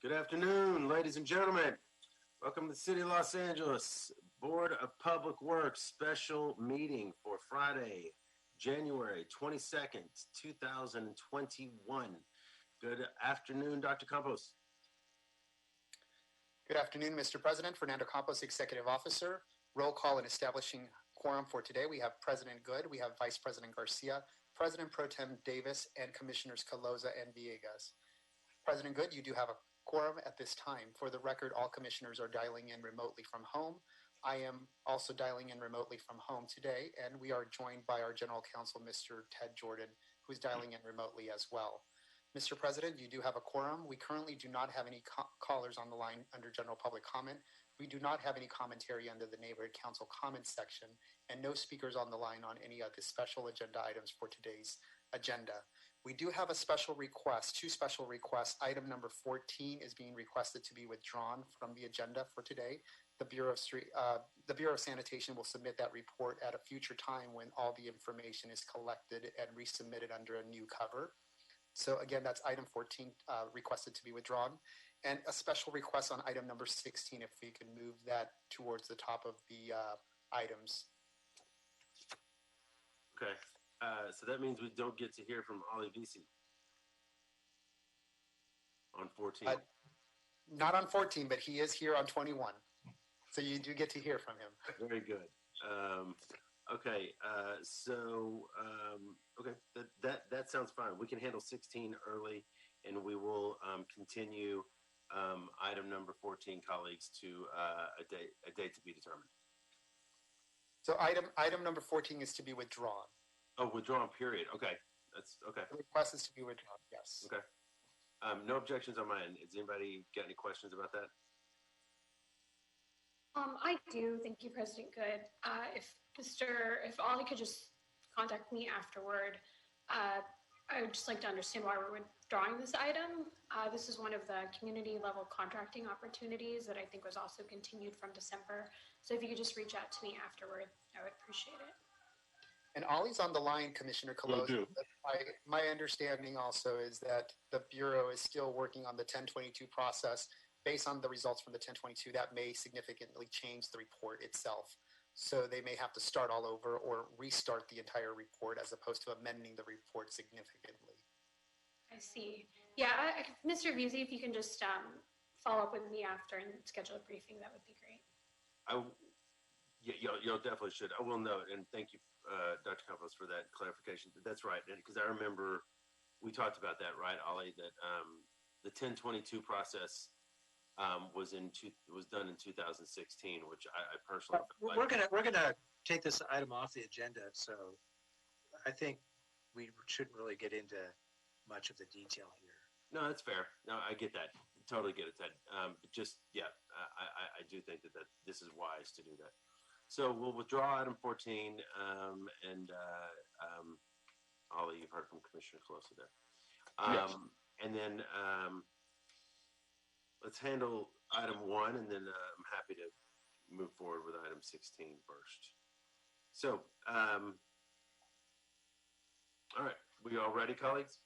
Good afternoon, ladies and gentlemen. Welcome to the City of Los Angeles Board of Public Works special meeting for Friday, January 22nd, 2021. Good afternoon, Dr. Campos. Good afternoon, Mr. President. Fernando Campos, Executive Officer. Roll call and establishing quorum for today. We have President Good, we have Vice President Garcia, President Pro Tem Davis, and Commissioners Caloza and Villegas. President Good, you do have a quorum at this time. For the record, all commissioners are dialing in remotely from home. I am also dialing in remotely from home today, and we are joined by our General Counsel, Mr. Ted Jordan, who's dialing in remotely as well. Mr. President, you do have a quorum. We currently do not have any callers on the line under general public comment. We do not have any commentary under the Neighborhood Council comments section, and no speakers on the line on any of the special agenda items for today's agenda. We do have a special request, two special requests. Item number 14 is being requested to be withdrawn from the agenda for today. The Bureau of Sanitation will submit that report at a future time when all the information is collected and resubmitted under a new cover. So again, that's item 14 requested to be withdrawn. And a special request on item number 16, if we can move that towards the top of the items. Okay. So that means we don't get to hear from Ali Visi on 14. Not on 14, but he is here on 21. So you do get to hear from him. Very good. Okay. Okay, that sounds fine. We can handle 16 early, and we will continue item number 14, colleagues, to a date to be determined. So item number 14 is to be withdrawn. Oh, withdrawn, period. Okay. That's okay. The request is to be withdrawn, yes. Okay. No objections on my end. Has anybody got any questions about that? I do. Thank you, President Good. If Ollie could just contact me afterward, I would just like to understand why we're withdrawing this item. This is one of the community level contracting opportunities that I think was also continued from December. So if you could just reach out to me afterward, I would appreciate it. And Ollie's on the line, Commissioner Caloza. My understanding also is that the Bureau is still working on the 1022 process. Based on the results from the 1022, that may significantly change the report itself. So they may have to start all over or restart the entire report as opposed to amending the report significantly. I see. Yeah, Mr. Visi, if you can just follow up with me after and schedule a briefing, that would be great. You definitely should. I will note, and thank you, Dr. Campos, for that clarification. That's right, because I remember we talked about that, right, Ollie? That the 1022 process was done in 2016, which I personally. We're gonna take this item off the agenda, so I think we shouldn't really get into much of the detail here. No, that's fair. No, I get that. Totally get it, Ted. But just I do think that this is wise to do that. So we'll withdraw item 14, and Ollie, you've heard from Commissioner Caloza there. Yes. And then let's handle item 1, and then I'm happy to move forward with item 16 first. So, all right, we all ready, colleagues?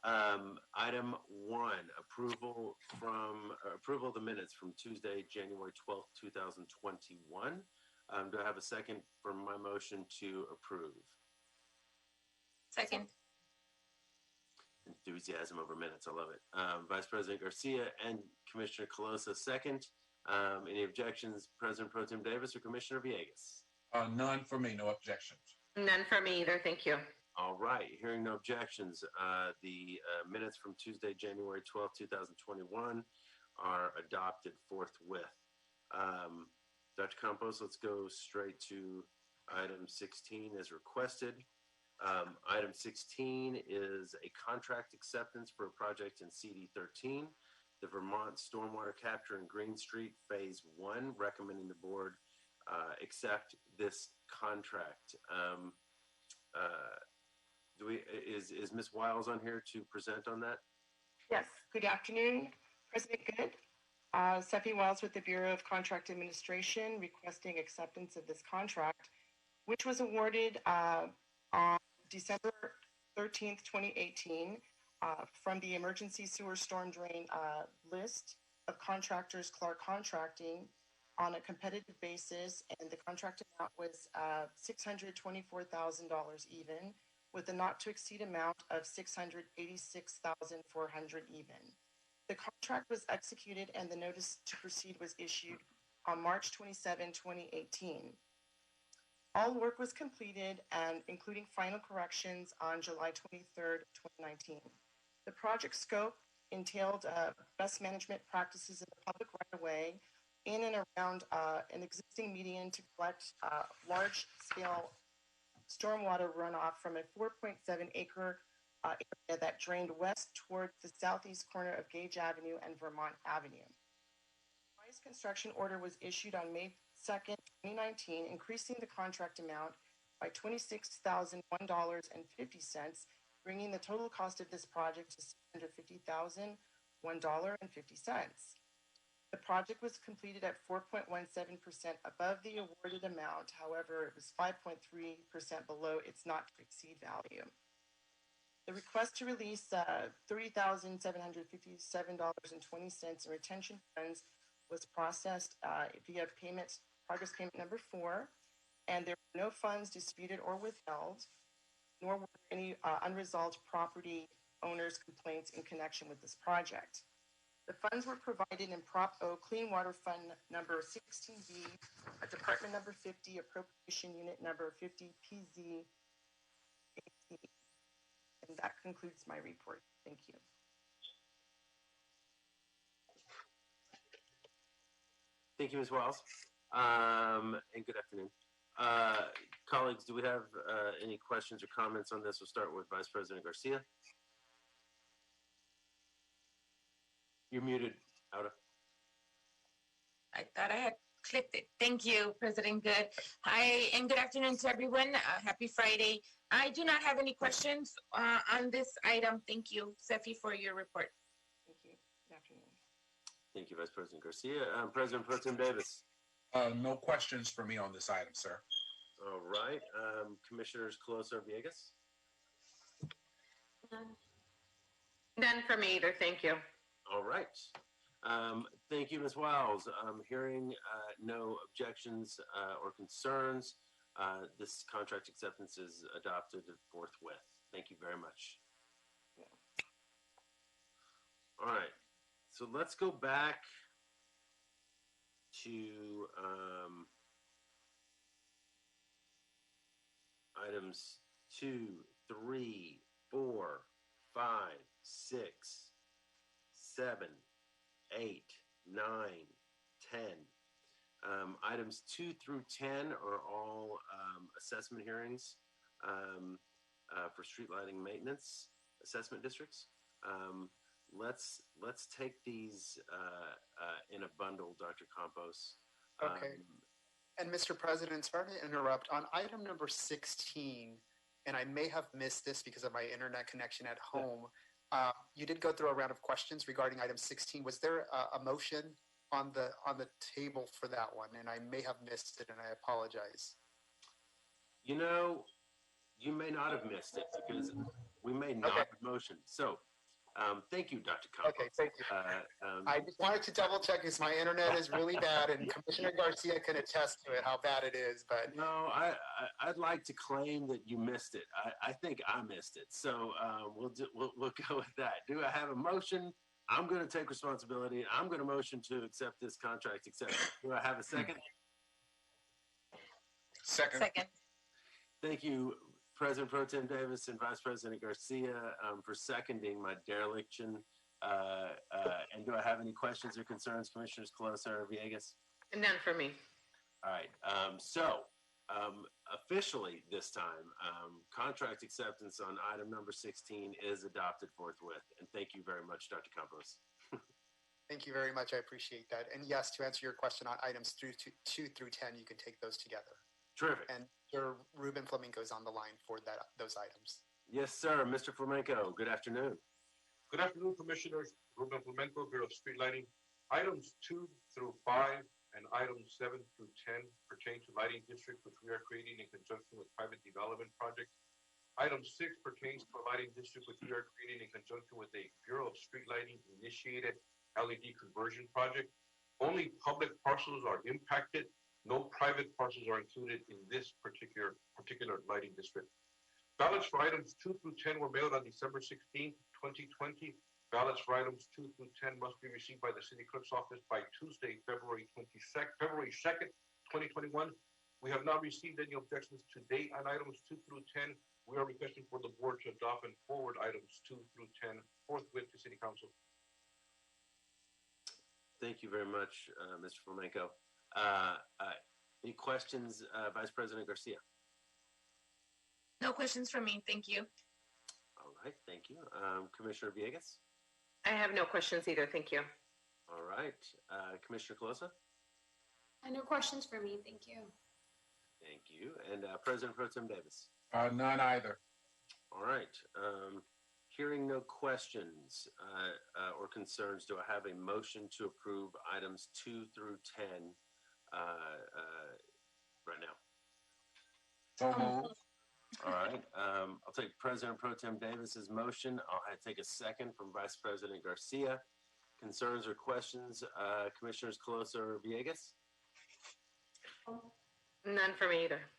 Item 1, approval of the minutes from Tuesday, January 12th, 2021. Do I have a second for my motion to approve? Second. Enthusiasm over minutes. I love it. Vice President Garcia and Commissioner Caloza, second. Any objections, President Pro Tem Davis or Commissioner Villegas? None for me, no objections. None for me either, thank you. All right, hearing no objections, the minutes from Tuesday, January 12th, 2021 are adopted forthwith. Dr. Campos, let's go straight to item 16 as requested. Item 16 is a contract acceptance for a project in CD 13, the Vermont Stormwater Capture in Green Street, Phase 1, recommending the board accept this contract. Is Ms. Wiles on here to present on that? Yes. Good afternoon, President Good. Steffi Wiles with the Bureau of Contract Administration requesting acceptance of this contract, which was awarded on December 13th, 2018 from the emergency sewer storm drain list of contractors, Clark Contracting, on a competitive basis, and the contract amount was $624,000 even, with a not to exceed amount of $686,400 even. The contract was executed and the notice to proceed was issued on March 27, 2018. All work was completed and including final corrections on July 23rd, 2019. The project scope entailed best management practices in the public right-of-way in and around an existing median to collect large-scale stormwater runoff from a 4.7-acre area that drained west toward the southeast corner of Gage Avenue and Vermont Avenue. Revised construction order was issued on May 2nd, 2019, increasing the contract amount by $26,001.50, bringing the total cost of this project to $650,001.50. The project was completed at 4.17% above the awarded amount. However, it was 5.3% below its not to exceed value. The request to release $30,757.20 in retention funds was processed via progress payment number 4, and there were no funds disputed or withheld, nor were there any unresolved property owners' complaints in connection with this project. The funds were provided in Prop O Clean Water Fund number 16B, Department number 50, Appropriation Unit number 50PZ. And that concludes my report. Thank you. Thank you, Ms. Wells. And good afternoon. Colleagues, do we have any questions or comments on this? We'll start with Vice President Garcia. You're muted, Auda. I thought I had clicked it. Thank you, President Good. Hi, and good afternoon to everyone. Happy Friday. I do not have any questions on this item. Thank you, Sefi, for your report. Thank you. Good afternoon. Thank you, Vice President Garcia. President Pro Tem Davis. No questions for me on this item, sir. All right. Commissioners Coloso Villegas. None for me either. Thank you. All right. Thank you, Ms. Wiles. Hearing no objections or concerns, this contract acceptance is adopted forthwith. Thank you very much. All right. So let's go back to items 2, 3, 4, 5, 6, 7, 8, 9, 10. Items 2 through 10 are all assessment hearings for street lighting maintenance assessment districts. Let's take these in a bundle, Dr. Campos. Okay. And Mr. President, sorry to interrupt. On item number 16, and I may have missed this because of my internet connection at home, you did go through a round of questions regarding item 16. Was there a motion on the table for that one? And I may have missed it, and I apologize. You know, you may not have missed it because we may not have motion. So thank you, Dr. Campos. Okay, thank you. I just wanted to double check because my internet is really bad, and Commissioner Garcia can attest to it, how bad it is. But no, I'd like to claim that you missed it. I think I missed it. So we'll go with that. Do I have a motion? I'm going to take responsibility. I'm going to motion to accept this contract. Do I have a second? Second. Thank you, President Pro Tem Davis and Vice President Garcia, for seconding my dereliction. And do I have any questions or concerns, Commissioners Coloso or Villegas? None for me. All right. Officially this time, contract acceptance on item number 16 is adopted forthwith. And thank you very much, Dr. Campos. thank you very much. I appreciate that. And yes, to answer your question on items 2 through 10, you can take those together. Terrific. And your Ruben Flamenco is on the line for those items. Yes, sir. Mr. Flamenco, good afternoon. Good afternoon, Commissioners. Ruben Flamenco, Bureau of Street Lighting. Items 2 through 5 and items 7 through 10 pertain to lighting districts, which we are creating in conjunction with private development projects. Item 6 pertains to a lighting district which we are creating in conjunction with a Bureau of Street Lighting initiated LED conversion project. Only public parcels are impacted. No private parcels are included in this particular lighting district. Ballots for items 2 through 10 were mailed on December 16th, 2020. Ballots for items 2 through 10 must be received by the city clerk's office by Tuesday, February 2nd, 2021. We have not received any objections to date on items 2 through 10. We are requesting for the board to adopt and forward items 2 through 10 forthwith to City Council. Thank you very much, Mr. Flamenco. Any questions, Vice President Garcia? No questions from me. Thank you. All right, thank you. Commissioner Villegas? I have no questions either. Thank you. All right. Commissioner Colosa? No questions for me. Thank you. Thank you. And President Pro Tem Davis? None either. All right. Hearing no questions or concerns, do I have a motion to approve items 2 through 10 right now? So moved. All right. I'll take President Pro Tem Davis's motion. I'll take a second from Vice President Garcia. Concerns or questions, Commissioners Colosa or Villegas? None for me either.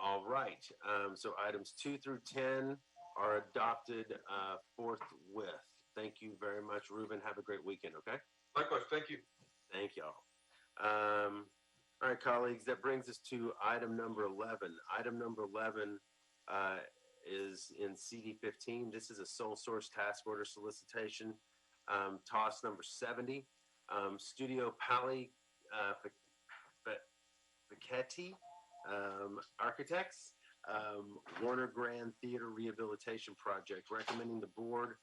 All right. So items 2 through 10 are adopted forthwith. Thank you very much, Ruben. Have a great weekend, okay? Likewise, thank you. Thank y'all. All right, colleagues, that brings us to item number 11. Item number 11 is in CD 15. This is a sole source task order solicitation, TOS number 70. Studio Pali Fichetti Architects, Warner Grand Theater Rehabilitation Project, recommending the board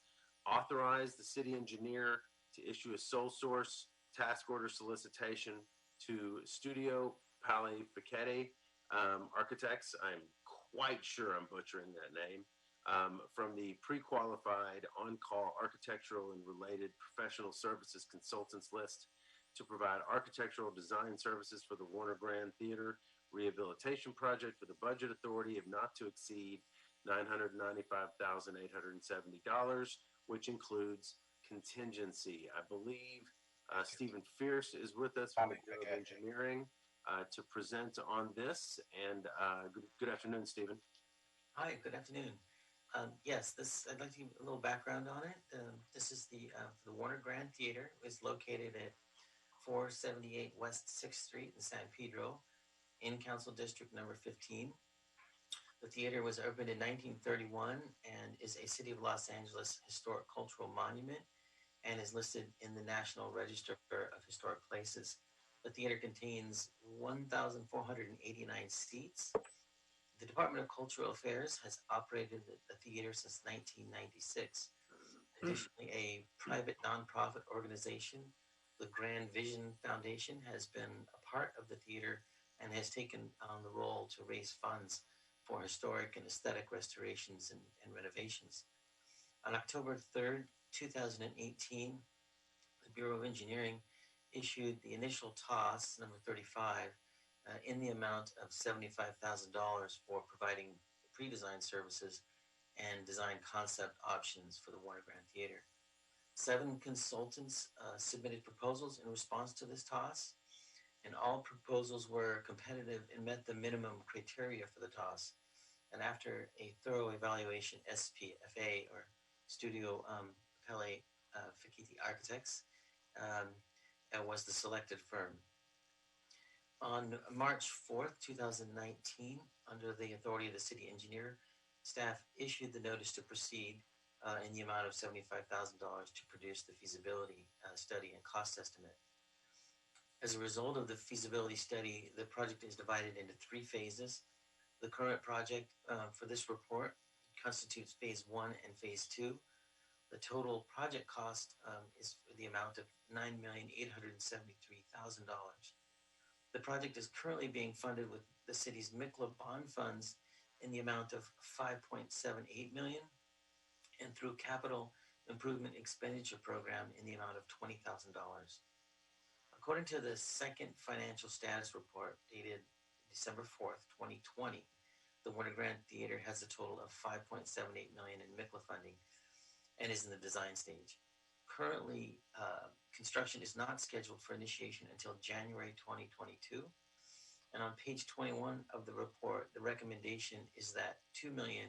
authorize the city engineer to issue a sole source task order solicitation to Studio Pali Fichetti Architects. I'm quite sure I'm butchering that name. From the pre-qualified on-call architectural and related professional services consultants list to provide architectural design services for the Warner Grand Theater Rehabilitation Project for the budget authority of not to exceed $995,870, which includes contingency. I believe Stephen Fierce is with us from the Bureau of Engineering to present on this. And good afternoon, Stephen. Hi, good afternoon. Yes, I'd like to give a little background on it. This is the Warner Grand Theater. It's located at 478 West 6th Street in San Pedro, in Council District number 15. The theater was opened in 1931 and is a City of Los Angeles Historic Cultural Monument and is listed in the National Register of Historic Places. The theater contains 1,489 seats. The Department of Cultural Affairs has operated the theater since 1996. Additionally, a private nonprofit organization, the Grand Vision Foundation, has been a part of the theater and has taken on the role to raise funds for historic and aesthetic restorations and renovations. On October 3rd, 2018, the Bureau of Engineering issued the initial TOS, number 35, in the amount of $75,000 for providing pre-design services and design concept options for the Warner Grand Theater. 7 consultants submitted proposals in response to this TOS, and all proposals were competitive and met the minimum criteria for the TOS. And after a thorough evaluation, SPFA, or Studio Pali Fichetti Architects, was the selected firm. On March 4th, 2019, under the authority of the city engineer, staff issued the notice to proceed in the amount of $75,000 to produce the feasibility study and cost estimate. As a result of the feasibility study, the project is divided into 3 phases. The current project for this report constitutes phase 1 and phase 2. The total project cost is for the amount of $9,873,000. The project is currently being funded with the city's MICLA bond funds in the amount of $5.78 million and through capital improvement expenditure program in the amount of $20,000. According to the second financial status report dated December 4th, 2020, The Warner Grand Theater has a total of 5.78 million in MICLA funding and is in the design stage. Currently, construction is not scheduled for initiation until January 2022. And on page 21 of the report, the recommendation is that 2 million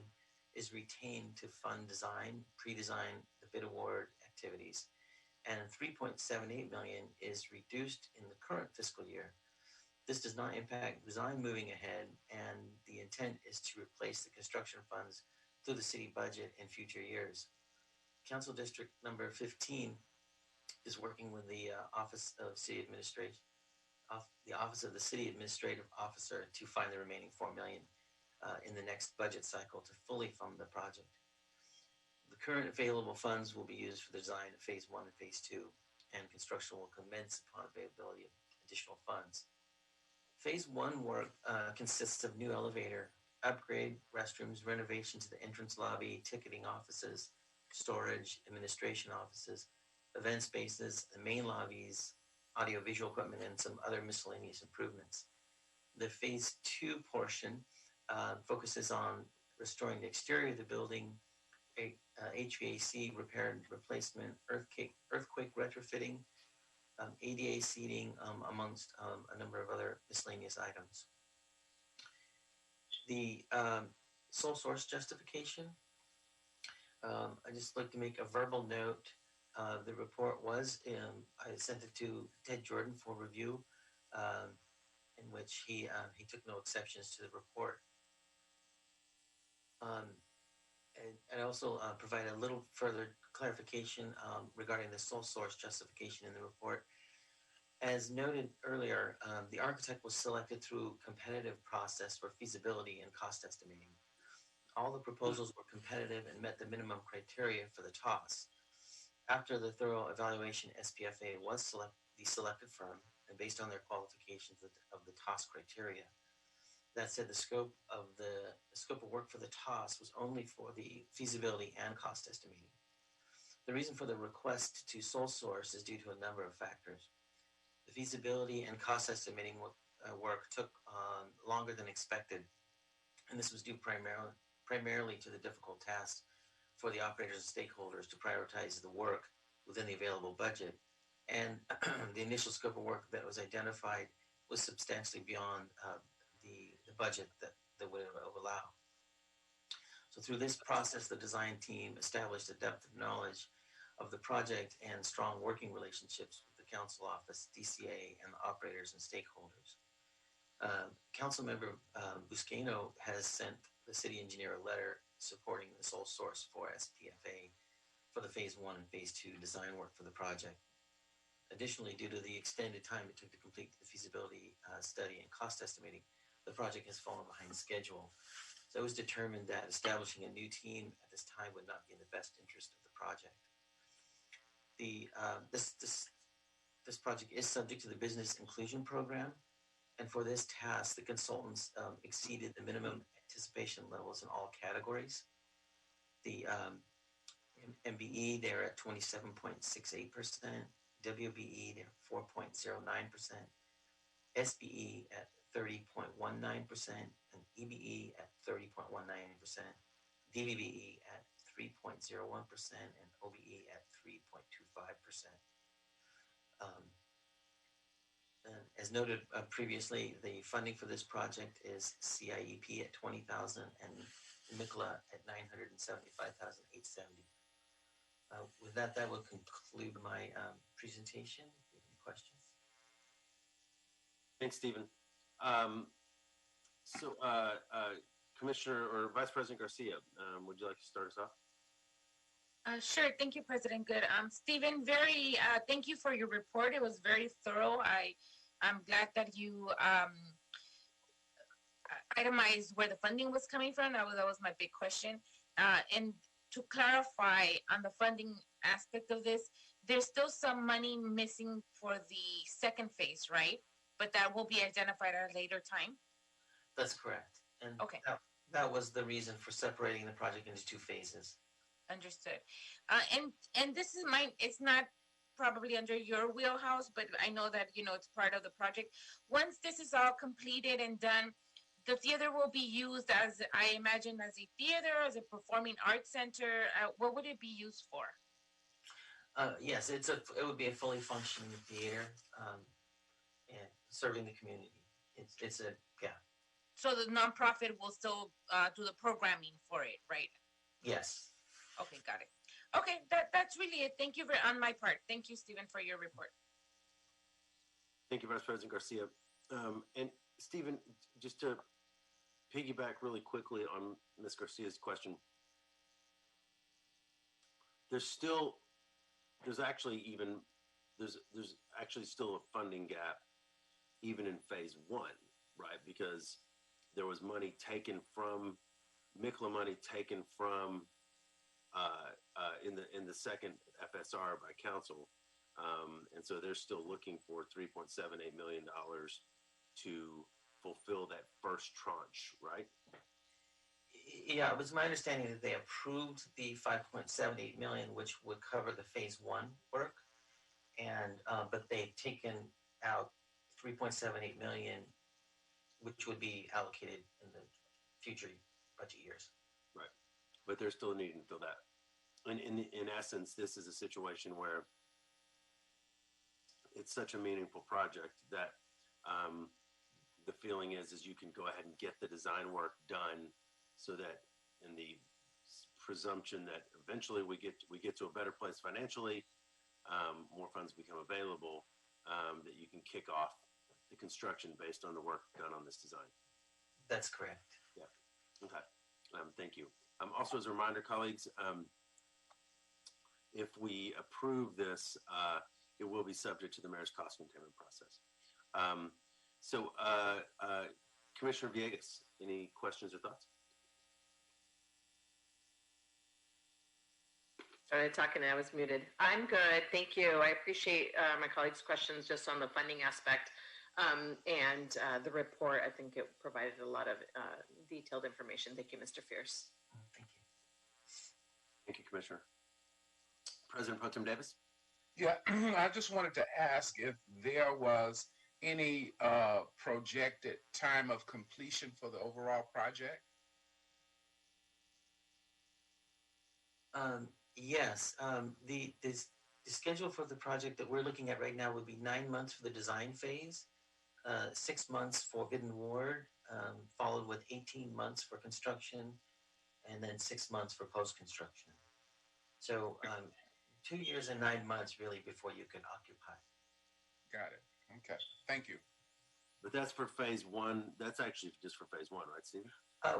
is retained to fund design, pre-design, the bid award activities, and 3.78 million is reduced in the current fiscal year. This does not impact design moving ahead, and the intent is to replace the construction funds through the city budget in future years. Council District number 15 is working with the Office of City Administration, the Office of the City Administrative Officer to find the remaining 4 million in the next budget cycle to fully fund the project. The current available funds will be used for the design of phase 1 and phase 2, and construction will commence upon availability of additional funds. Phase 1 work consists of new elevator, upgrade, restrooms, renovation to the entrance lobby, ticketing offices, storage, administration offices, event spaces, the main lobbies, audiovisual equipment, and some other miscellaneous improvements. The phase 2 portion focuses on restoring the exterior of the building, HVAC repair and replacement, earthquake retrofitting, ADA seating, amongst a number of other miscellaneous items. The sole source justification, I just like to make a verbal note. The report was, I sent it to Ted Jordan for review, in which he took no exceptions to the report. And I also provide a little further clarification regarding the sole source justification in the report. As noted earlier, the architect was selected through competitive process for feasibility and cost estimating. All the proposals were competitive and met the minimum criteria for the TOS. After the thorough evaluation, SPFA was the selected firm, and based on their qualifications of the TOS criteria. That said, the scope of work for the TOS was only for the feasibility and cost estimating. The reason for the request to sole source is due to a number of factors. The feasibility and cost estimating work took longer than expected, and this was due primarily to the difficult task for the operators and stakeholders to prioritize the work within the available budget. And the initial scope of work that was identified was substantially beyond the budget that would allow. So through this process, the design team established a depth of knowledge of the project and strong working relationships with the council office, DCA, and the operators and stakeholders. Councilmember Buscaino has sent the city engineer a letter supporting the sole source for SPFA for the phase 1 and phase 2 design work for the project. Additionally, due to the extended time it took to complete the feasibility study and cost estimating, the project has fallen behind schedule. So it was determined that establishing a new team at this time would not be in the best interest of the project. This project is subject to the business inclusion program, and for this task, the consultants exceeded the minimum anticipation levels in all categories. The MBE, they're at 27.68%, WBE, they're 4.09%, SBE at 30.19%, and EBE at 30.19%, DVBE at 3.01%, and OBE at 3.25%. And as noted previously, the funding for this project is CIEP at 20,000 and MICLA at 975,870. With that, that will conclude my presentation. Do you have any questions? Thanks, Stephen. Commissioner or Vice President Garcia, would you like to start us off? Sure. Thank you, President Good. Stephen, thank you for your report. It was very thorough. I'm glad that you itemized where the funding was coming from. That was my big question. And to clarify on the funding aspect of this, there's still some money missing for the second phase, right? But that will be identified at a later time? That's correct. And okay. That was the reason for separating the project into 2 phases. Understood. And this is it's not probably under your wheelhouse, but I know that, it's part of the project. Once this is all completed and done, the theater will be used as, I imagine, as a theater, as a performing arts center. What would it be used for? Yes, it would be a fully functioning theater, and serving the community. It's a, yeah, So the nonprofit will still do the programming for it, right? yes. Okay, got it. Okay, that's really it. Thank you on my part. Thank you, Stephen, for your report. Thank you, Vice President Garcia. And Stephen, just to piggyback really quickly on Ms. Garcia's question, there's actually still a funding gap even in phase one, right? Because there was money taken from MICLA money taken from in the second FSR by council, and so they're still looking for $3.78 million to fulfill that first tranche, right? Yeah, it was my understanding that they approved the 5.78 million, which would cover the phase one work, and but they've taken out 3.78 million, which would be allocated in the future budget years. Right, but they're still needing to fill that. And in essence, this is a situation where it's such a meaningful project that the feeling is you can go ahead and get the design work done, so that in the presumption that eventually we get to a better place financially, more funds become available, that you can kick off the construction based on the work done on this design. That's correct. Yeah. Okay. Thank you. Also, as a reminder, colleagues, if we approve this, it will be subject to the mayor's cost containment process. So, Commissioner Villegas, any questions or thoughts? Started talking and I was muted. I'm good, thank you. I appreciate my colleagues' questions just on the funding aspect and the report. I think it provided a lot of detailed information. Thank you, Mr. Fierce. Thank you. Thank you, Commissioner. President Pro Tem Davis? Yeah, I just wanted to ask if there was any projected time of completion for the overall project? Yes, the schedule for the project that we're looking at right now would be 9 months for the design phase, 6 months for bid and award, followed with 18 months for construction, and then 6 months for post-construction. So 2 years and 9 months really before you can occupy. Got it. Okay, thank you. But that's for phase one. That's actually just for phase one, right, Steve?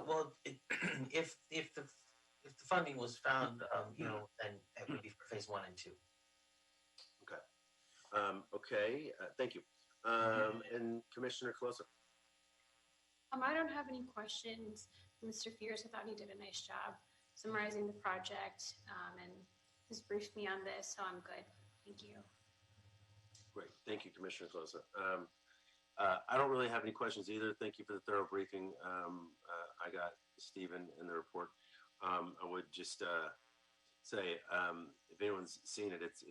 Well, if the funding was found, then it would be for phase 1 and 2. Okay. Okay. Thank you. And Commissioner Colosa? I don't have any questions. Mr. Fierce, I thought he did a nice job summarizing the project and has briefed me on this, so I'm good. Thank you. Great. Thank you, Commissioner Colosa. I don't really have any questions either. Thank you for the thorough briefing. I got Stephen in the report. I would just say, if anyone's seen it, it's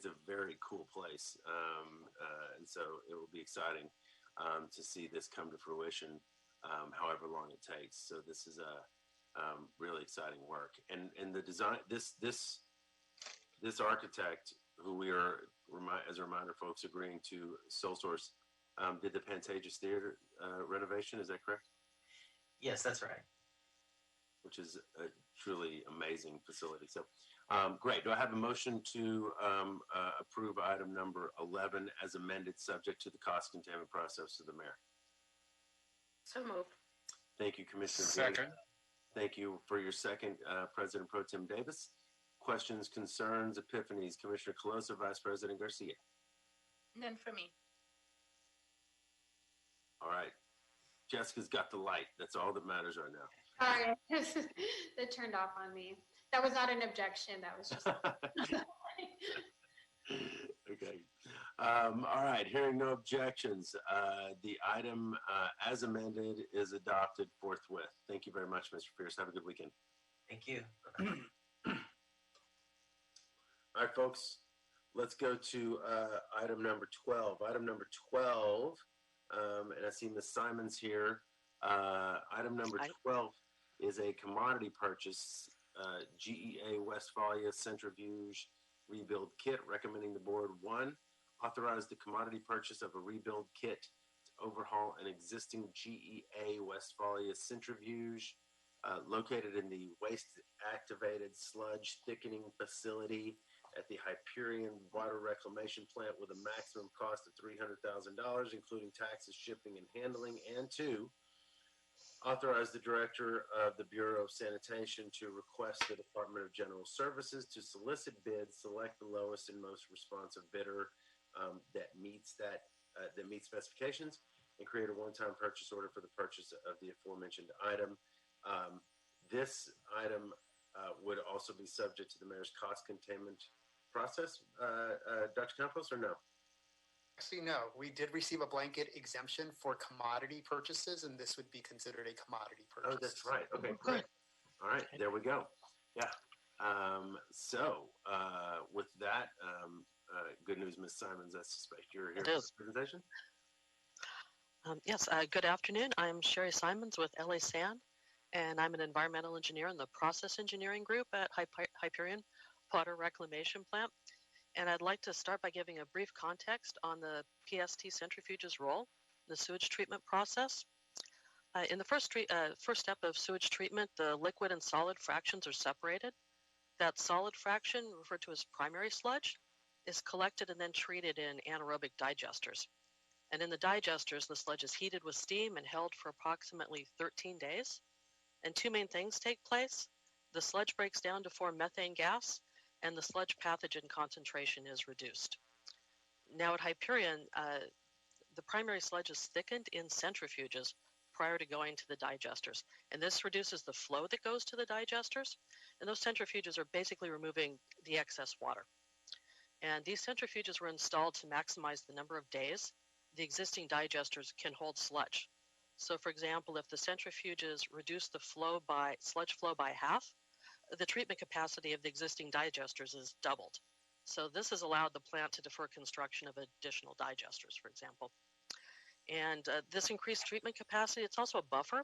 a very cool place, and so it will be exciting to see this come to fruition, however long it takes. So this is a really exciting work, and the design. This architect, who we are, as a reminder, folks, agreeing to sole source, did the Pantages Theater renovation. Is that correct? Yes, that's right. Which is a truly amazing facility. So, great. Do I have a motion to approve item number 11 as amended, subject to the cost containment process of the mayor? So moved. Thank you, Commissioner. Second. Thank you for your second, President Pro Tem Davis. Questions, concerns, epiphanies? Commissioner Colosa, Vice President Garcia. None for me. All right. Jessica's got the light. That's all that matters right now. Sorry, that turned off on me. That was not an objection. That was just. Okay. All right. Hearing no objections, the item as amended is adopted forthwith. Thank you very much, Mr. Fierce. Have a good weekend. Thank you. All right, folks, let's go to item number 12. Item number 12 And I see Ms. Simons here. Item number Aye. 12 is a commodity purchase, GEA Westphalia Centrifuge Rebuild Kit, recommending the board, one, authorize the commodity purchase of a rebuild kit to overhaul an existing GEA Westphalia Centrifuge located in the waste activated sludge thickening facility at the Hyperion Water Reclamation Plant with a maximum cost of $300,000, including taxes, shipping, and handling. And two, authorize the director of the Bureau of Sanitation to request the Department of General Services to solicit bids, select the lowest and most responsive bidder that meets specifications, and create a one-time purchase order for the purchase of the aforementioned item. This item would also be subject to the mayor's cost containment process. Dr. Campos, or no? Actually, no. We did receive a blanket exemption for commodity purchases, and this would be considered a commodity purchase. Oh, that's right. Okay, great. All right, there we go. Yeah. With that, good news, Ms. Simons. I suspect you're here It for is. the presentation. Yes, good afternoon. I'm Sherry Simons with LA San, and I'm an environmental engineer in the process engineering group at Hyperion Water Reclamation Plant. And I'd like to start by giving a brief context on the PST centrifuge's role in the sewage treatment process. In the first step of sewage treatment, the liquid and solid fractions are separated. That solid fraction, referred to as primary sludge, is collected and then treated in anaerobic digesters. And in the digesters, the sludge is heated with steam and held for approximately 13 days. And two main things take place. The sludge breaks down to form methane gas, and the sludge pathogen concentration is reduced. Now at Hyperion, the primary sludge is thickened in centrifuges prior to going to the digesters. And this reduces the flow that goes to the digesters. And those centrifuges are basically removing the excess water. And these centrifuges were installed to maximize the number of days the existing digesters can hold sludge. So for example, if the centrifuges reduce the sludge flow by half, the treatment capacity of the existing digesters is doubled. So this has allowed the plant to defer construction of additional digesters, for example. And this increased treatment capacity, it's also a buffer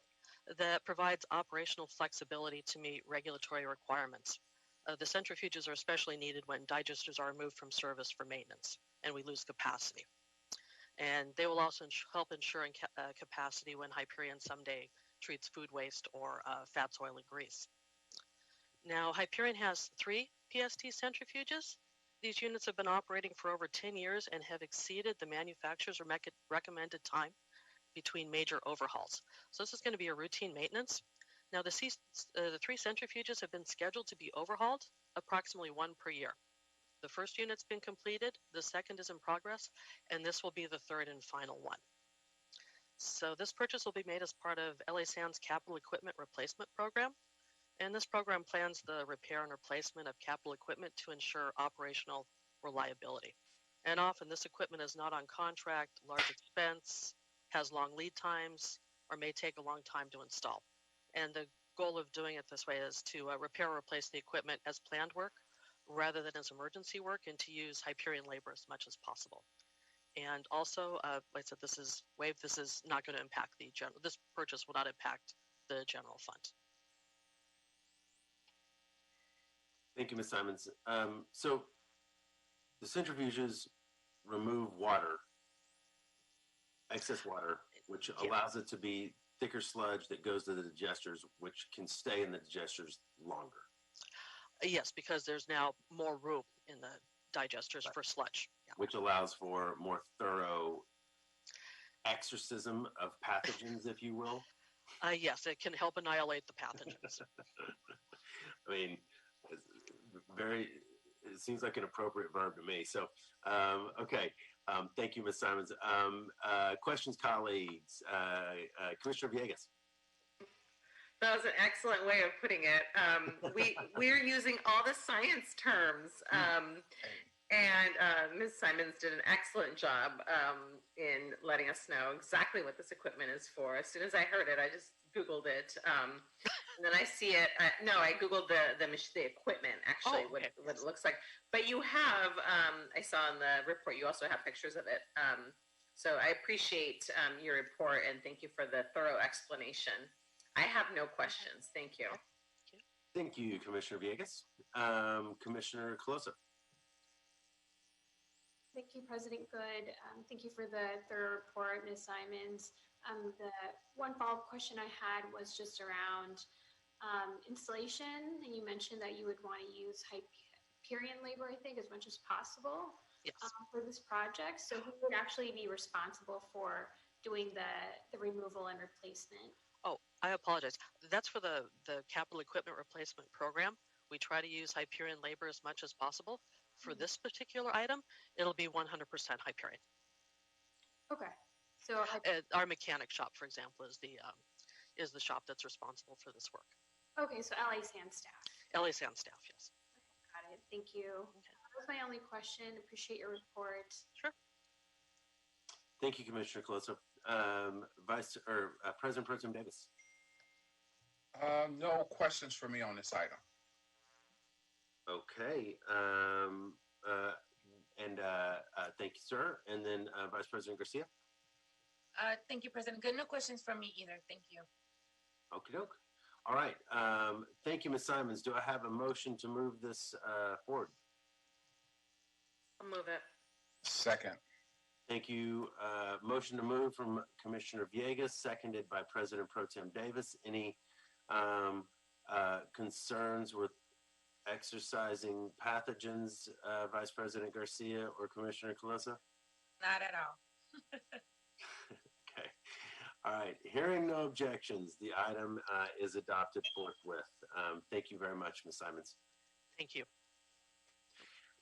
that provides operational flexibility to meet regulatory requirements. The centrifuges are especially needed when digesters are removed from service for maintenance and we lose capacity. And they will also help ensure capacity when Hyperion someday treats food waste or fats, oil, and grease. Now, Hyperion has 3 PST centrifuges. These units have been operating for over 10 years and have exceeded the manufacturer's recommended time between major overhauls. So this is going to be a routine maintenance. Now, the 3 centrifuges have been scheduled to be overhauled, approximately 1 per year. The first unit's been completed, the second is in progress, and this will be the third and final one. So this purchase will be made as part of LA San's capital equipment replacement program. And this program plans the repair and replacement of capital equipment to ensure operational reliability. And often this equipment is not on contract, large expense, has long lead times, or may take a long time to install. And the goal of doing it this way is to repair or replace the equipment as planned work rather than as emergency work, and to use Hyperion labor as much as possible. And also, like I said, this is waived. This is not going to impact this purchase will not impact the general fund. Thank you, Ms. Simons. So the centrifuges remove water, excess water, which allows it to be thicker sludge that goes to the digesters, which can stay in the digesters longer. Yes, because there's now more room in the digesters for sludge. Yeah. Which allows for more thorough exorcism of pathogens, if you will. Yes, it can help annihilate the pathogens. I mean, it seems like an appropriate verb to me. So, okay. Thank you, Ms. Simons. Questions, colleagues? Commissioner Villegas. That was an excellent way of putting it. We're using all the science terms, and Ms. Simons did an excellent job in letting us know exactly what this equipment is for. As soon as I heard it, I just Googled it, and then I see it. I Googled the equipment, actually, what it looks like. But you have, I saw in the report, you also have pictures of it. So I appreciate your report and thank you for the thorough explanation. I have no questions. Thank you. Thank you, Commissioner Villegas. Commissioner Colosa. Thank you, President Good. Thank you for the thorough report, Ms. Simons. The one follow-up question I had was just around installation. And you mentioned that you would want to use Hyperion labor, I think, as much as possible for this project. So who would actually be responsible for doing the removal and replacement? Oh, I apologize. That's for the capital equipment replacement program. We try to use Hyperion labor as much as possible. For this particular item, it'll be 100% Hyperion. Okay. So our mechanic shop, for example, is the shop that's responsible for this work. Okay, so LA Sand staff. LA Sand staff, yes. Got it. Thank you. Okay. That was my only question. Appreciate your report. Sure. Thank you, Commissioner Colosa. President Pro Tem Davis. No questions for me on this item. Okay. Thank you, sir. And then Vice President Garcia. Thank you, President Good. No questions from me either. Thank you. Okie doke. All right. Thank you, Ms. Simons. Do I have a motion to move this forward? I'll move it. Second. Thank you. Motion to move from Commissioner Villegas, seconded by President Pro Tem Davis. Any concerns with exercising pathogens, Vice President Garcia or Commissioner Colosa? Not at all. Okay. All right. Hearing no objections, the item is adopted forthwith. Thank you very much, Ms. Simons. Thank you.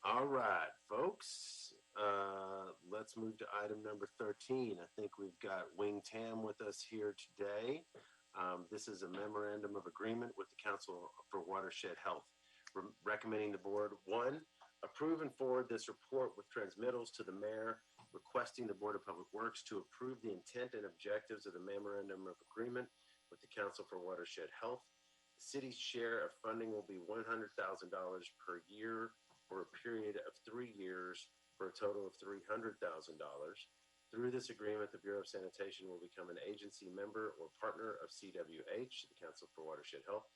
All right, folks. Let's move to item number 13. I think we've got Wing Tam with us here today. This is a memorandum of agreement with the Council for Watershed Health, recommending the board, 1, approve and forward this report with transmittals to the mayor, requesting the Board of Public Works to approve the intent and objectives of the memorandum of agreement with the Council for Watershed Health. The city's share of funding will be $100,000 per year for a period of 3 years for a total of $300,000. Through this agreement, the Bureau of Sanitation will become an agency member or partner of CWH, the Council for Watershed Health.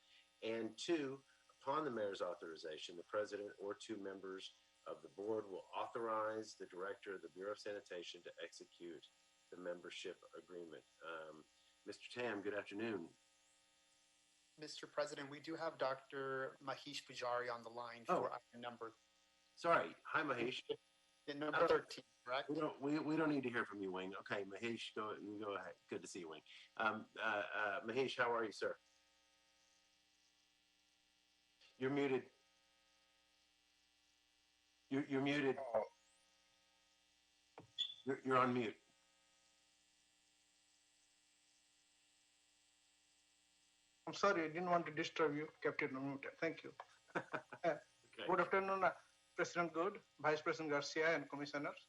And 2, upon the mayor's authorization, the president or 2 members of the board will authorize the director of the Bureau of Sanitation to execute the membership agreement. Mr. Tam, good afternoon. Mr. President, we do have Dr. Mahesh Pujari on the line for item number. Sorry. Hi, Mahesh. Number 13, correct? We don't need to hear from you, Wing. Okay, Mahesh, go ahead. Good to see you, Wing. Mahesh, how are you, sir? You're muted. You're muted. You're on mute. I'm sorry, I didn't want to disturb you. Kept it on mute. Thank you. Okay. Good afternoon, President Good, Vice President Garcia, and Commissioners.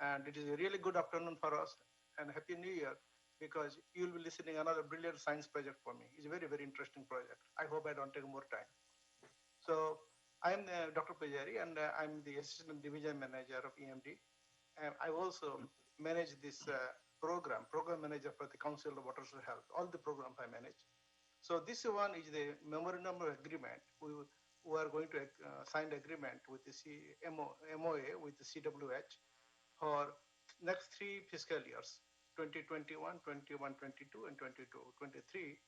And it is a really good afternoon for us. And Happy New Year, because you'll be listening another brilliant science project for me. It's a very, very interesting project. I hope I don't take more time. So I'm Dr. Pujari, and I'm the Assistant Division Manager of EMD. And I also manage this program manager for the Council of Watershed Health, all the programs I manage. So this one is the memorandum of agreement. We are going to sign the agreement with the MOA with the CWH for next 3 fiscal years, 2021, 21, 22, and 22, 23.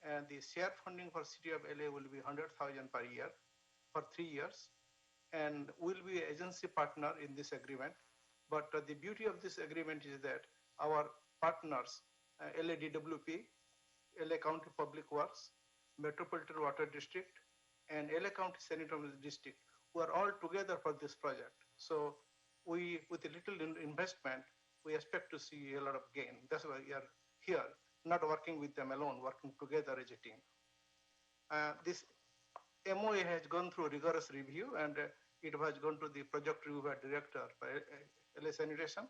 And the share funding for City of LA will be $100,000 per year for 3 years. And we'll be an agency partner in this agreement. But the beauty of this agreement is that our partners, LADWP, LA County Public Works, Metropolitan Water District, and LA County Sanitary District, who are all together for this project. So we, with a little investment, we expect to see a lot of gain. That's why we are here, not working with them alone, working together as a team. This MOA has gone through a rigorous review, and it has gone to the project review director by LA Sanitation,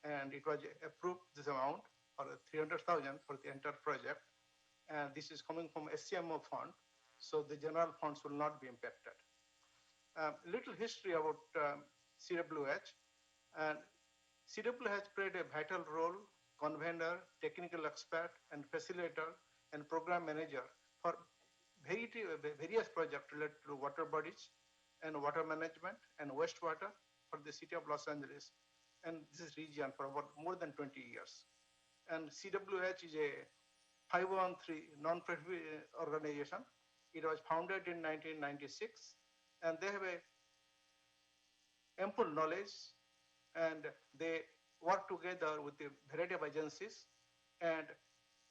and it was approved this amount for $300,000 for the entire project. And this is coming from SCMO fund, so the general funds will not be impacted. Little history about CWH. And CW has played a vital role, convener, technical expert, and facilitator and program manager for various projects related to water bodies and water management and wastewater for the city of Los Angeles and this region for about more than 20 years. And CWH is a 513 non-profit organization. It was founded in 1996, and they have a ample knowledge, and they work together with a variety of agencies, and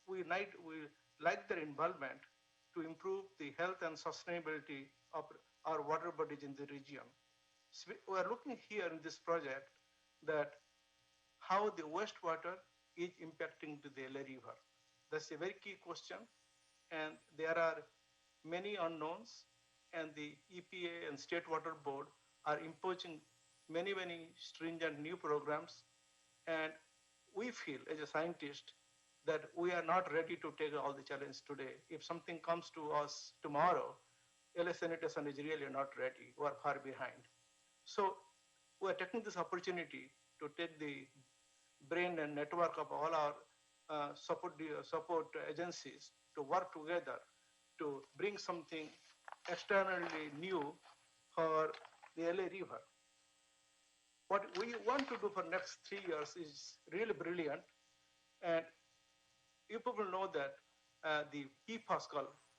we like their involvement to improve the health and sustainability of our water bodies in the region. So we are looking here in this project that how the wastewater is impacting to the LA River. That's a very key question, and there are many unknowns, and the EPA and State Water Board are imposing many stringent new programs, and we feel as a scientist that we are not ready to take all the challenge today. If something comes to us tomorrow, LA sanitation is really not ready. We are far behind. So we are taking this opportunity to take the brain and network of all our support agencies to work together to bring something externally new for the LA River. What we want to do for next 3 years is really brilliant, and you people know that the PFAS,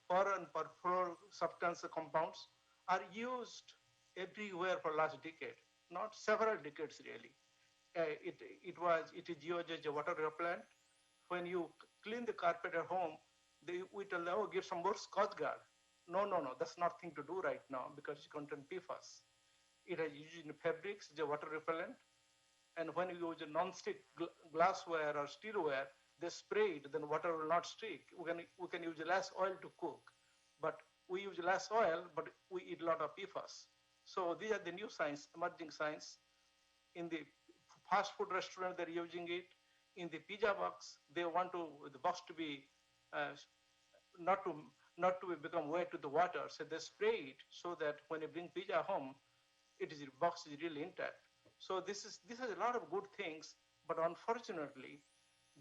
foreign perfluoride substance compounds, are used everywhere for last decade, not several decades really. It is used as a water repellent. When you clean the carpet at home, we tell them, oh, give some more Scotch Guard. No, that's nothing to do right now because it contains PFAS. It is used in fabrics as a water repellent. And when you use a non-stick glassware or steelware, they spray it, then water will not stick. We can use less oil to cook, but we use less oil, but we eat a lot of PFAS. So these are the new science, emerging science. In the fast food restaurant, they're using it. In the pizza box, they want the box to be not to become wet to the water. So they spray it so that when you bring pizza home, the box is really intact. So this has a lot of good things, but unfortunately,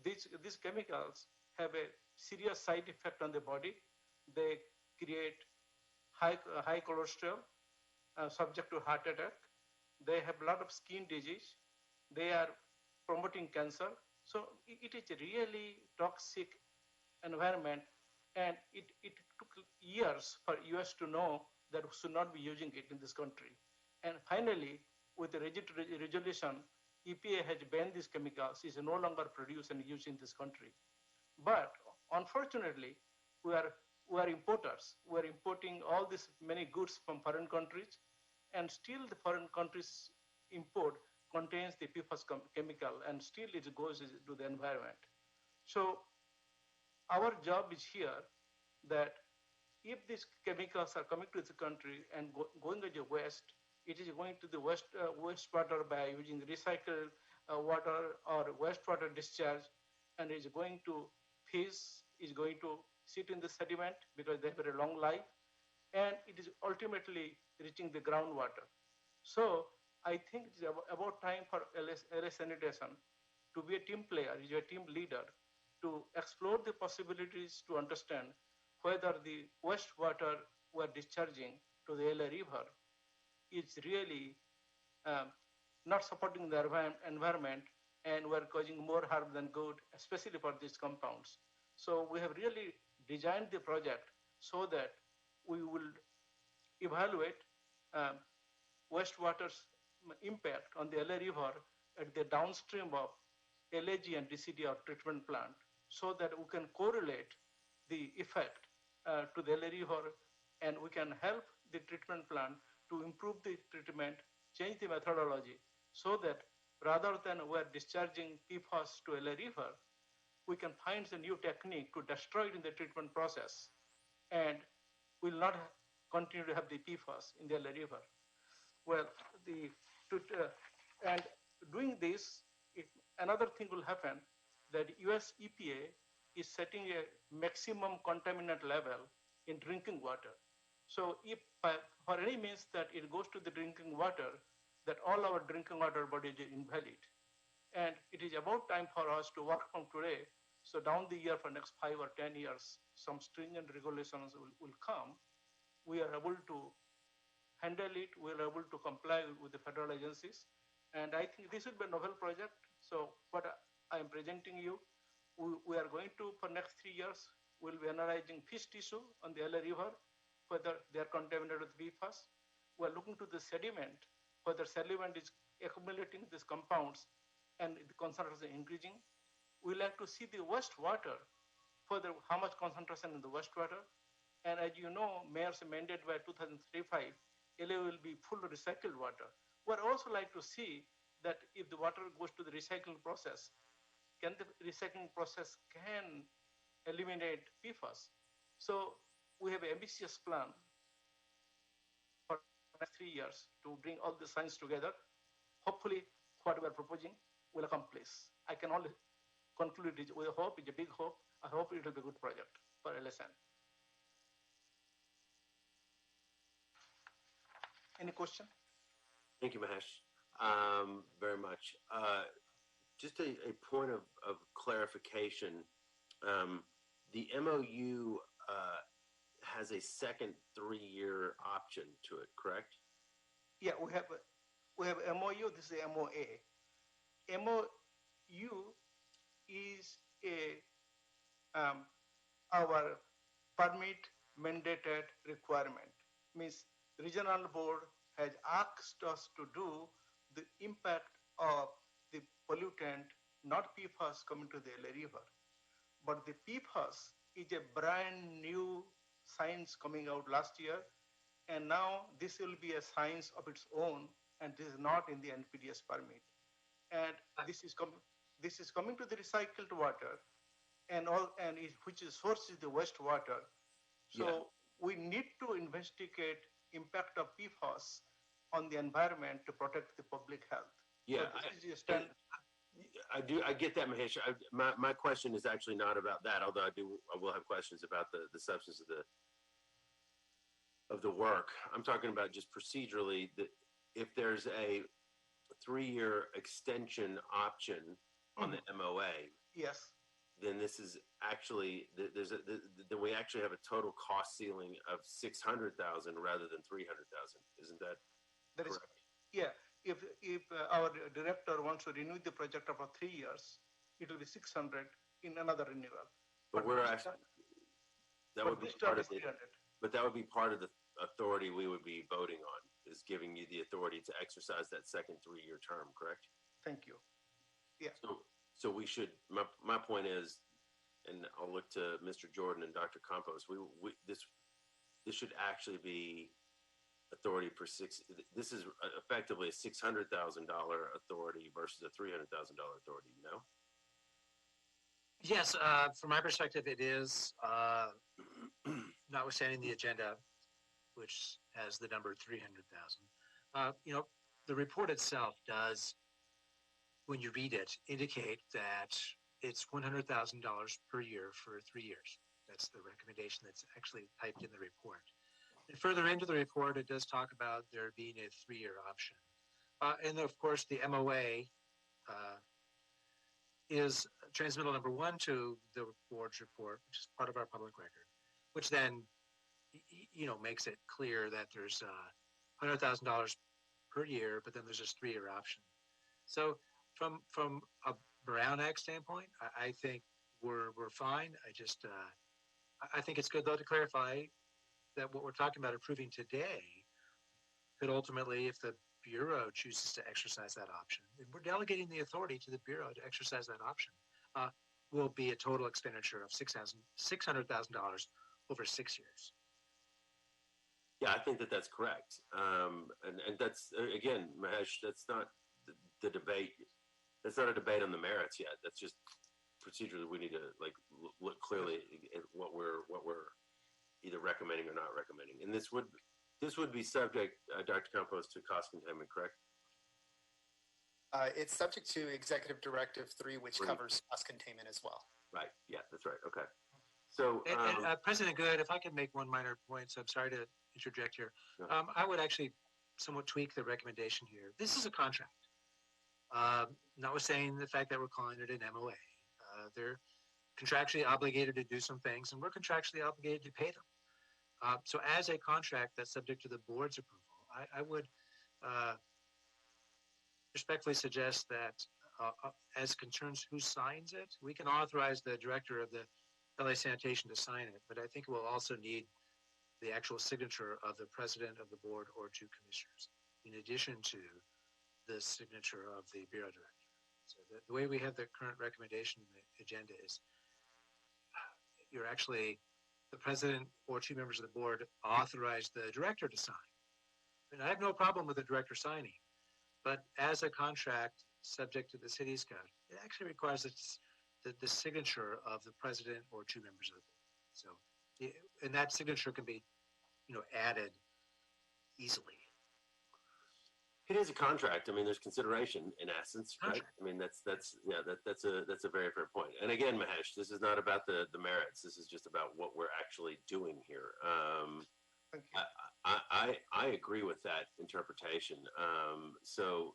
these chemicals have a serious side effect on the body. They create high cholesterol, subject to heart attack. They have a lot of skin disease. They are promoting cancer. So it is a really toxic environment, and it took years for US to know that we should not be using it in this country. And finally, with the resolution, EPA has banned these chemicals. It's no longer produced and used in this country. But unfortunately, we are importers. We are importing all these many goods from foreign countries, and still the foreign countries import contains the PFAS chemical, and still it goes to the environment. So our job is here that if these chemicals are coming to the country and going to the waste, it is going to the wastewater by using recycled water or wastewater discharge, and is going to fish, is going to sit in the sediment because they have a long life, and it is ultimately reaching the groundwater. So I think it's about time for LA sanitation to be a team player, is a team leader, to explore the possibilities to understand whether the wastewater we're discharging to the LA River is really not supporting the environment, and we're causing more harm than good, especially for these compounds. So we have really designed the project so that we will evaluate wastewater's impact on the LA River at the downstream of LAG and DCD or treatment plant, so that we can correlate the effect to the LA River, and we can help the treatment plant to improve the treatment, change the methodology, so that rather than we're discharging PFAS to LA River, we can find a new technique to destroy it in the treatment process, and will not continue to have the PFAS in the LA River. Well, and doing this, another thing will happen, that US EPA is setting a maximum contaminant level in drinking water. So if for any means that it goes to the drinking water, that all our drinking water bodies are invalid. And it is about time for us to work from today. So down the year for next 5 or 10 years, some stringent regulations will come. We are able to handle it. We are able to comply with the federal agencies. And I think this will be a novel project. So what I am presenting you, we are going to, for next 3 years, we'll be analyzing fish tissue on the LA River, whether they are contaminated with PFAS. We're looking to the sediment, whether sediment is accumulating these compounds and the concentration is increasing. We like to see the wastewater, further how much concentration in the wastewater. And as you know, mayor's mandate by 2035, LA will be full of recycled water. We'd also like to see that if the water goes to the recycling process, can the recycling process can eliminate PFAS? So we have an ambitious plan for the next 3 years to bring all the science together. Hopefully, what we are proposing will accomplish. I can only conclude it with a hope. It's a big hope. I hope it will be a good project for LSN. Any question? Thank you, Mahesh, very much. Just a point of clarification. The MOU has a second 3-year option to it, correct? Yeah, we have MOU. This is a MOA. MOU is our permit mandated requirement. Means regional board has asked us to do the impact of the pollutant, not PFAS, coming to the LA River. But the PFAS is a brand new science coming out last year, and now this will be a science of its own, and this is not in the NPDES permit. And this is coming to the recycled water, which is source is the wastewater. So we need to investigate impact of PFAS on the environment to protect the public health. Yeah, So I get that, Mahesh. My question is actually not about that, although I will have questions about the substance of the work. I'm talking about just procedurally that if there's a 3-year extension option on the MOA. Yes. Then this is actually then we actually have a total cost ceiling of $600,000 rather than $300,000. Isn't that correct? Yeah. If our director wants to renew the project for 3 years, it will be 600 in another renewal. But we're actually that would be part of it. But that would be part of the authority we would be voting on, is giving you the authority to exercise that second 3-year term, correct? Thank you. Yeah. So we should. My point is, and I'll look to Mr. Jordan and Dr. Campos. This should actually be authority for This is effectively a $600,000 authority versus a $300,000 authority. You know. Yes, from my perspective, it is, notwithstanding the agenda, which has the number 300,000. The report itself does, when you read it, indicate that it's $100,000 per year for 3 years. That's the recommendation that's actually typed in the report. And further into the report, it does talk about there being a 3-year option. And of course, the MOA is transmittal number 1 to the board's report, which is part of our public record, which then, makes it clear that there's $100,000 per year, but then there's this 3-year option. So from a Brown Act standpoint, I think we're fine. I think it's good, though, to clarify that what we're talking about approving today could ultimately, if the Bureau chooses to exercise that option, and we're delegating the authority to the Bureau to exercise that option, will be a total expenditure of $600,000 over 6 years. Yeah, I think that's correct. And that's, again, Mahesh, that's not the debate. That's not a debate on the merits yet. That's just procedurally we need to look clearly at what we're either recommending or not recommending. And this would be subject, Dr. Campos, to cost containment, correct? It's subject to Executive Directive 3, which covers cost containment as well. Right. Yeah, that's right. Okay. So, President Good, if I could make one minor point, so I'm sorry to interject here. I would actually somewhat tweak the recommendation here. This is a contract. notwithstanding the fact that we're calling it an MOA. They're contractually obligated to do some things, and we're contractually obligated to pay them. So as a contract that's subject to the board's approval, I would respectfully suggest that as concerns who signs it, we can authorize the director of the LA Sanitation to sign it, but I think we'll also need the actual signature of the president of the board or two commissioners, in addition to the signature of the bureau director. So the way we have the current recommendation in the agenda is you're actually, the president or two members of the board authorize the director to sign. And I have no problem with the director signing, but as a contract subject to the city's code, it actually requires the signature of the president or two members of the board. So, and that signature can be, added easily. It is a contract. I mean, there's consideration in essence, right? Contract. I mean, that's a very fair point. And again, Mahesh, this is not about the merits. This is just about what we're actually doing here. Thank you. I agree with that interpretation. So,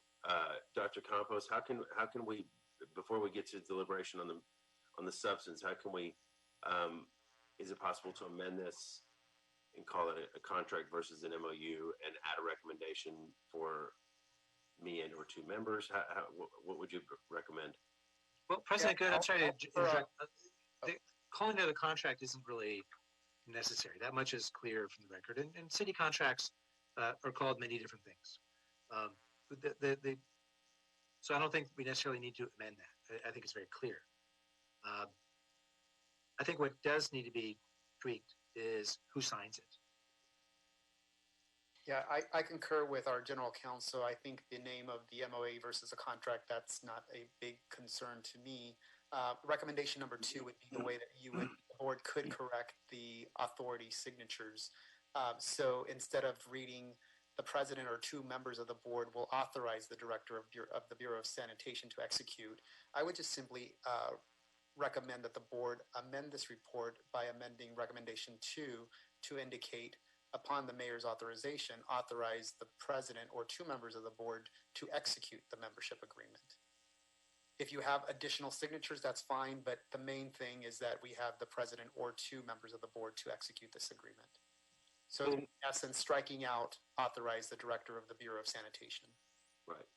Dr. Campos, how can we, before we get to deliberation on the substance, how can we? Is it possible to amend this and call it a contract versus an MOU and add a recommendation for me and or two members? What would you recommend? Well, President Good, I'm sorry to I'll- interrupt. Calling it a contract isn't really necessary. That much is clear from the record. And city contracts are called many different things. So I don't think we necessarily need to amend that. I think it's very clear. I think what does need to be tweaked is who signs it. Yeah, I concur with our general counsel. I think the name of the MOA versus a contract, that's not a big concern to me. Recommendation number 2 would be the way that the board could correct the authority signatures. So instead of reading the president or two members of the board will authorize the director of the Bureau of Sanitation to execute, I would just simply recommend that the board amend this report by amending recommendation 2 to indicate, upon the mayor's authorization, authorize the president or two members of the board to execute the membership agreement. If you have additional signatures, that's fine, but the main thing is that we have the president or two members of the board to execute this agreement. So in essence, striking out authorize the director of the Bureau of Sanitation. Right.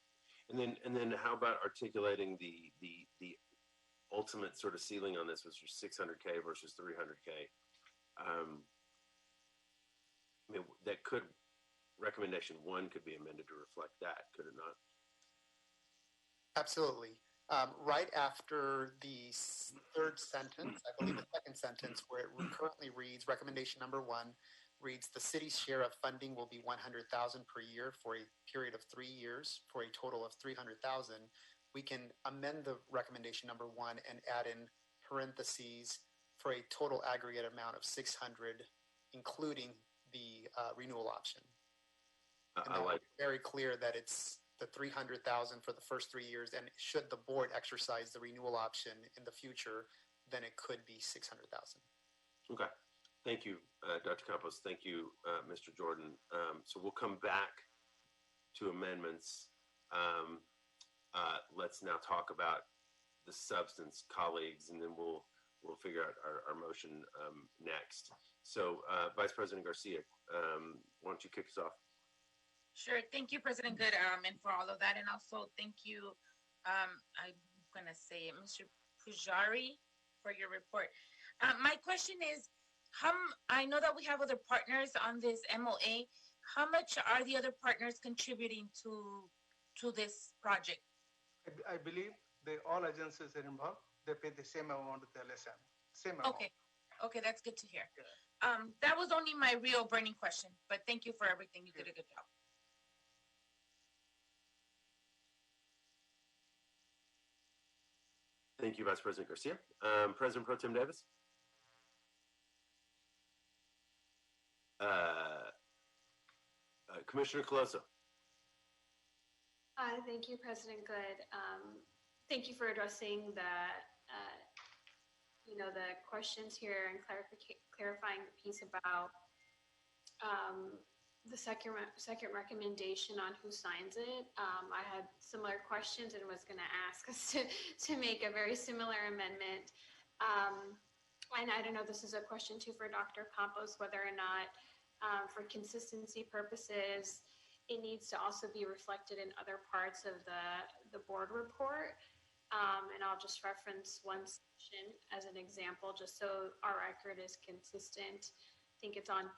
And then how about articulating the ultimate sort of ceiling on this, which was 600K versus 300K? I mean, that could, recommendation 1 could be amended to reflect that, could it not? Absolutely. Right after the third sentence, I believe the second sentence, where it currently reads, recommendation number 1 reads, the city's share of funding will be $100,000 per year for a period of 3 years for a total of $300,000. We can amend the recommendation number 1 and add in parentheses for a total aggregate amount of 600, including the renewal option. And I like. Very clear that it's the $300,000 for the first 3 years, and should the board exercise the renewal option in the future, then it could be $600,000. Okay. Thank you, Dr. Campos. Thank you, Mr. Jordan. So we'll come back to amendments. Let's now talk about the substance, colleagues, and then we'll figure out our motion next. So, Vice President Garcia, why don't you kick us off? Sure. Thank you, President Good, and for all of that. And also thank you, I'm going to say it, Mr. Pujari, for your report. My question is, I know that we have other partners on this MOA. How much are the other partners contributing to this project? I believe all agencies are involved. They pay the same amount to the LSM. Same amount. Okay, that's good to hear. That was only my real burning question, but thank you for everything. You did a good job. Thank you, Vice President Garcia. President Pro Tem Davis? Commissioner Coloso? Thank you, President Good. Thank you for addressing the questions here and clarifying the piece about second recommendation on who signs it. I had similar questions and was going to ask us to make a very similar amendment. And I don't know, this is a question too for Dr. Campos, whether or not for consistency purposes, it needs to also be reflected in other parts of the board report. And I'll just reference one section as an example, just so our record is consistent. I think it's on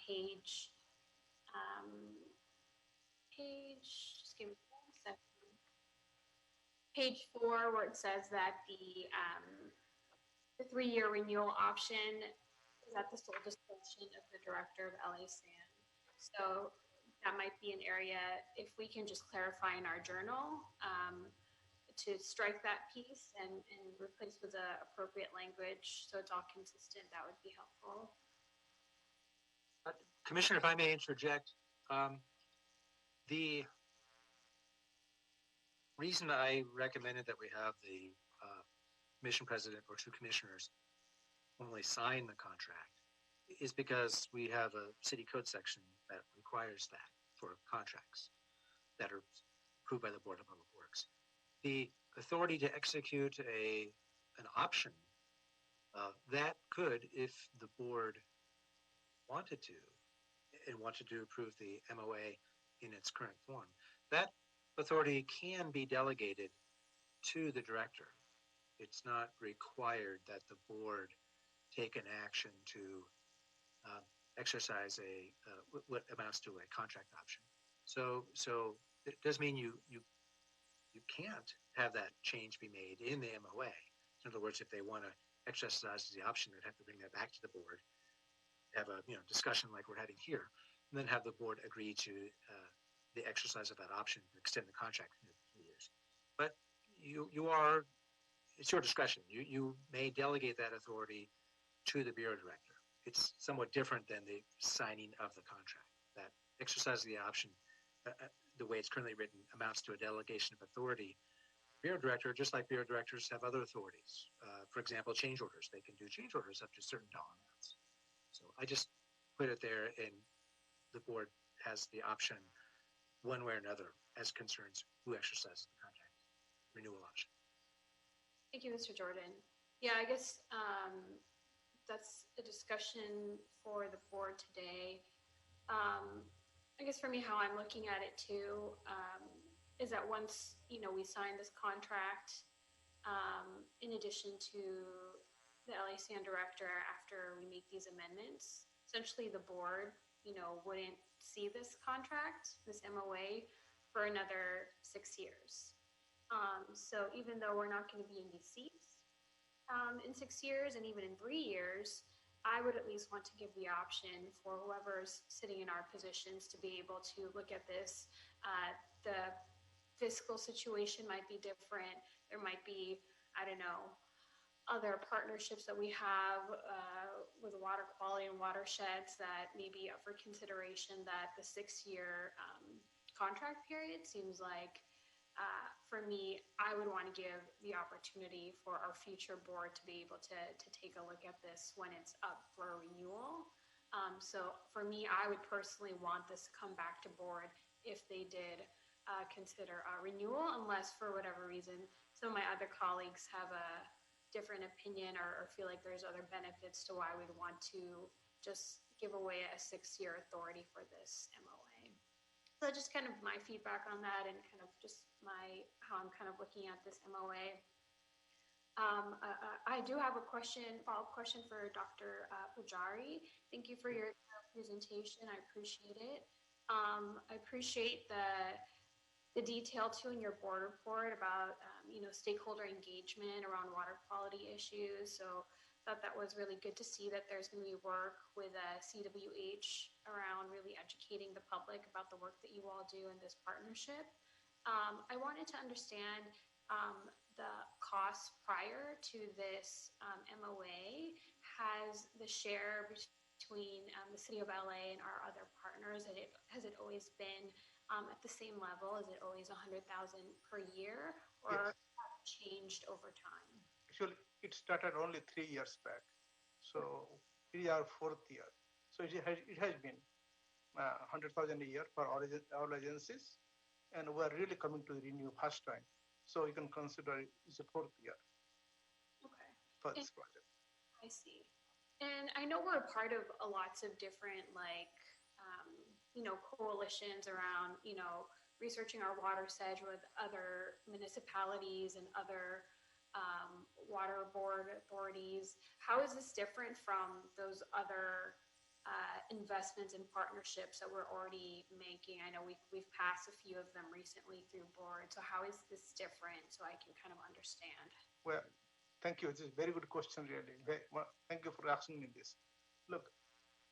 just give me 1 second. Page 4, where it says that the 3-year renewal option is at the sole discretion of the director of LASAN. So that might be an area, if we can just clarify in our journal, to strike that piece and replace with the appropriate language so it's all consistent, that would be helpful. Commissioner, if I may interject, the reason I recommended that we have the commission president or 2 commissioners only sign the contract is because we have a city code section that requires that for contracts that are approved by the Board of Public Works. The authority to execute an option that could, if the board wanted to, and wanted to approve the MOA in its current form, that authority can be delegated to the director. It's not required that the board take an action to exercise what amounts to a contract option. So it does mean you can't have that change be made in the MOA. In other words, if they want to exercise the option, they'd have to bring that back to the board, have a discussion like we're having here, and then have the board agree to the exercise of that option to extend the contract for 3 years. But it's your discretion. You may delegate that authority to the bureau director. It's somewhat different than the signing of the contract. That exercise of the option, the way it's currently written, amounts to a delegation of authority. Bureau director, just like bureau directors have other authorities. For example, change orders. They can do change orders up to certain dollar amounts. So I just put it there, and the board has the option one way or another as concerns who exercises the contract renewal option. Thank you, Mr. Jordan. Yeah, I guess that's a discussion for the board today. I guess for me, how I'm looking at it too, is that once, we sign this contract, in addition to the LASAN director, after we make these amendments, essentially the board, wouldn't see this contract, this MOA, for another 6 years. So even though we're not going to be in these seats in 6 years, and even in 3 years, I would at least want to give the option for whoever's sitting in our positions to be able to look at this. The fiscal situation might be different. There might be, I don't know, other partnerships that we have with water quality and watersheds that may be up for consideration, that the 6-year contract period seems like, for me, I would want to give the opportunity for our future board to be able to take a look at this when it's up for renewal. So for me, I would personally want this to come back to board if they did consider a renewal, unless for whatever reason some of my other colleagues have a different opinion or feel like there's other benefits to why we'd want to just give away a 6-year authority for this MOA. So just kind of my feedback on that, and kind of just how I'm kind of looking at this MOA. I do have a follow-up question for Dr. Pujari. Thank you for your presentation. I appreciate it. I appreciate the detail too in your board report about stakeholder engagement around water quality issues. So I thought that was really good to see that there's going to be work with CWH around really educating the public about the work that you all do in this partnership. I wanted to understand the costs prior to this MOA. Has the share between the City of LA and our other partners, has it always been at the same level? Is it always $100,000 per year, or Yes. has it changed over time? Actually, it started only 3 years back. So we are 4th year. So it has been. 100,000 a year for all agencies, and we're really coming to renew first time. So you can consider it's a fourth year Okay. for this project. I see. And I know we're a part of lots of different, like, coalitions around, researching our water sedge with other municipalities and other water board authorities. How is this different from those other investments and partnerships that we're already making? I know we've passed a few of them recently through board. So how is this different, so I can kind of understand? Well, thank you. This is a very good question, really. Thank you for asking me this. Look,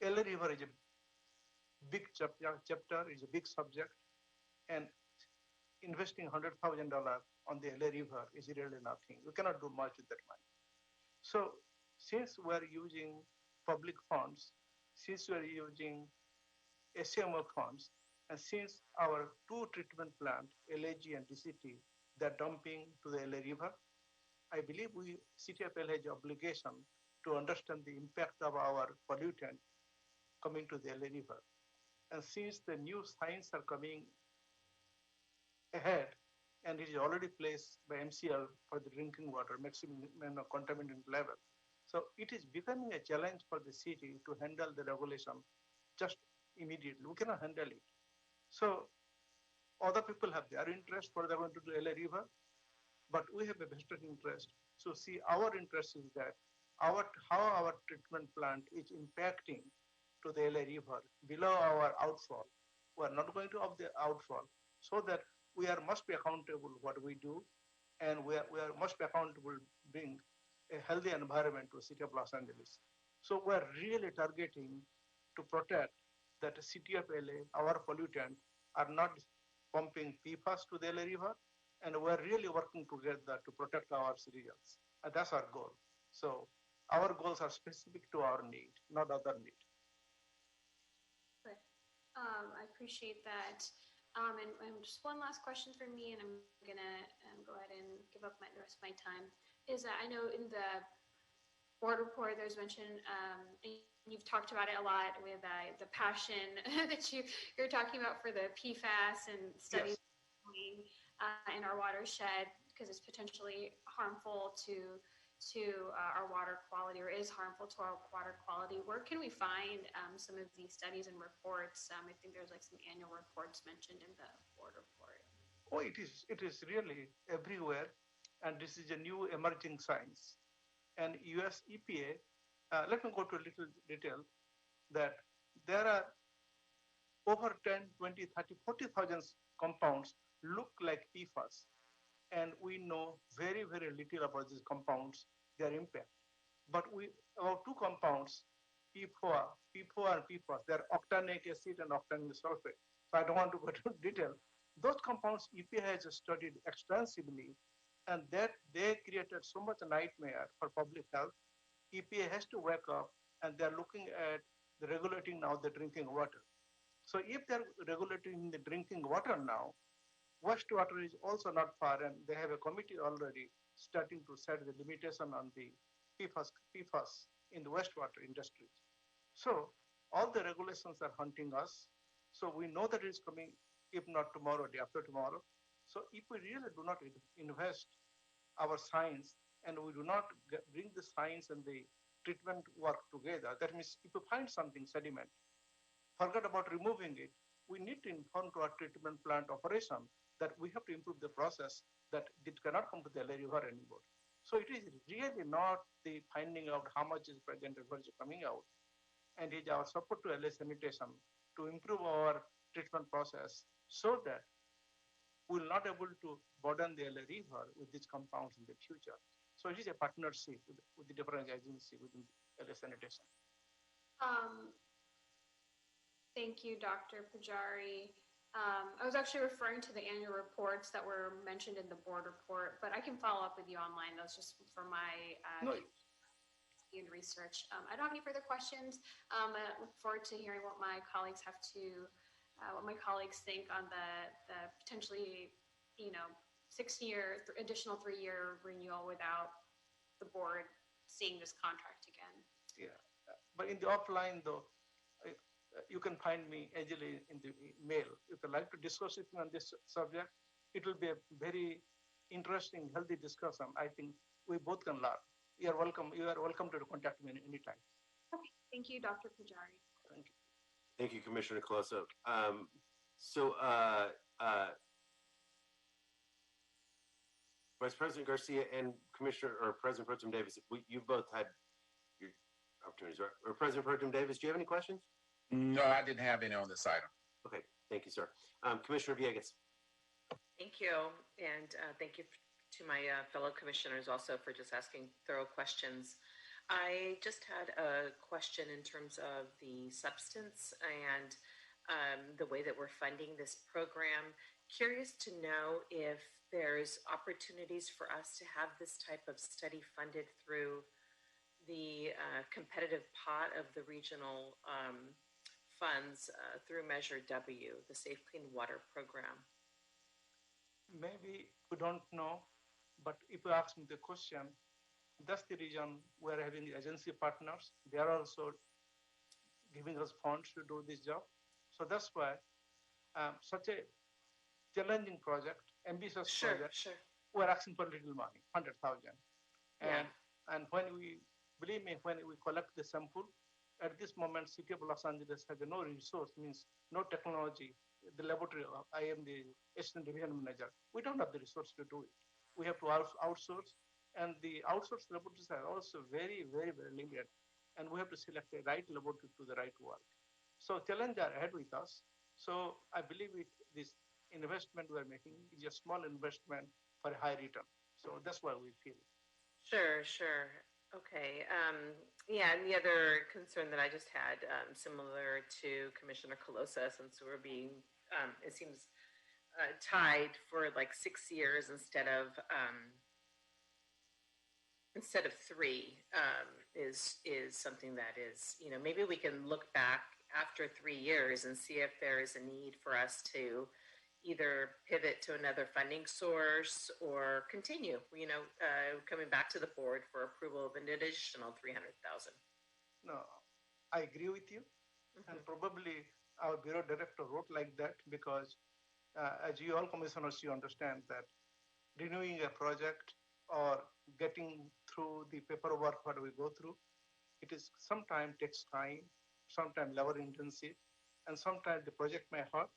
LA River is a big chapter, is a big subject, and investing $100,000 on the LA River is really nothing. We cannot do much with that money. So since we're using public funds, since we're using SMO funds, and since our two treatment plant, LAG and DCT, they're dumping to the LA River, I believe City of LA has an obligation to understand the impact of our pollutant coming to the LA River. And since the new signs are coming ahead, and it is already placed by MCL for the drinking water, maximum contaminant level. So it is becoming a challenge for the city to handle the regulation just immediately. We cannot handle it. So other people have their interest for them to do LA River, but we have a vested interest. So see, our interest is that how our treatment plant is impacting to the LA River below our outfall. We are not going to up the outfall, so that we must be accountable what we do, and we must be accountable bring a healthy environment to the city of Los Angeles. So we are really targeting to protect that the city of LA, our pollutant, are not pumping PFAS to the LA River, and we're really working together to protect our citizens. And that's our goal. So our goals are specific to our need, not other need. Good. I appreciate that. And just one last question for me, and I'm gonna go ahead and give up the rest of my time. Is that I know in the board report there's mention, and you've talked about it a lot with the passion that you're talking about for the PFAS and studies in our watershed, because it's potentially harmful to our water quality, or is harmful to our water quality. Where can we find some of these studies and reports? I think there's like some annual reports mentioned in the board report. Oh, it is really everywhere, and this is a new emerging science. And US EPA, let me go to a little detail, that there are over 10, 20, 30, 40,000 compounds look like PFAS, and we know very, very little about these compounds, their impact. But about two compounds, P4 and PFAS, they're octanoic acid and octanoic sulfate. So I don't want to go into detail. Those compounds EPA has studied extensively, and that they created so much nightmare for public health. EPA has to wake up, and they're looking at the regulating now the drinking water. So if they're regulating the drinking water now, wastewater is also not far, and they have a committee already starting to set the limitation on the PFAS in the wastewater industry. So all the regulations are hunting us. So we know that it's coming, if not tomorrow, day after tomorrow. So if we really do not invest our science, and we do not bring the science and the treatment work together, that means if we find something sediment, forget about removing it, we need to inform to our treatment plant operation that we have to improve the process, that it cannot come to the LA River anymore. So it is really not the finding out how much is present and what is coming out, and it is our support to LA sanitation to improve our treatment process, so that we will not able to burden the LA River with these compounds in the future. So it is a partnership with the different agencies within LA sanitation. Thank you, Dr. Pujari. I was actually referring to the annual reports that were mentioned in the board report, but I can follow up with you online. That's just for my research. I don't have any further questions. I look forward to hearing what my colleagues think on the potentially, 6-year, additional 3-year renewal without the board seeing this contract again. Yeah, but in the offline though, you can find me easily in the mail. If you like to discuss with me on this subject, it will be a very interesting, healthy discussion. I think we both can learn. You are welcome. You are welcome to contact me anytime. Okay, thank you, Dr. Pujari. Thank you. Thank you, Commissioner Colosso. So, Vice President Garcia and Commissioner or President Pro Tem Davis, you both had your opportunities, right? Or President Pro Tem Davis, do you have any questions? No, I didn't have any on this item. Okay, thank you, sir. Commissioner Villegas. Thank you, and thank you to my fellow commissioners also for just asking thorough questions. I just had a question in terms of the substance and the way that we're funding this program. Curious to know if there's opportunities for us to have this type of study funded through the competitive pot of the regional funds through Measure W, the Safe Clean Water Program. Maybe we don't know, but if you ask me the question, that's the reason we're having the agency partners. They are also giving us funds to do this job. So that's why such a challenging project, ambitious project, we're asking for little money, 100,000. And when we, believe me, when we collect the sample, at this moment, City of Los Angeles has no resource, means no technology. The laboratory, I am the assistant division manager. We don't have the resource to do it. We have to outsource, and the outsourced laboratories are also very, very, very limited. And we have to select the right laboratory to the right work. So challenges are ahead with us. So I believe this investment we're making is a small investment for a high return. So that's what we feel. Sure. Okay. Yeah, and the other concern that I just had, similar to Commissioner Colosa, since we're being, it seems tied for like 6 years instead of 3, is something that is, maybe we can look back after 3 years and see if there is a need for us to either pivot to another funding source or continue, coming back to the board for approval of an additional 300,000. No, I agree with you. And probably our bureau director wrote like that because as you all commissioners, you understand that renewing a project or getting through the paperwork what we go through, it is sometimes takes time, sometimes labor intensive, and sometimes the project may hurt.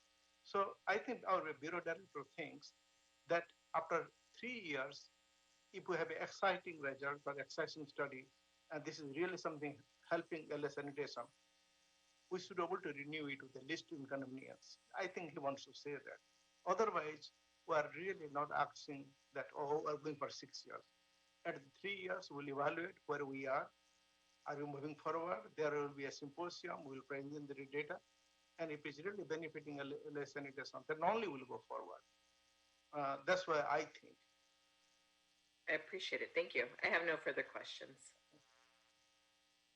So I think our bureau director thinks that after 3 years, if we have an exciting result or exciting study, and this is really something helping LA sanitation, we should be able to renew it with the least inconvenience. I think he wants to say that. Otherwise, we are really not asking that, we're going for 6 years. At 3 years, we'll evaluate where we are. Are we moving forward? There will be a symposium. We'll present the data. And if it's really benefiting LA sanitation, then only we'll go forward. That's why I think. I appreciate it. Thank you. I have no further questions.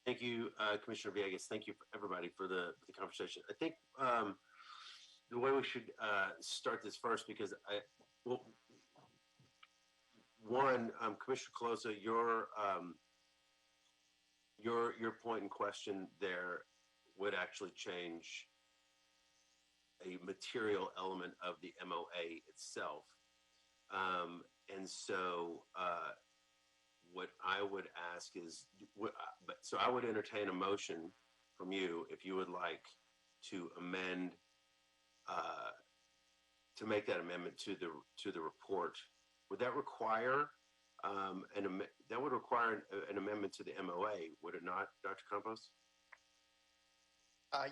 Thank you, Commissioner Villegas. Thank you, everybody, for the conversation. I think the way we should start this first, because Commissioner Colosa, your point in question there would actually change a material element of the MOA itself. And so what I would ask is, so I would entertain a motion from you if you would like to amend, to make that amendment to the report. Would that require that would require an amendment to the MOA, would it not, Dr. Campos?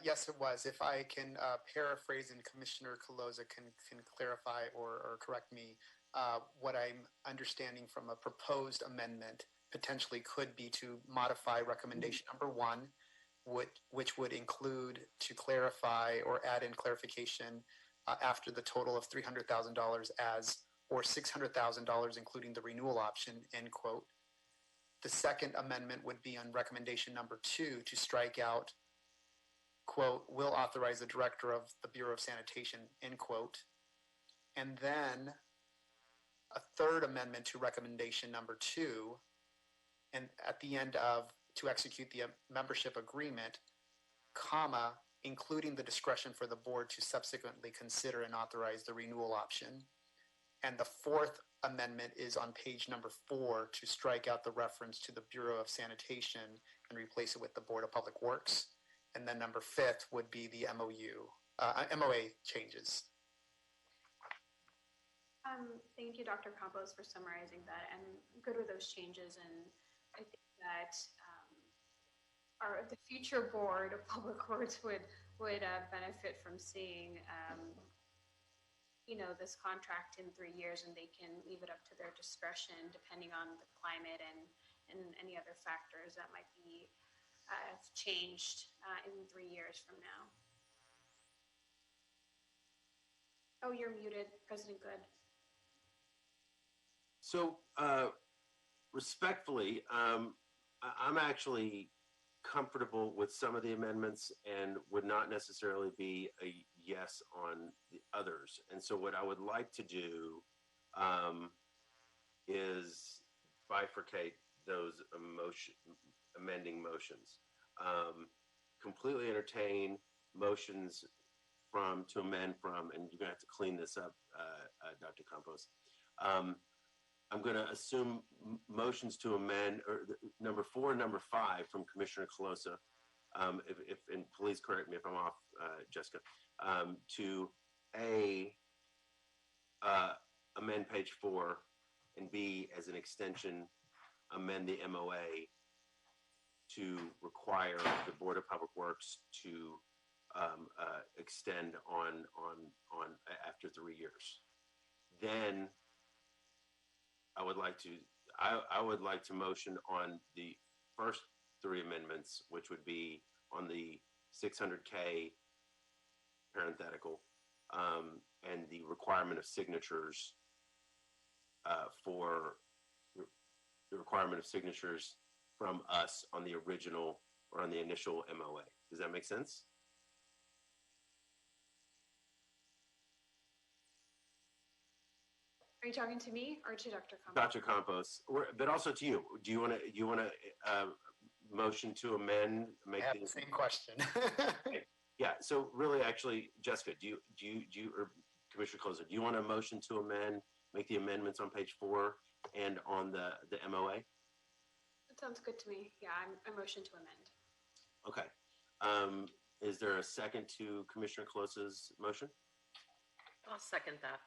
Yes, it was. If I can paraphrase and Commissioner Colosa can clarify or correct me, what I'm understanding from a proposed amendment potentially could be to modify recommendation number 1, which would include to clarify or add in clarification after the total of $300,000 as, or $600,000 including the renewal option, end quote. The second amendment would be on recommendation number 2 to strike out, quote, will authorize the director of the Bureau of Sanitation, end quote. And then a third amendment to recommendation number 2, and at the end of, to execute the membership agreement, comma, including the discretion for the board to subsequently consider and authorize the renewal option. And the fourth amendment is on page number 4 to strike out the reference to the Bureau of Sanitation and replace it with the Board of Public Works. And then number 5 would be the MOA changes. Thank you, Dr. Campos, for summarizing that. I'm good with those changes, and I think that the future Board of Public Works would benefit from seeing this contract in 3 years, and they can leave it up to their discretion depending on the climate and any other factors that might be changed in 3 years from now. Oh, you're muted, President Good. So, respectfully, I'm actually comfortable with some of the amendments and would not necessarily be a yes on the others. And so what I would like to do is bifurcate those amending motions. Completely entertain motions to amend from, and you're gonna have to clean this up, Dr. Campos. I'm going to assume motions to amend, or number 4 and number 5 from Commissioner Colosa, and please correct me if I'm off, Jessica, to A, amend page 4, and B, as an extension, amend the MOA to require the Board of Public Works to extend on after 3 years. Then I would like to motion on the first 3 amendments, which would be on the 600K parenthetical, and the requirement of signatures from us on the original or on the initial MOA. Does that make sense? Are you talking to me or to Dr. Campos? Dr. Campos, but also to you. Do you want to motion to amend? I have the same question. Yeah. So really, actually, Jessica, do you or Commissioner Closer, do you want a motion to amend, make the amendments on page 4 and on the MOA? That sounds good to me. Yeah, I motion to amend. Okay. Is there a second to Commissioner Close's motion? I'll second that.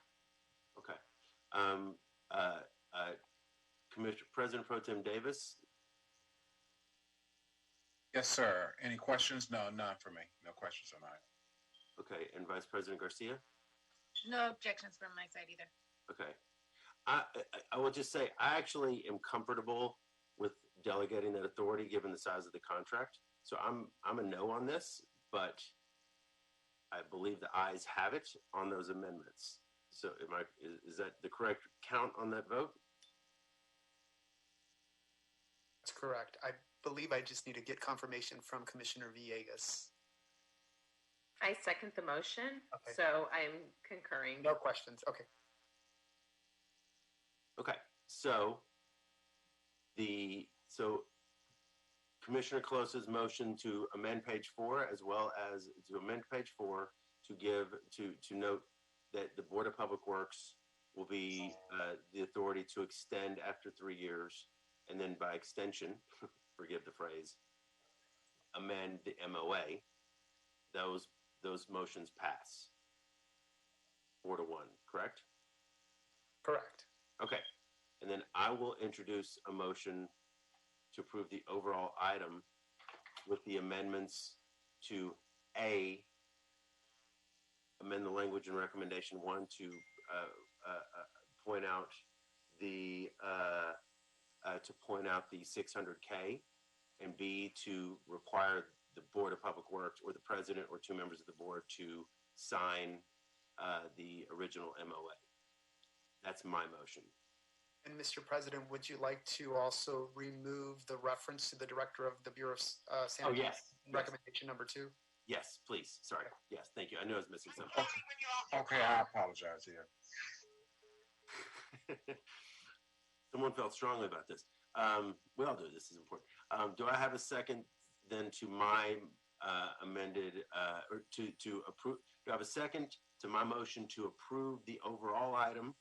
Okay. Commissioner President Pro Tem Davis. Yes, sir. Any questions? No, none for me. No questions on mine. Okay, and Vice President Garcia. No objections from my side either. Okay, I will just say I actually am comfortable with delegating that authority given the size of the contract. So I'm a no on this, but I believe the ayes have it on those amendments. So is that the correct count on that vote? That's correct. I believe I just need to get confirmation from Commissioner Villegas. I second the motion, Okay. so I'm concurring. No questions. Okay. Okay, so Commissioner Close's motion to amend page 4, as well as to amend page 4 to note that the Board of Public Works will be the authority to extend after 3 years, and then by extension, forgive the phrase, amend the MOA. Those motions pass 4-1, correct? Correct. Okay, and then I will introduce a motion to approve the overall item with the amendments to A, amend the language in recommendation 1 to point out the 600K, and B, to require the Board of Public Works or the president or 2 members of the board to sign the original MOA. That's my motion. And Mr. President, would you like to also remove the reference to the Director of the Bureau of Sanitation? Yes. Recommendation number 2? Yes, please. Sorry. Yes, thank you. I know I was missing something. Okay, I apologize here. Someone felt strongly about this. We all do. This is important. Do I have a second then to my amended, or to approve. Do I have a second to my motion to approve the overall item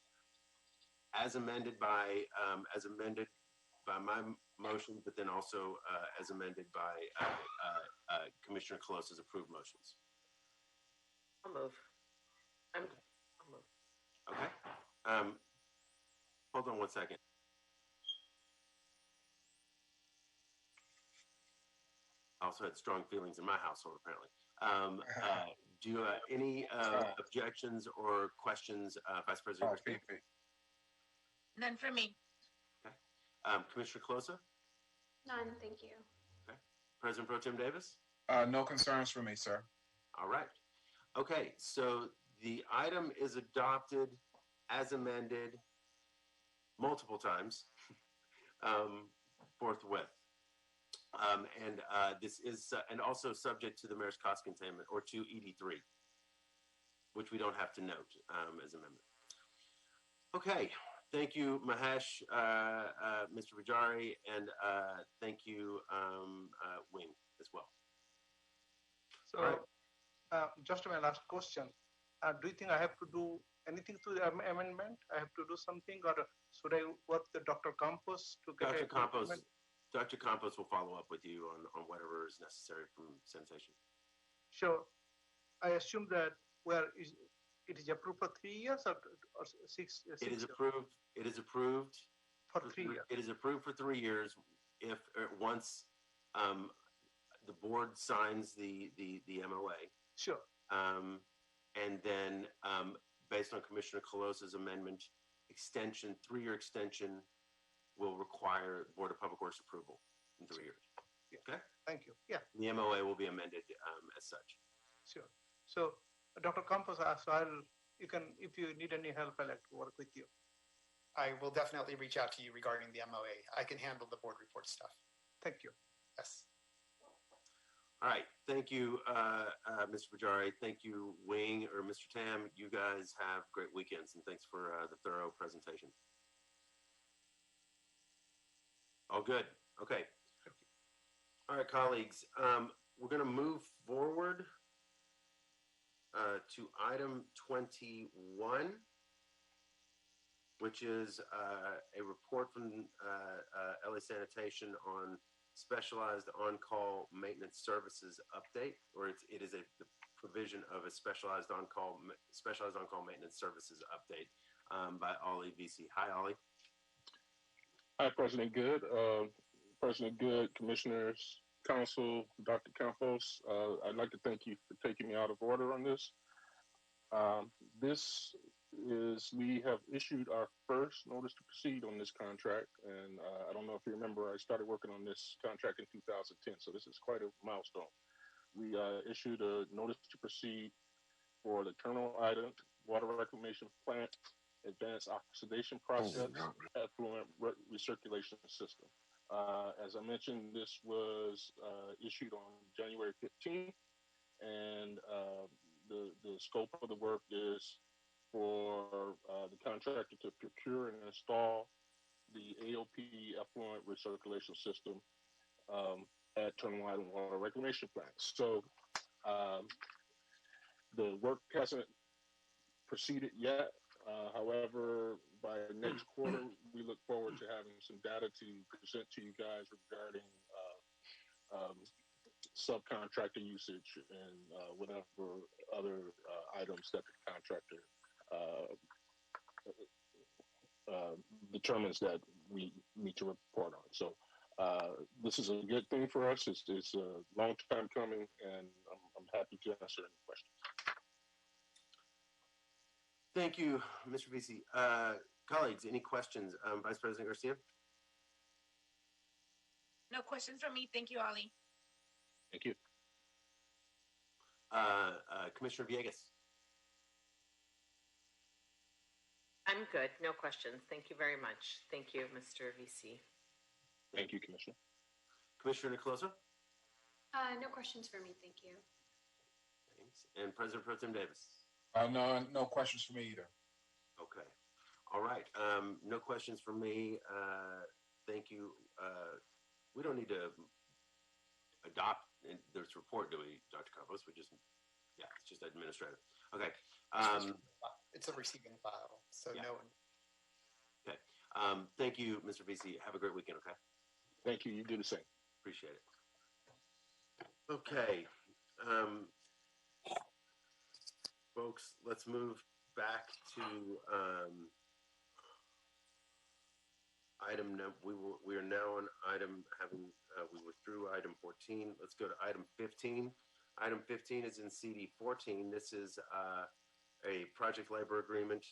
as amended by my motion, but then also as amended by Commissioner Colosa's approved motions? I'll move. I'll move. Okay. Hold on one second. I also had strong feelings in my household, apparently. Do you any objections or questions, Vice President Garcia? None for me. Okay. Commissioner Colosa? None, thank you. Okay. President Pro Tem Davis? No concerns for me, sir. All right. Okay, so the item is adopted as amended multiple times, forthwith. And this is, and also subject to the mayor's cost containment, or to ED3, which we don't have to note as amendment. Okay, thank you, Mahesh, Mr. Vajari, and thank you, Wing, as well. So, just my last question. Do you think I have to do anything to the amendment? I have to do something, or should I work with Dr. Campos to get Dr. Campos will follow up with you on whatever is necessary from sanitation. Sure. I assume that it is approved for 3 years or six It is years? approved. It is approved For 3 years. It is approved for 3 years if once the board signs the MOA. Sure. And then based on Commissioner Colosa's amendment, 3-year extension will require Board of Public Works approval in 3 years. Yeah. Okay. Thank you. Yeah. The MOA will be amended as such. Sure. So, Dr. Campos, so you can, if you need any help, I'd like to work with you. I will definitely reach out to you regarding the MOA. I can handle the board report stuff. Thank you. Yes. All right. Thank you, Mr. Vajari. Thank you, Wing or Mr. Tam. You guys have great weekends, and thanks for the thorough presentation. All good. Okay. All right, colleagues. We're going to move forward to item 21, which is a report from LA Sanitation on specialized on-call maintenance services update, or it is the provision of a specialized on-call maintenance services update by Ollie VC. Hi, Ollie. Hi, President Good. President Good, Commissioners, Council, Dr. Campos. I'd like to thank you for taking me out of order on this. We have issued our first notice to proceed on this contract. And I don't know if you remember, I started working on this contract in 2010. So this is quite a milestone. We issued a notice to proceed for the terminal item, water reclamation plant, advanced oxidation process, effluent recirculation system. As I mentioned, this was issued on January 15th, and the scope of the work is for the contractor to procure and install the AOP effluent recirculation system at Terminal Island Water Reclamation Plant. So the work hasn't proceeded yet. However, by next quarter, we look forward to having some data to present to you guys regarding subcontractor usage and whatever other items that the contractor determines that we need to report on. So this is a good thing for us. It's a long time coming, and I'm happy to answer any questions. Thank you, Mr. VC. Colleagues, any questions? Vice President Garcia? No questions from me. Thank you, Ollie. Thank you. Commissioner Villegas? I'm good. No questions. Thank you very much. Thank you, Mr. VC. Thank you, Commissioner. Commissioner Nicoloso? No questions for me, thank you. Thanks. And President Pro Tem Davis? No questions for me either. Okay. All right. No questions for me. Thank you. We don't need to adopt there's report, do we, Dr. Campos? We just, yeah, it's just administrative. Okay. It's a receiving file, so Yeah. no one. Okay. Thank you, Mr. VC. Have a great weekend, okay? Thank you. You do the same. Appreciate it. Okay. Folks, let's move back to we are now on item we withdrew item 14. Let's go to item 15. Item 15 is in CD 14. This is a project labor agreement,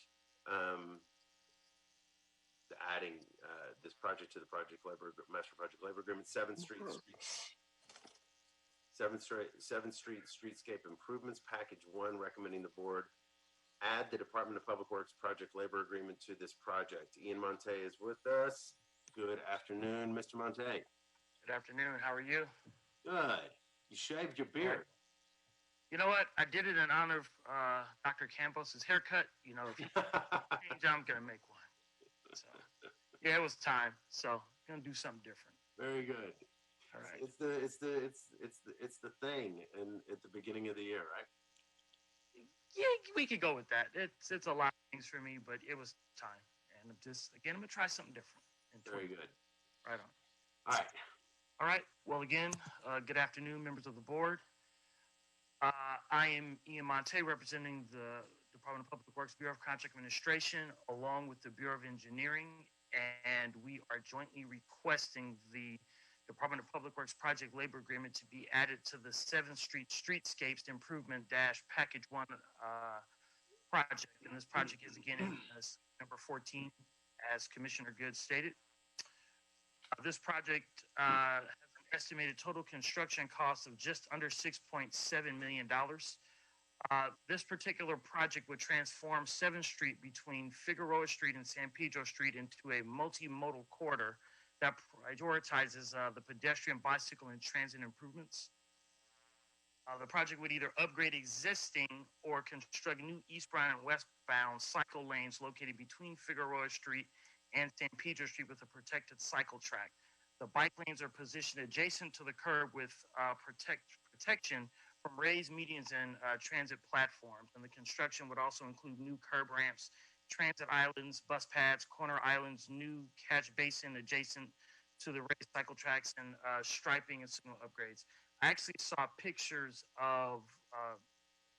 adding this project to the master project labor agreement. 7th Street Streetscape Improvements Package 1, recommending the board add the Department of Public Works project labor agreement to this project. Ian Monte is with us. Good afternoon, Mr. Monte. Good afternoon. How are you? Good. You shaved your beard. You know what? I did it in honor of Dr. Campos's haircut. You know, if you change, I'm gonna make one. So, yeah, it was time. So, gonna do something different. Very good. All right. It's the thing at the beginning of the year, right? Yeah, we could go with that. It's a lot of things for me, but it was time. And I'm gonna try something different. Very good. Right on. All right. All right. Well, again, good afternoon, members of the board. I am Ian Monte, representing the Department of Public Works Bureau of Contract Administration, along with the Bureau of Engineering, and we are jointly requesting the Department of Public Works project labor agreement to be added to the 7th Street Streetscapes Improvement Package 1 project. And this project is again in number 14, as Commissioner Good stated. This project has an estimated total construction cost of just under $6.7 million. This particular project would transform 7th Street between Figueroa Street and San Pedro Street into a multimodal corridor that prioritizes the pedestrian, bicycle, and transit improvements. The project would either upgrade existing or construct new eastbound and westbound cycle lanes located between Figueroa Street and San Pedro Street with a protected cycle track. The bike lanes are positioned adjacent to the curb with protection from raised medians and transit platforms. And the construction would also include new curb ramps, transit islands, bus pads, corner islands, new catch basin adjacent to the raised cycle tracks, and striping and signal upgrades. I actually saw pictures of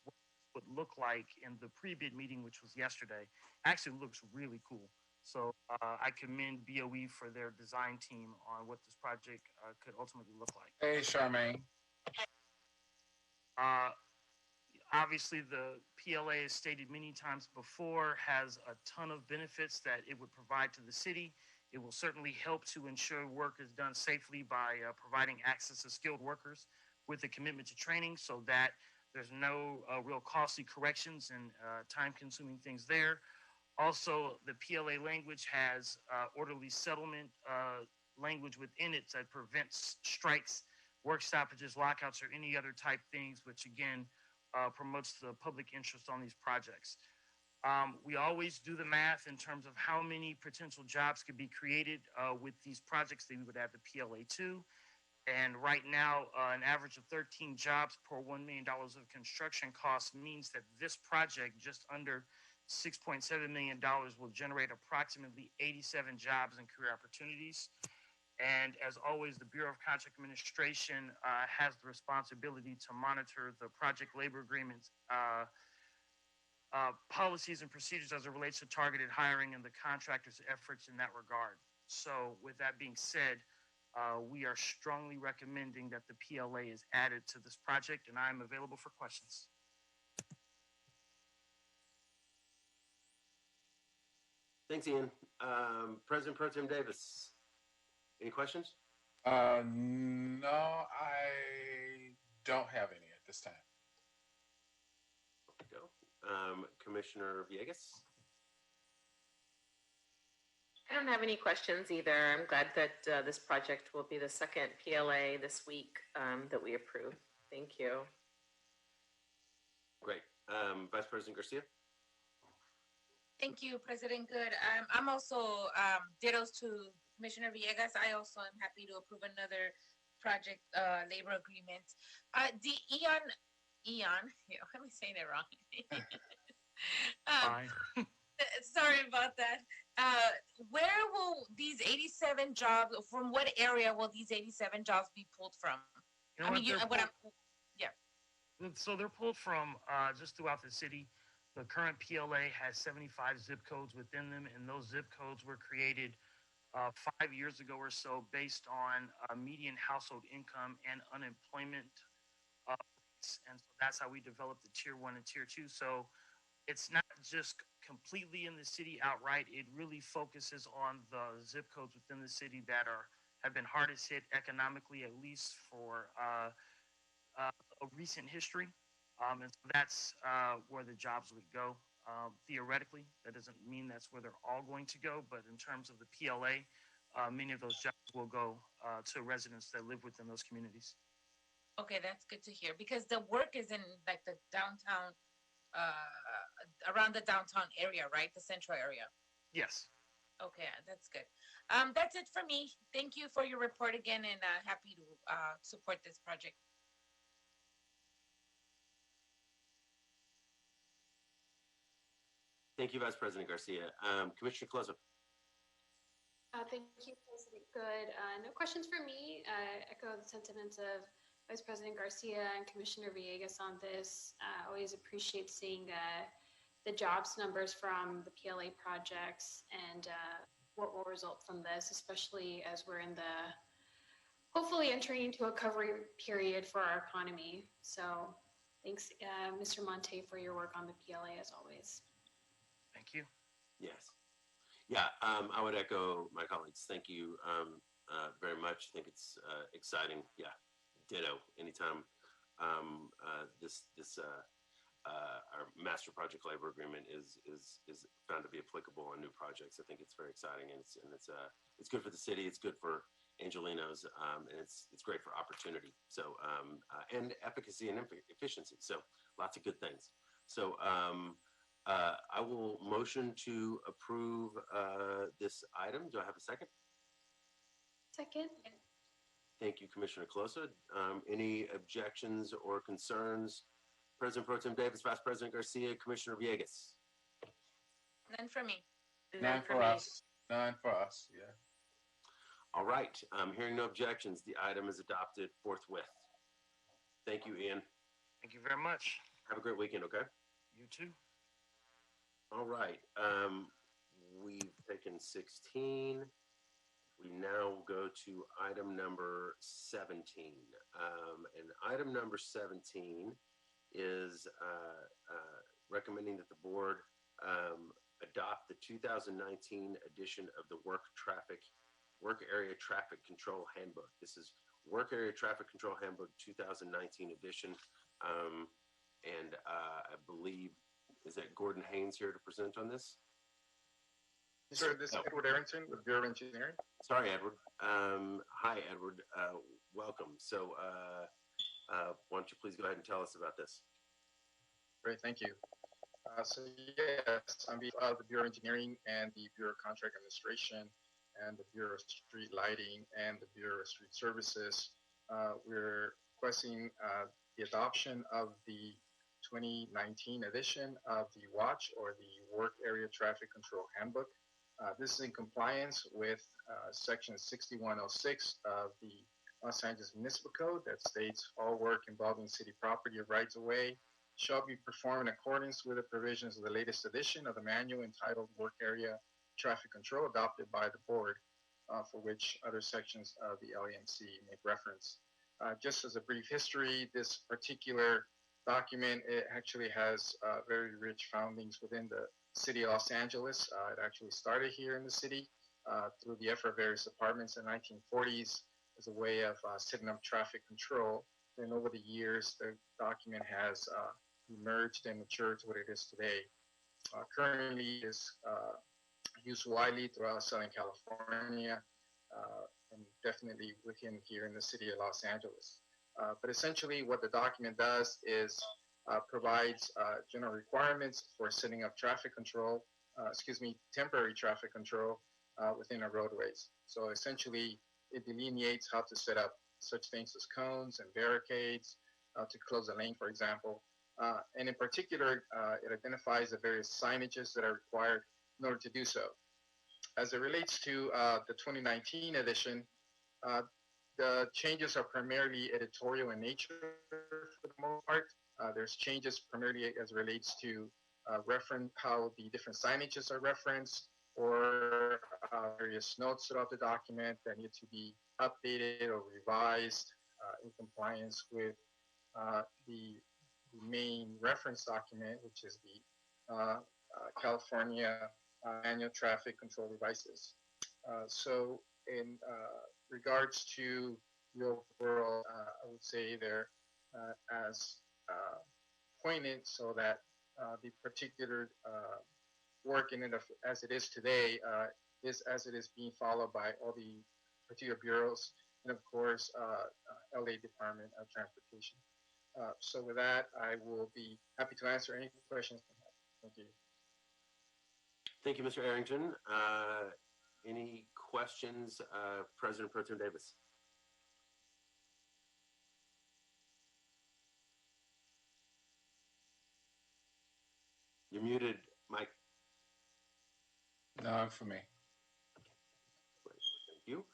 what it would look like in the pre-bid meeting, which was yesterday. Actually looks really cool. So I commend BOE for their design team on what this project could ultimately look like. Hey, Charmaine. Obviously, the PLA, as stated many times before, has a ton of benefits that it would provide to the city. It will certainly help to ensure work is done safely by providing access to skilled workers with a commitment to training so that there's no real costly corrections and time-consuming things there. Also, the PLA language has orderly settlement language within it that prevents strikes, work stoppages, lockouts, or any other type things, which again promotes the public interest on these projects. We always do the math in terms of how many potential jobs could be created with these projects that we would add the PLA to. And right now, an average of 13 jobs per $1 million of construction costs means that this project, just under $6.7 million, will generate approximately 87 jobs and career opportunities. And as always, the Bureau of Contract Administration has the responsibility to monitor the project labor agreements, policies and procedures as it relates to targeted hiring and the contractor's efforts in that regard. So with that being said, we are strongly recommending that the PLA is added to this project, and I'm available for questions. Thanks, Ian. President Pro Tem Davis, any questions? No, I don't have any at this time. Go. Commissioner Villegas? I don't have any questions either. I'm glad that this project will be the second PLA this week that we approve. Thank you. Great. Vice President Garcia? Thank you, President Good. I'm also dittos to Commissioner Villegas. I also am happy to approve another project labor agreement. The Eon, yeah, let me say that wrong. Fine. Sorry about that. Where will these 87 jobs, from what area will these 87 jobs be pulled from? You know I mean, what, yeah. So they're pulled from just throughout the city. The current PLA has 75 zip codes within them, and those zip codes were created 5 years ago or so based on median household income and unemployment rates. And so that's how we developed the tier 1 and tier 2. So it's not just completely in the city outright. It really focuses on the zip codes within the city that have been hardest hit economically, at least for a recent history. And so that's where the jobs would go. Theoretically, that doesn't mean that's where they're all going to go, but in terms of the PLA, many of those jobs will go to residents that live within those communities. Okay, that's good to hear because the work is in like the downtown, around the downtown area, right? The central area. Yes. Okay, that's good. That's it for me. Thank you for your report again, and happy to support this project. Thank you, Vice President Garcia. Commissioner Closa. Thank you, President Good. No questions for me. Echo the sentiments of Vice President Garcia and Commissioner Villegas on this. Always appreciate seeing the jobs numbers from the PLA projects and what will result from this, especially as we're in the hopefully entering into a recovery period for our economy. So thanks, Mr. Monte, for your work on the PLA as always. Thank you. Yes. Yeah, I would echo my colleagues. Thank you very much. I think it's exciting. Yeah, ditto. Anytime our master project labor agreement is found to be applicable on new projects, I think it's very exciting, and it's good for the city. It's good for Angelenos, and it's great for opportunity. So and efficacy and efficiency. So lots of good things. So. I will motion to approve this item. Do I have a second? Second. Thank you, Commissioner Closa. Any objections or concerns? President Pro Tem Davis, Vice President Garcia, Commissioner Villegas. None for me. None for us. None for us. Yeah. All right. Hearing no objections, the item is adopted forthwith. Thank you, Ian. Thank you very much. Have a great weekend, okay? You too. All right. We've taken 16. We now go to item number 17. And item number 17 is recommending that the board adopt the 2019 edition of the Work Area Traffic Control Handbook. This is Work Area Traffic Control Handbook 2019 edition. And I believe, is that Gordon Haynes here to present on this? Sir, this is Edward Arrington with Bureau of Engineering. Sorry, Edward. Hi, Edward. Welcome. So why don't you please go ahead and tell us about this? Great, thank you. So yes, on behalf of the Bureau of Engineering and the Bureau of Contract Administration and the Bureau of Street Lighting and the Bureau of Street Services, we're requesting the adoption of the 2019 edition of the WATCH, or the Work Area Traffic Control Handbook. This is in compliance with Section 6106 of the Los Angeles Municipal Code that states all work involving city property or rights-of-way shall be performed in accordance with the provisions of the latest edition of the manual entitled Work Area Traffic Control, adopted by the board, for which other sections of the LAMC make reference. Just as a brief history, this particular document, it actually has very rich foundings within the city of Los Angeles. It actually started here in the city through the effort of various departments in the 1940s as a way of setting up traffic control. Then over the years, the document has emerged and matured to what it is today. Currently, it is used widely throughout Southern California and definitely within here in the city of Los Angeles. But essentially what the document does is provides general requirements for setting up temporary traffic control within our roadways. So essentially it delineates how to set up such things as cones and barricades to close a lane, for example. And in particular, it identifies the various signages that are required in order to do so. As it relates to the 2019 edition, the changes are primarily editorial in nature for the most part. There's changes primarily as it relates to reference how the different signages are referenced, or various notes throughout the document that need to be updated or revised in compliance with the main reference document, which is the California Manual Traffic Control Devices. So in regards to the overall, I would say they're as pointed so that the particular work in it as it is today is as it is being followed by all the particular bureaus and of course LA Department of Transportation. So with that, I will be happy to answer any questions. Thank you. Thank you, Mr. Arrington. Any questions, President Pro Tem Davis? You're muted, Mike. No, for me. Thank you.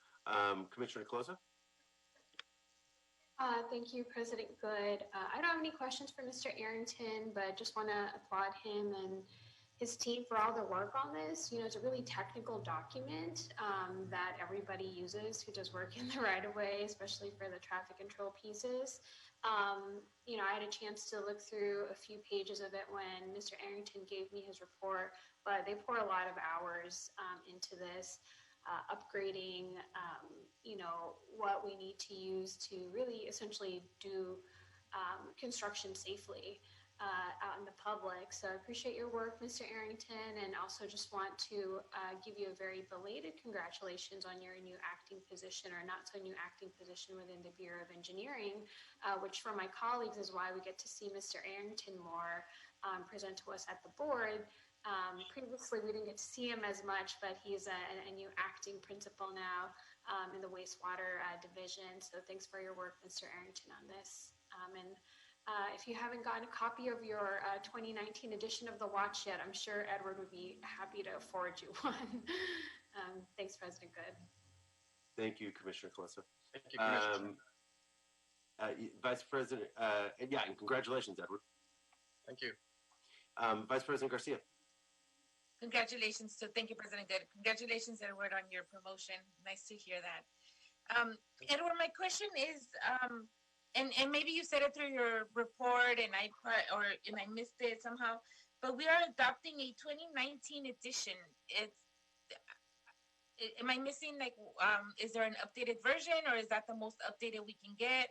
Commissioner Closa? Thank you, President Good. I don't have any questions for Mr. Arrington, but just want to applaud him and his team for all the work on this. You know, it's a really technical document that everybody uses who does work in the right-of-way, especially for the traffic control pieces. You know, I had a chance to look through a few pages of it when Mr. Arrington gave me his report, but they pour a lot of hours into this, upgrading, you know, what we need to use to really essentially do construction safely out in the public. So I appreciate your work, Mr. Arrington, and also just want to give you a very belated congratulations on your new acting position, or not so new acting position within the Bureau of Engineering, which for my colleagues is why we get to see Mr. Arrington more present to us at the board. Previously, we didn't get to see him as much, but he's a new acting principal now in the wastewater division. So thanks for your work, Mr. Arrington, on this. And if you haven't gotten a copy of your 2019 edition of the Watch yet, I'm sure Edward would be happy to forward you one. Thanks, President Good. Thank you, Commissioner Closa. Thank you, Commissioner. Vice President, yeah, and congratulations, Edward. Thank you. Vice President Garcia. Congratulations. So thank you, President Good. Congratulations, Edward, on your promotion. Nice to hear that. Edward, my question is, and maybe you said it through your report, and I missed it somehow, but we are adopting a 2019 edition. Am I missing, like, is there an updated version, or is that the most updated we can get?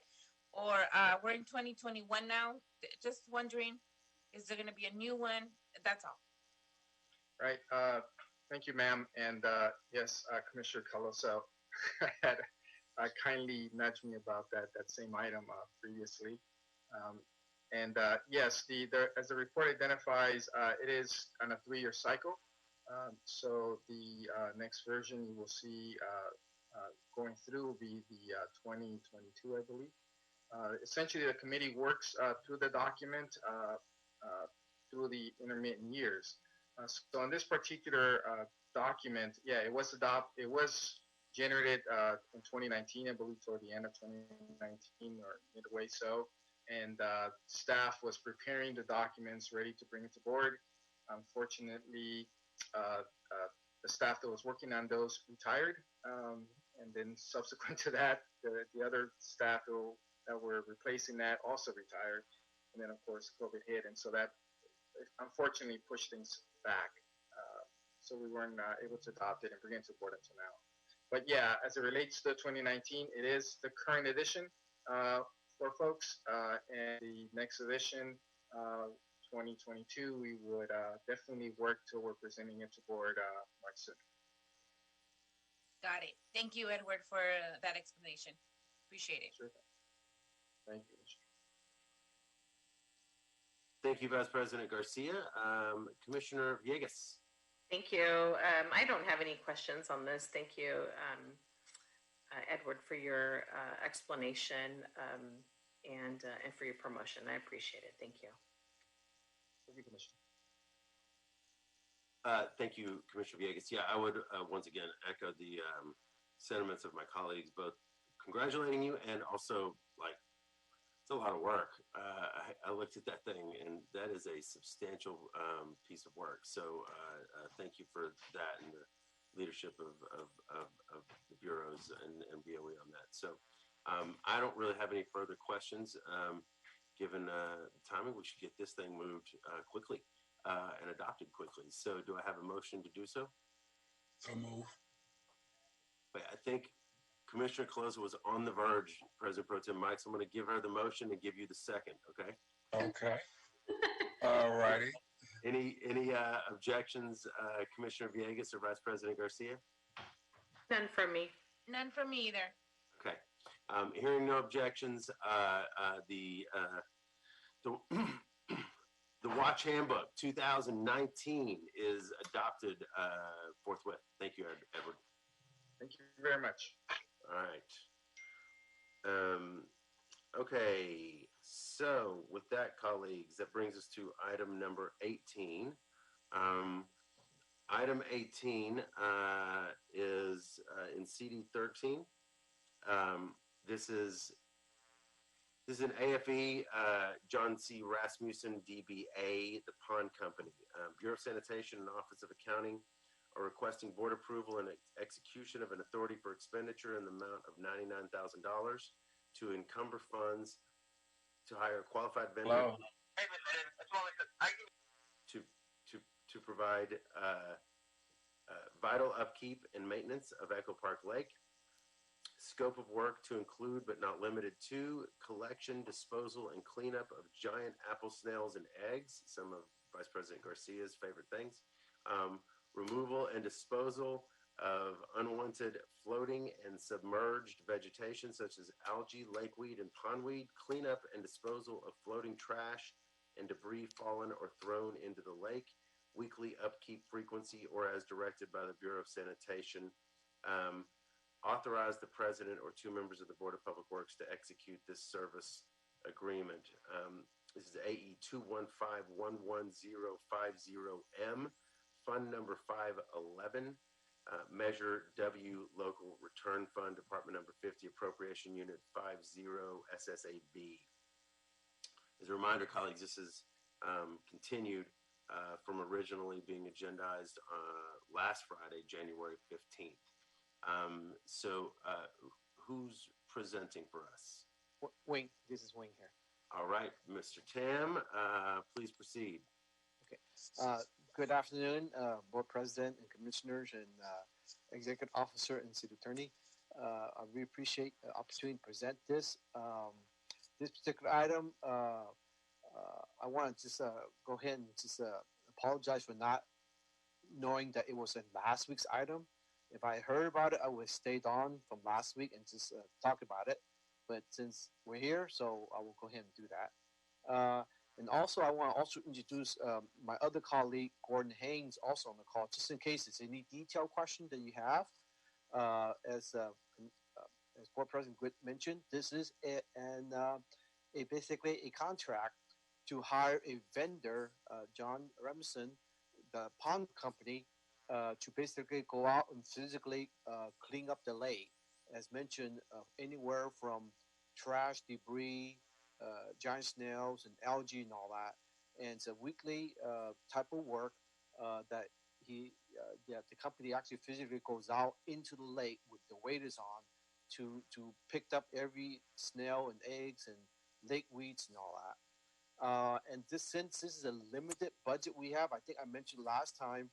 Or we're in 2021 now. Just wondering, is there going to be a new one? That's all. Right. Thank you, ma'am. And yes, Commissioner Caloso had kindly nudged me about that same item previously. And yes, as the report identifies, it is on a 3-year cycle. So the next version you will see going through will be the 2022, I believe. Essentially, the committee works through the document through the intermittent years. So on this particular document, yeah, it was generated in 2019, I believe, toward the end of 2019 or midway so. And staff was preparing the documents ready to bring it to board. Unfortunately, the staff that was working on those retired. And then subsequent to that, the other staff that were replacing that also retired. And then, of course, COVID hit. And so that unfortunately pushed things back. So we weren't able to adopt it and bring it to board until now. But yeah, as it relates to 2019, it is the current edition for folks. And the next edition, 2022, we would definitely work toward presenting it to board much sooner. Got it. Thank you, Edward, for that explanation. Appreciate it. Sure. Thank you. Thank you, Vice President Garcia. Commissioner Villegas. Thank you. I don't have any questions on this. Thank you. Edward, for your explanation and for your promotion. I appreciate it. Thank you. Thank you, Commissioner. Thank you, Commissioner Villegas. Yeah, I would once again echo the sentiments of my colleagues, both congratulating you and also like it's a lot of work. I looked at that thing, and that is a substantial piece of work. So thank you for that and the leadership of the bureaus and BOE on that. So I don't really have any further questions. Given the timing, we should get this thing moved quickly and adopted quickly. So do I have a motion to do so? So move. Wait, I think Commissioner Caloza was on the verge, President Pro Tem Mike, so I'm going to give her the motion and give you the second, okay? Okay. All righty. Any objections, Commissioner Villegas or Vice President Garcia? None from me. None from me either. Okay. Hearing no objections, the the Watch Handbook 2019 is adopted forthwith. Thank you, Edward. Thank you very much. All right. Okay. So with that, colleagues, that brings us to item number 18. Item 18 is in CD 13. This is an AFE, John C. Rasmussen, DBA, the Pond Company. Bureau of Sanitation and Office of Accounting are requesting board approval and execution of an authority for expenditure in the amount of $99,000 to encumber funds to hire a qualified vendor to provide vital upkeep and maintenance of Echo Park Lake. Scope of work to include, but not limited to, collection, disposal, and cleanup of giant apple snails and eggs, some of Vice President Garcia's favorite things. Removal and disposal of unwanted floating and submerged vegetation such as algae, lakeweed, and pondweed. Cleanup and disposal of floating trash and debris fallen or thrown into the lake. Weekly upkeep frequency or as directed by the Bureau of Sanitation. Authorize the president or two members of the Board of Public Works to execute this service agreement. This is AE 215-11050M, Fund number 511, Measure W Local Return Fund, Department number 50, Appropriation Unit 50 SSAB. As a reminder, colleagues, this is continued from originally being agendized last Friday, January 15th. So who's presenting for us? Wing, this is Wing here. All right, Mr. Tam, please proceed. Okay. Good afternoon, Board President and Commissioners and Executive Officer and City Attorney. I really appreciate the opportunity to present this. This particular item, I want to just go ahead and just apologize for not knowing that it was in last week's item. If I heard about it, I would have stayed on from last week and just talk about it. But since we're here, so I will go ahead and do that. And also, I want to also introduce my other colleague, Gordon Haynes, also on the call, just in case there's any detailed question that you have. As Board President Good mentioned, this is basically a contract to hire a vendor, John Remsen, the Pond Company, to basically go out and physically clean up the lake, as mentioned, anywhere from trash, debris, giant snails, and algae and all that. And it's a weekly type of work that the company actually physically goes out into the lake with the waders on to pick up every snail and eggs and lake weeds and all that. And since this is a limited budget we have, I think I mentioned last time,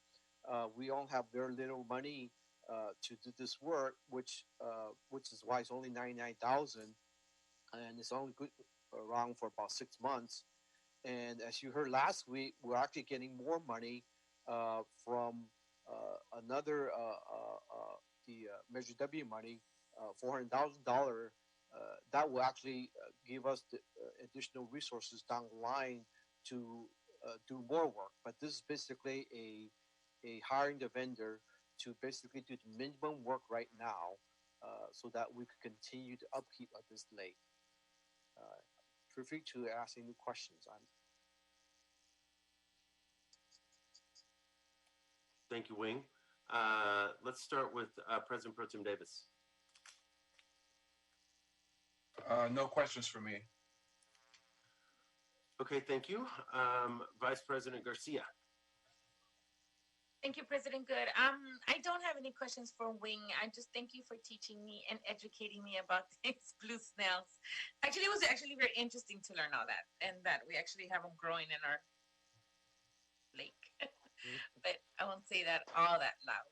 we all have very little money to do this work, which is why it's only $99,000, and it's only good around for about 6 months. And as you heard last week, we're actually getting more money from another the Measure W money, $400,000. That will actually give us the additional resources down the line to do more work. But this is basically a hiring the vendor to basically do the minimum work right now so that we could continue the upkeep of this lake. Feel free to ask any questions. Thank you, Wing. Let's start with President Pro Tem Davis. No questions for me. Okay, thank you. Vice President Garcia. Thank you, President Good. I don't have any questions for Wing. I just thank you for teaching me and educating me about these blue snails. Actually, it was actually very interesting to learn all that, and that we actually have them growing in our lake. But I won't say that all that loud.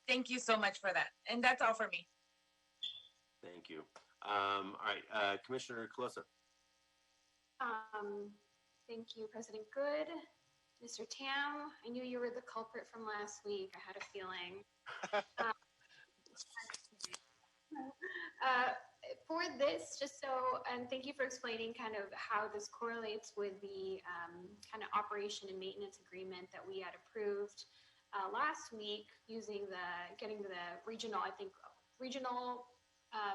Thank you so much for that, and that's all for me. Thank you. All right, Commissioner Colosa. Thank you, President Good. Mr. Tam, I knew you were the culprit from last week. I had a feeling. For this, just so, and thank you for explaining kind of how this correlates with the kind of operation and maintenance agreement that we had approved last week using getting the regional, I think, regional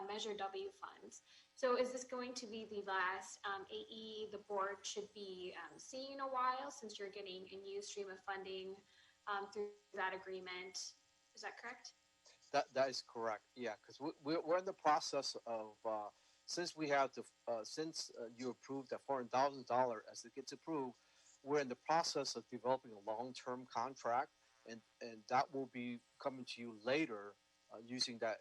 Measure W funds. So is this going to be the last AE the board should be seeing in a while, since you're getting a new stream of funding through that agreement? Is that correct? That is correct. Yeah, because we're in the process of since we have the since you approved that $400,000 as it gets approved, we're in the process of developing a long-term contract, and that will be coming to you later using the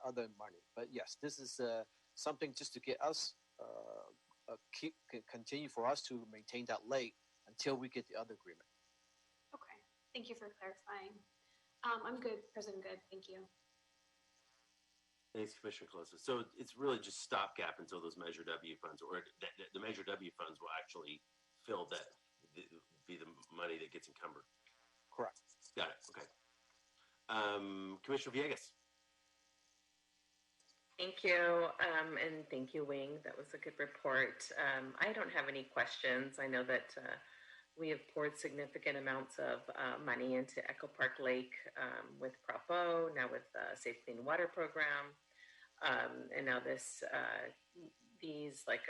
other money. But yes, this is something just to get us continue for us to maintain that lake until we get the other agreement. Okay, thank you for clarifying. I'm good, President Good. Thank you. Thanks, Commissioner Colosa. So it's really just stopgap until those Measure W funds, or the Measure W funds will actually fill that, be the money that gets encumbered. Correct. Got it. Okay. Commissioner Villegas. Thank you, and thank you, Wing. That was a good report. I don't have any questions. I know that we have poured significant amounts of money into Echo Park Lake with Prop O, now with Safe Clean Water Program, and now these like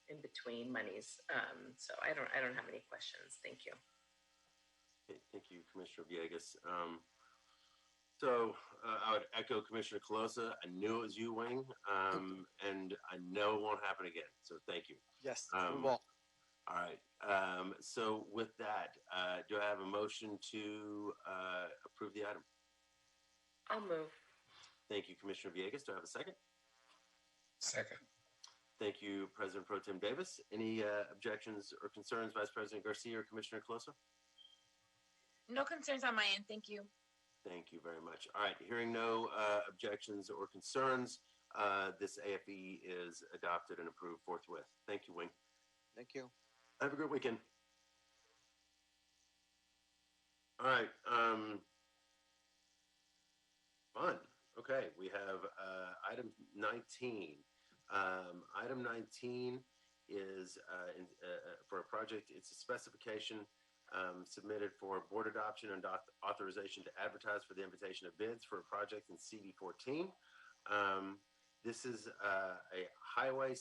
in between monies. So I don't have any questions. Thank you. Okay, thank you, Commissioner Villegas. So I would echo Commissioner Colosa. I knew it was you, Wing, and I know it won't happen again. So thank you. Yes, we will. All right. So with that, do I have a motion to approve the item? I'll move. Thank you, Commissioner Villegas. Do I have a second? Second. Thank you, President Pro Tem Davis. Any objections or concerns, Vice President Garcia or Commissioner Colosa? No concerns on my end. Thank you. Thank you very much. All right, hearing no objections or concerns, this AFE is adopted and approved forthwith. Thank you, Wing. Thank you. Have a great weekend. All right. Fun. Okay, we have item 19. Item 19 is for a project. It's a specification submitted for board adoption and authorization to advertise for the invitation of bids for a project in CD14. This is Highway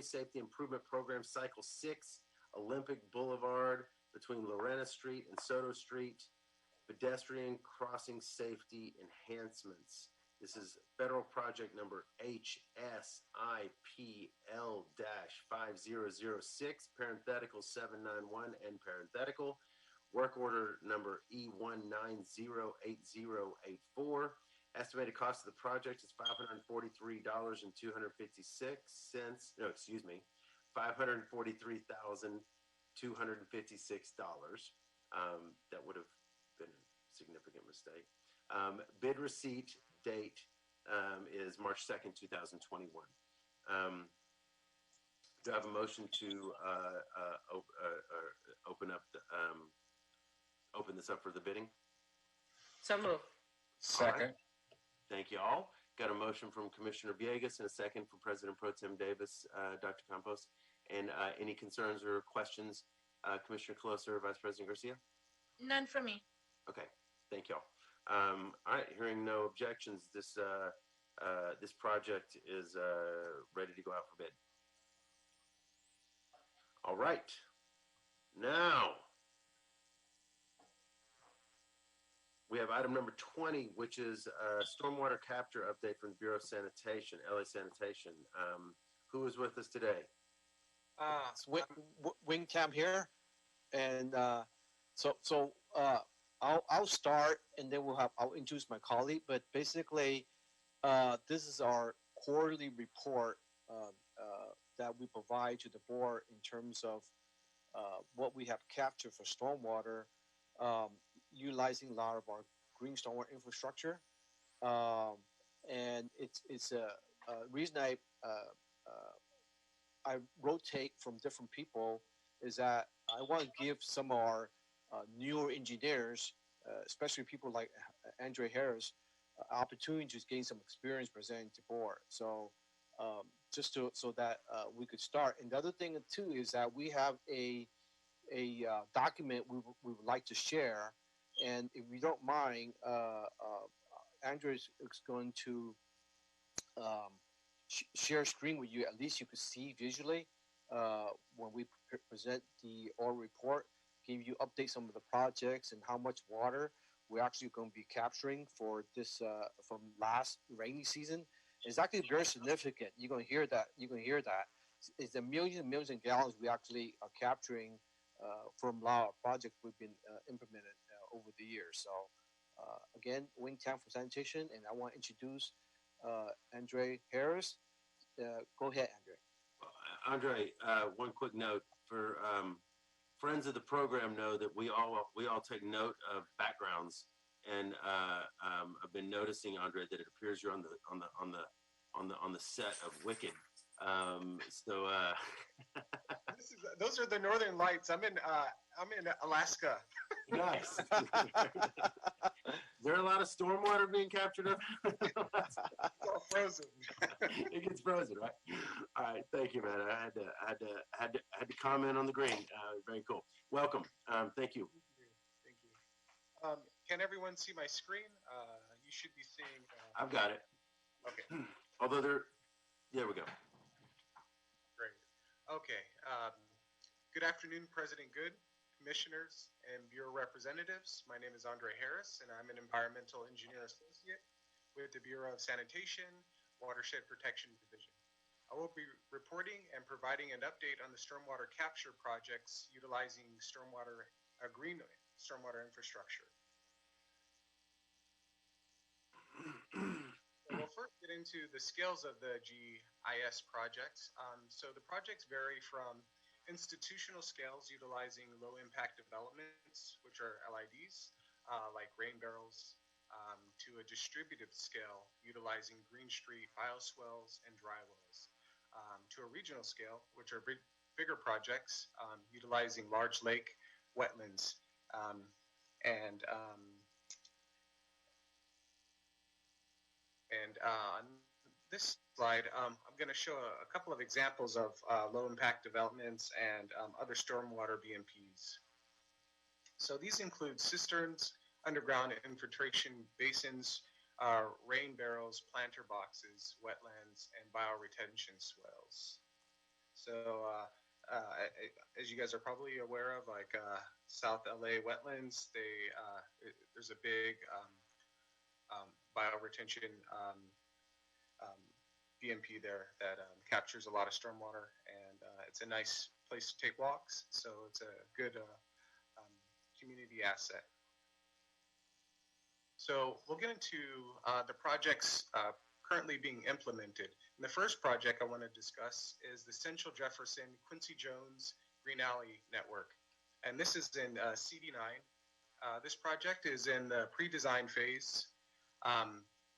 Safety Improvement Program Cycle 6, Olympic Boulevard between Lorena Street and Soto Street, pedestrian crossing safety enhancements. This is federal project number HSIPL-5006, parenthetical 791, and parenthetical. Work order number E1908084. Estimated cost of the project is $543,256. No, excuse me, $543,256. That would have been a significant mistake. Bid receipt date is March 2nd, 2021. Do I have a motion to open this up for the bidding? So move. Second. Thank you all. Got a motion from Commissioner Villegas and a second from President Pro Tem Davis, Dr. Campos. And any concerns or questions, Commissioner Colosa or Vice President Garcia? None for me. Okay, thank you all. All right, hearing no objections, this project is ready to go out for bid. All right, now we have item number 20, which is stormwater capture update from the Bureau of Sanitation, LA Sanitation. Who is with us today? It's Wing Tam here, and I'll start, and then I'll introduce my colleague. But basically, this is our quarterly report that we provide to the board in terms of what we have captured for stormwater, utilizing a lot of our green stormwater infrastructure. And it's a reason I rotate from different people is that I want to give some of our newer engineers, especially people like Andre Harris, opportunity to gain some experience presenting to board. So just so that we could start. And the other thing too is that we have a document we would like to share, and if you don't mind, Andre is going to share screen with you. At least you could see visually when we present the oral report, give you update some of the projects and how much water we're actually going to be capturing for this from last rainy season. It's actually very significant. You're going to hear that. It's the millions and millions of gallons we actually are capturing from a lot of projects we've been implemented over the years. So again, Wing Tam for sanitation, and I want to introduce Andre Harris. Go ahead, Andre. Andre, one quick note for friends of the program know that we all take note of backgrounds, and I've been noticing, Andre, that it appears you're on the set of Wicked. Those are the Northern Lights. I'm in Alaska. Nice. Is there a lot of stormwater being captured up? It's all frozen. It gets frozen, right? All right, thank you, man. I had to comment on the green. Very cool. Welcome. Thank you. Thank you. Can everyone see my screen? You should be seeing. I've got it. Okay. Although there we go. Great. Okay. Good afternoon, President Good, commissioners, and Bureau representatives. My name is Andre Harris, and I'm an environmental engineer associate with the Bureau of Sanitation, Watershed Protection Division. I will be reporting and providing an update on the stormwater capture projects utilizing green stormwater infrastructure. We'll first get into the scales of the GIS projects. So the projects vary from institutional scales utilizing low impact developments, which are LIDs, like rain barrels, to a distributed scale utilizing green street bioswales and dry wells, to a regional scale, which are bigger projects utilizing large lake wetlands. On this slide, I'm going to show a couple of examples of low impact developments and other stormwater BMPs. So these include cisterns, underground infiltration basins, rain barrels, planter boxes, wetlands, and bioretention swales. So as you guys are probably aware of, like South LA wetlands, there's a big bioretention BMP there that captures a lot of stormwater, and it's a nice place to take walks, so it's a good community asset. So we'll get into the projects currently being implemented. And the first project I want to discuss is the Central Jefferson Quincy Jones Green Alley Network, and this is in CD9. This project is in the pre-design phase.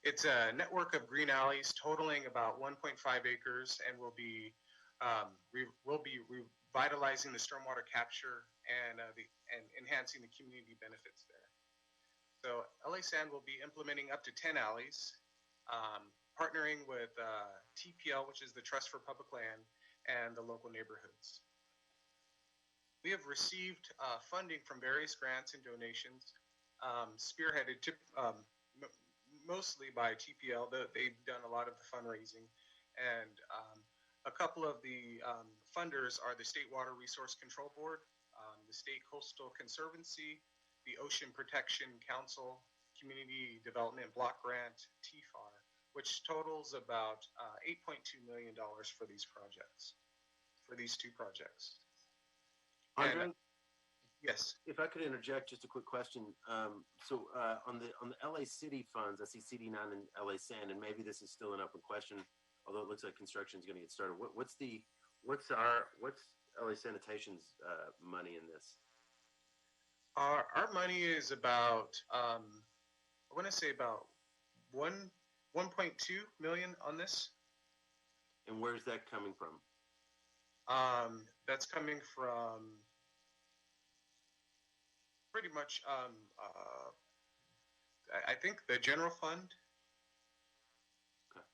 It's a network of green alleys totaling about 1.5 acres, and will be revitalizing the stormwater capture and enhancing the community benefits there. So LA San will be implementing up to 10 alleys, partnering with TPL, which is the Trust for Public Land, and the local neighborhoods. We have received funding from various grants and donations spearheaded mostly by TPL. They've done a lot of the fundraising, and a couple of the funders are the State Water Resource Control Board, the State Coastal Conservancy, the Ocean Protection Council, Community Development Block Grant, TFAR, which totals about $8.2 million for these projects, for these two projects. Andre, yes. If I could interject, just a quick question. So on the LA City funds, I see CD9 and LA Sand, and maybe this is still an open question, although it looks like construction is going to get started. What's LA Sanitation's money in this? Our money is about I want to say about 1.2 million on this. And where's that coming from? That's coming from pretty much I think the general fund. Okay.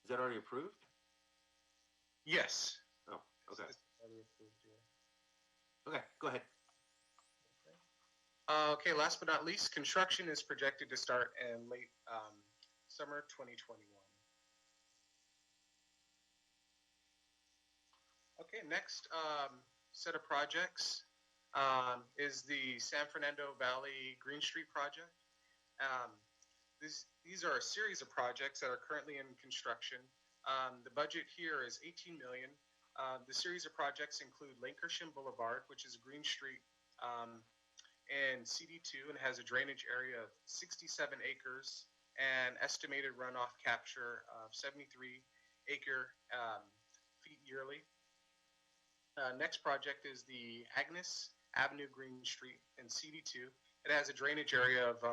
Is that already approved? Yes. Oh, okay. It's already approved, yeah. Okay, go ahead. Okay, last but not least, construction is projected to start in late summer 2021. Okay, next set of projects is the San Fernando Valley Green Street project. These are a series of projects that are currently in construction. The budget here is $18 million. The series of projects include Lankershim Boulevard, which is Green Street in CD2 and has a drainage area of 67 acres and estimated runoff capture of 73 acre feet yearly. Next project is the Agnes Avenue Green Street in CD2. It has a drainage area of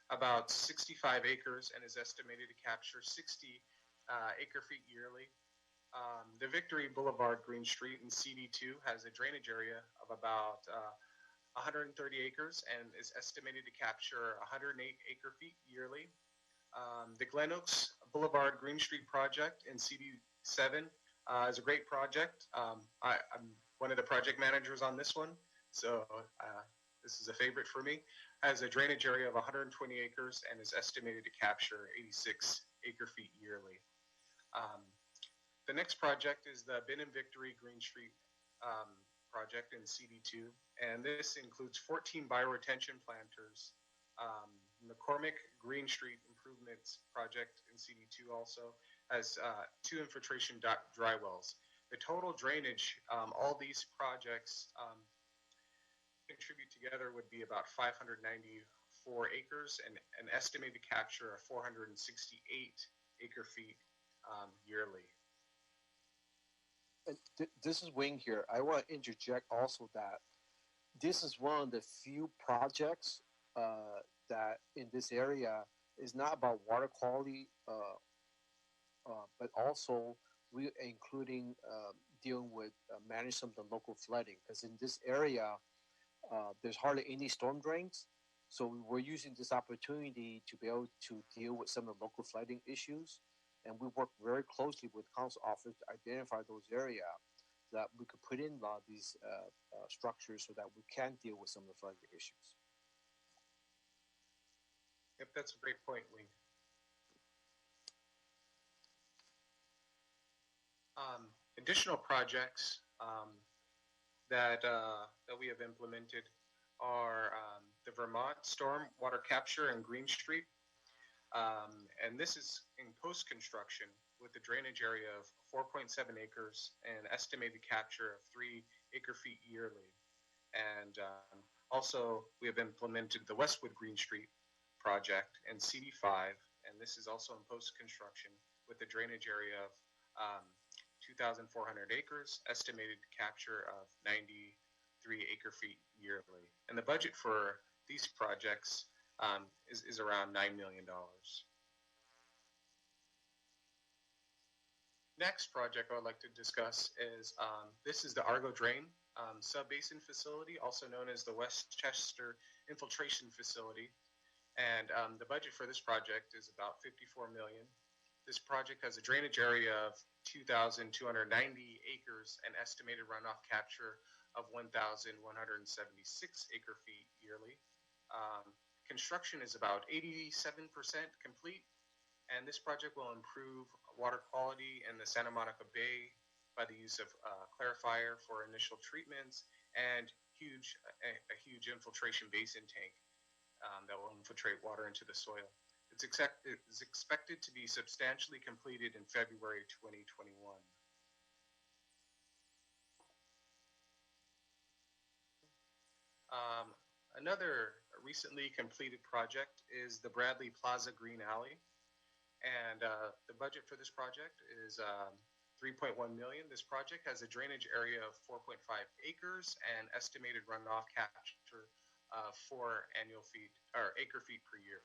about 65 acres and is estimated to capture 60 acre feet yearly. The Victory Boulevard Green Street in CD2 has a drainage area of about 130 acres and is estimated to capture 108 acre feet yearly. The Glen Oaks Boulevard Green Street project in CD7 is a great project. I'm one of the project managers on this one, so this is a favorite for me. Has a drainage area of 120 acres and is estimated to capture 86 acre feet yearly. The next project is the Ben and Victory Green Street project in CD2, and this includes 14 bioretention planters. McCormick Green Street Improvements project in CD2 also has 2 infiltration dry wells. The total drainage, all these projects contribute together would be about 594 acres and an estimated capture of 468 acre feet yearly. And this is Wing here. I want to interject also that this is one of the few projects that in this area is not about water quality, but also we including dealing with managing some of the local flooding. Because in this area, there's hardly any storm drains. So we're using this opportunity to be able to deal with some of the local flooding issues. And we work very closely with council office to identify those areas that we could put in a lot of these structures so that we can deal with some of the flooding issues. Yep, that's a great point, Wing. Additional projects that we have implemented are the Vermont Storm Water Capture and Green Street. And this is in post-construction with a drainage area of 4.7 acres and estimated capture of 3 acre feet yearly. And also we have implemented the Westwood Green Street project in CD5, and this is also in post-construction with a drainage area of 2,400 acres, estimated capture of 93 acre feet yearly. And the budget for these projects is around $9 million. Next project I would like to discuss is this is the Argo Drain Sub-Basin Facility, also known as the Westchester Infiltration Facility. And the budget for this project is about $54 million. This project has a drainage area of 2,290 acres and estimated runoff capture of 1,176 acre feet yearly. Construction is about 87% complete, and this project will improve water quality in the Santa Monica Bay by the use of clarifier for initial treatments and a huge infiltration basin tank that will infiltrate water into the soil. It's expected to be substantially completed in February 2021. Another recently completed project is the Bradley Plaza Green Alley. And the budget for this project is 3.1 million. This project has a drainage area of 4.5 acres and estimated runoff capture of 4 acre feet per year.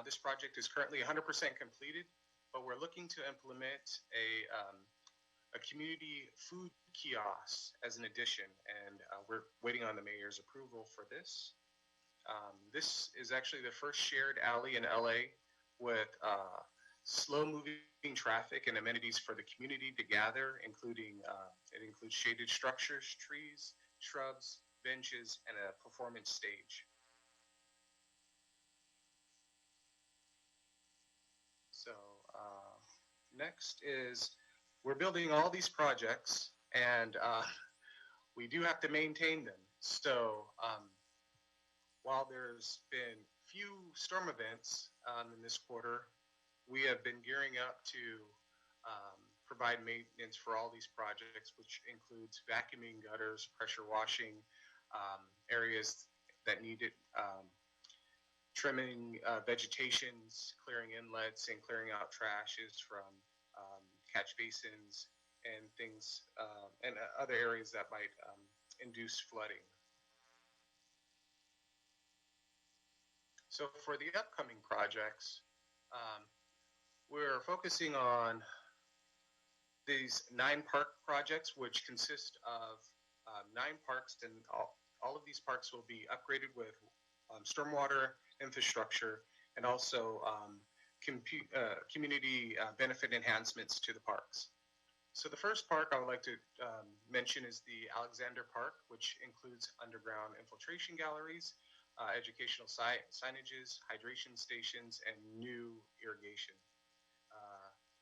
This project is currently 100% completed, but we're looking to implement a community food kiosk as an addition, and we're waiting on the mayor's approval for this. This is actually the first shared alley in LA with slow-moving traffic and amenities for the community to gather, including it includes shaded structures, trees, shrubs, benches, and a performance stage. So next is we're building all these projects, and we do have to maintain them. So while there's been few storm events in this quarter, we have been gearing up to provide maintenance for all these projects, which includes vacuuming gutters, pressure washing areas that need it, trimming vegetations, clearing inlets, and clearing out trashes from catch basins and things, and other areas that might induce flooding. So for the upcoming projects, we're focusing on these 9 park projects, which consist of 9 parks, and all of these parks will be upgraded with stormwater infrastructure and also community benefit enhancements to the parks. So the first park I would like to mention is the Alexander Park, which includes underground infiltration galleries, educational signages, hydration stations, and new irrigation.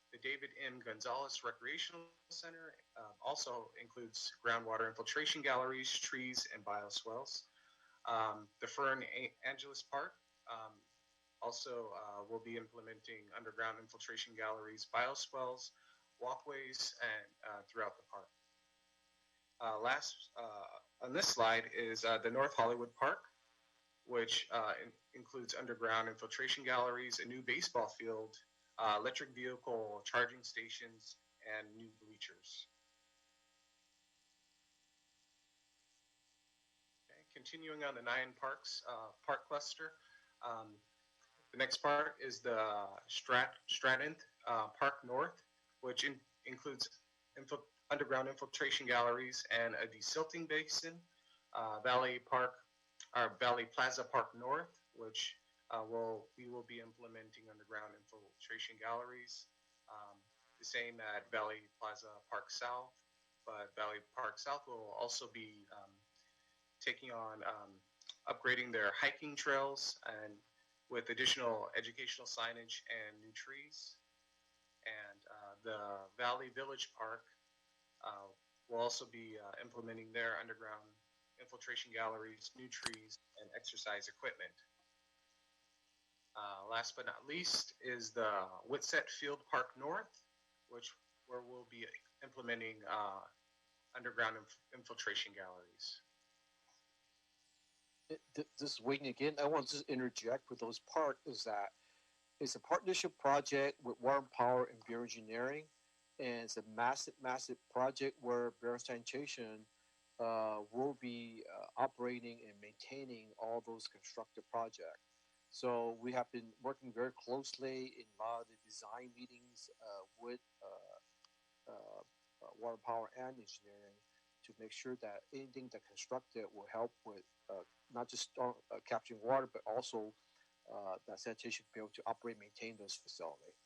The David M. Gonzalez Recreational Center also includes groundwater infiltration galleries, trees, and bioswales. The Fern Angeles Park also will be implementing underground infiltration galleries, bioswales, walkways, and throughout the park. Last on this slide is the North Hollywood Park, which includes underground infiltration galleries, a new baseball field, electric vehicle charging stations, and new bleachers. Okay, continuing on the 9 parks park cluster, the next park is the Stratton Park North, which includes underground infiltration galleries and a desilting basin. Valley Plaza Park North, which we will be implementing underground infiltration galleries. The same at Valley Plaza Park South, but Valley Park South will also be taking on upgrading their hiking trails and with additional educational signage and new trees. And the Valley Village Park will also be implementing their underground infiltration galleries, new trees, and exercise equipment. Last but not least is the Whitsett Field Park North, where we'll be implementing underground infiltration galleries. This is Wayne again. I want to interject with those parts is that it's a partnership project with Water and Power and Bureau Engineering, and it's a massive project where Bureau Sanitation will be operating and maintaining all those constructed projects. So we have been working very closely in a lot of the design meetings with Water, Power, and Engineering to make sure that anything that constructed will help with not just capturing water, but also that sanitation be able to operate and maintain those facilities.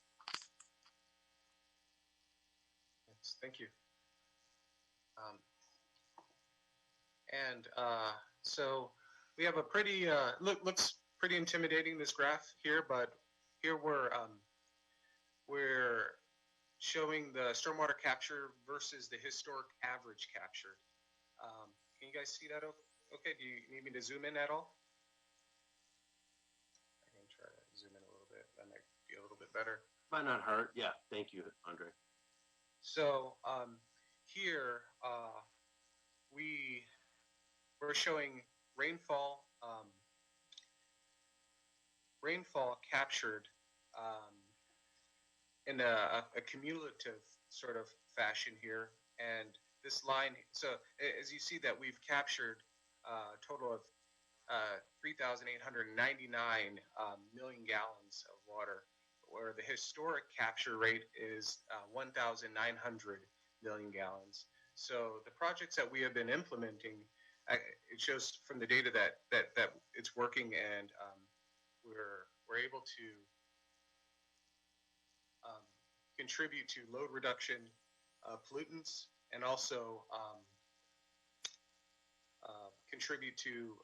Yes, thank you. And so we have a pretty, looks pretty intimidating, this graph here, but here we're showing the stormwater capture versus the historic average captured. Can you guys see that? Okay, do you need me to zoom in at all? I can try to zoom in a little bit. That might be a little bit better. Might not hurt. Yeah, thank you, Andre. So here we're showing rainfall rainfall captured in a cumulative sort of fashion here, and this line. So as you see that we've captured a total of 3,899 million gallons of water, where the historic capture rate is 1,900 million gallons. So the projects that we have been implementing, it shows from the data that it's working, and we're able to contribute to load reduction, pollutants, and also contribute to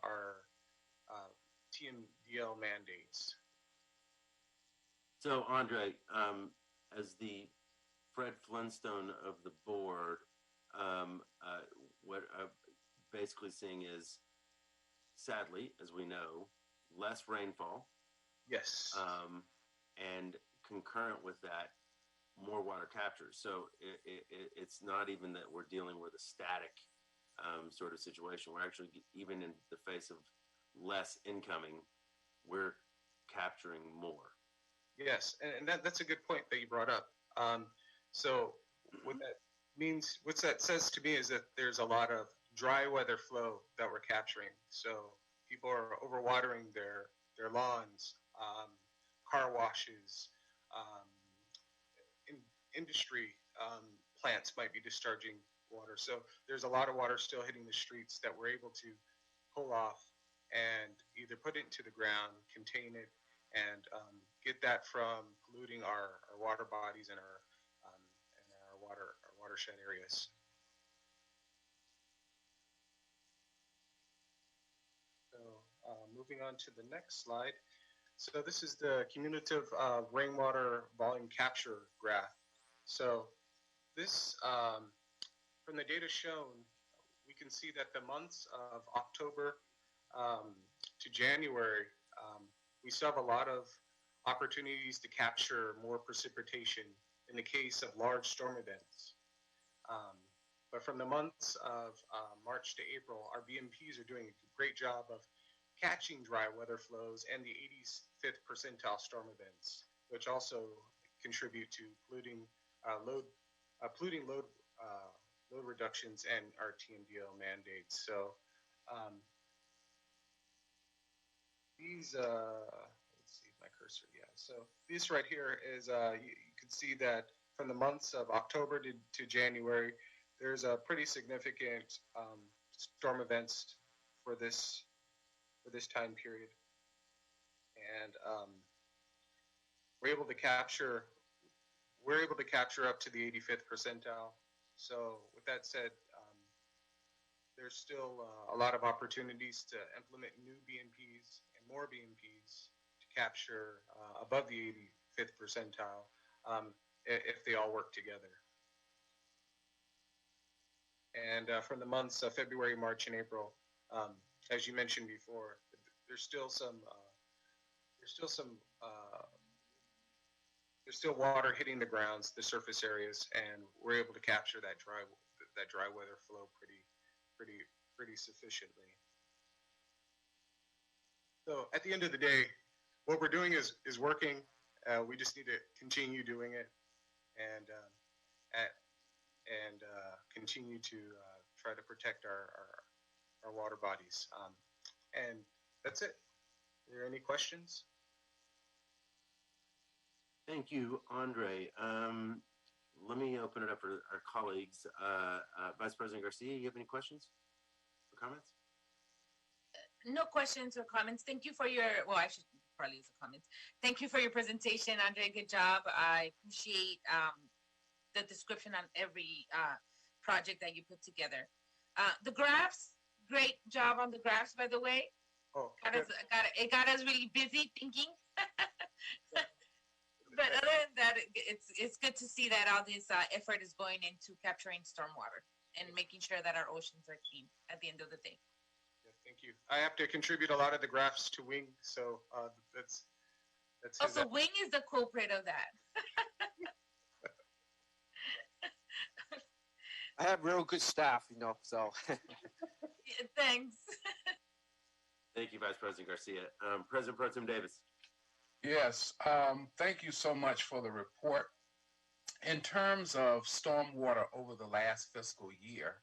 our TMDL mandates. So, Andre, as the Fred Flintstone of the board, what I'm basically seeing is, sadly, as we know, less rainfall. Yes. And concurrent with that, more water capture. So it's not even that we're dealing with a static sort of situation. We're actually, even in the face of less incoming, we're capturing more. Yes, and that's a good point that you brought up. So what that means, what that says to me is that there's a lot of dry weather flow that we're capturing. So people are overwatering their lawns, car washes, industry plants might be discharging water. So there's a lot of water still hitting the streets that we're able to pull off and either put it into the ground, contain it, and get that from polluting our water bodies and our watershed areas. So moving on to the next slide. So this is the cumulative rainwater volume capture graph. So this, from the data shown, we can see that the months of October to January, we still have a lot of opportunities to capture more precipitation in the case of large storm events. But from the months of March to April, our BMPs are doing a great job of catching dry weather flows and the 85th percentile storm events, which also contribute to polluting load reductions and our TMDL mandates. So these, let's see my cursor. Yeah. So this right here is you can see that from the months of October to January, there's a pretty significant storm events for this time period, and we're able to capture up to the 85th percentile. So with that said, there's still a lot of opportunities to implement new BMPs and more BMPs to capture above the 85th percentile if they all work together. And from the months of February, March, and April, as you mentioned before, there's still water hitting the grounds, the surface areas, and we're able to capture that dry weather flow pretty sufficiently. So at the end of the day, what we're doing is working. We just need to continue doing it and continue to try to protect our water bodies. And that's it. Are there any questions? Thank you, Andre. Let me open it up for our colleagues. Vice President Garcia, you have any questions or comments? No questions or comments. Thank you for your, well, I should probably use the comments. Thank you for your presentation, Andre. Good job. I appreciate the description on every project that you put together. The graphs great job on the graphs, by the way. Oh, It got us really busy thinking. But other than that, it's good to see that all this effort is going into capturing stormwater and making sure that our oceans are clean at the end of the day. Yeah, thank you. I have to contribute a lot of the graphs to Wing, so that's his. Also, Wing is the culprit of that. I have real good staff, you know, so. Yeah, thanks. Thank you, Vice President Garcia. President Pro Tem Davis. Yes, thank you so much for the report. In terms of stormwater over the last fiscal year,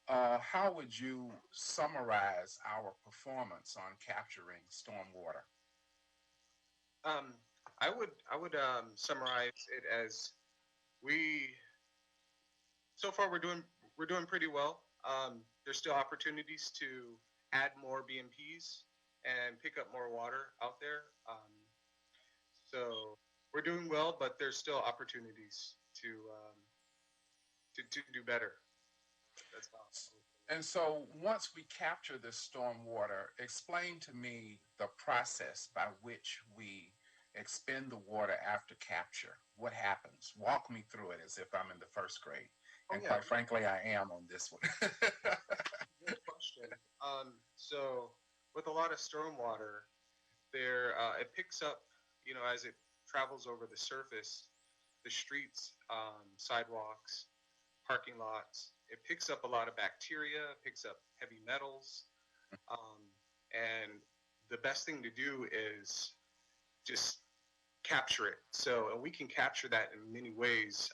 how would you summarize our performance on capturing stormwater? I would summarize it as so far we're doing pretty well. There's still opportunities to add more BMPs and pick up more water out there. So we're doing well, but there's still opportunities to do better. That's all. And so once we capture this stormwater, explain to me the process by which we expend the water after capture. What happens? Walk me through it as if I'm in the first grade. And quite frankly, I am on this one. Good question. So with a lot of stormwater, it picks up, as it travels over the surface, the streets, sidewalks, parking lots. It picks up a lot of bacteria, picks up heavy metals, and the best thing to do is just capture it. So we can capture that in many ways.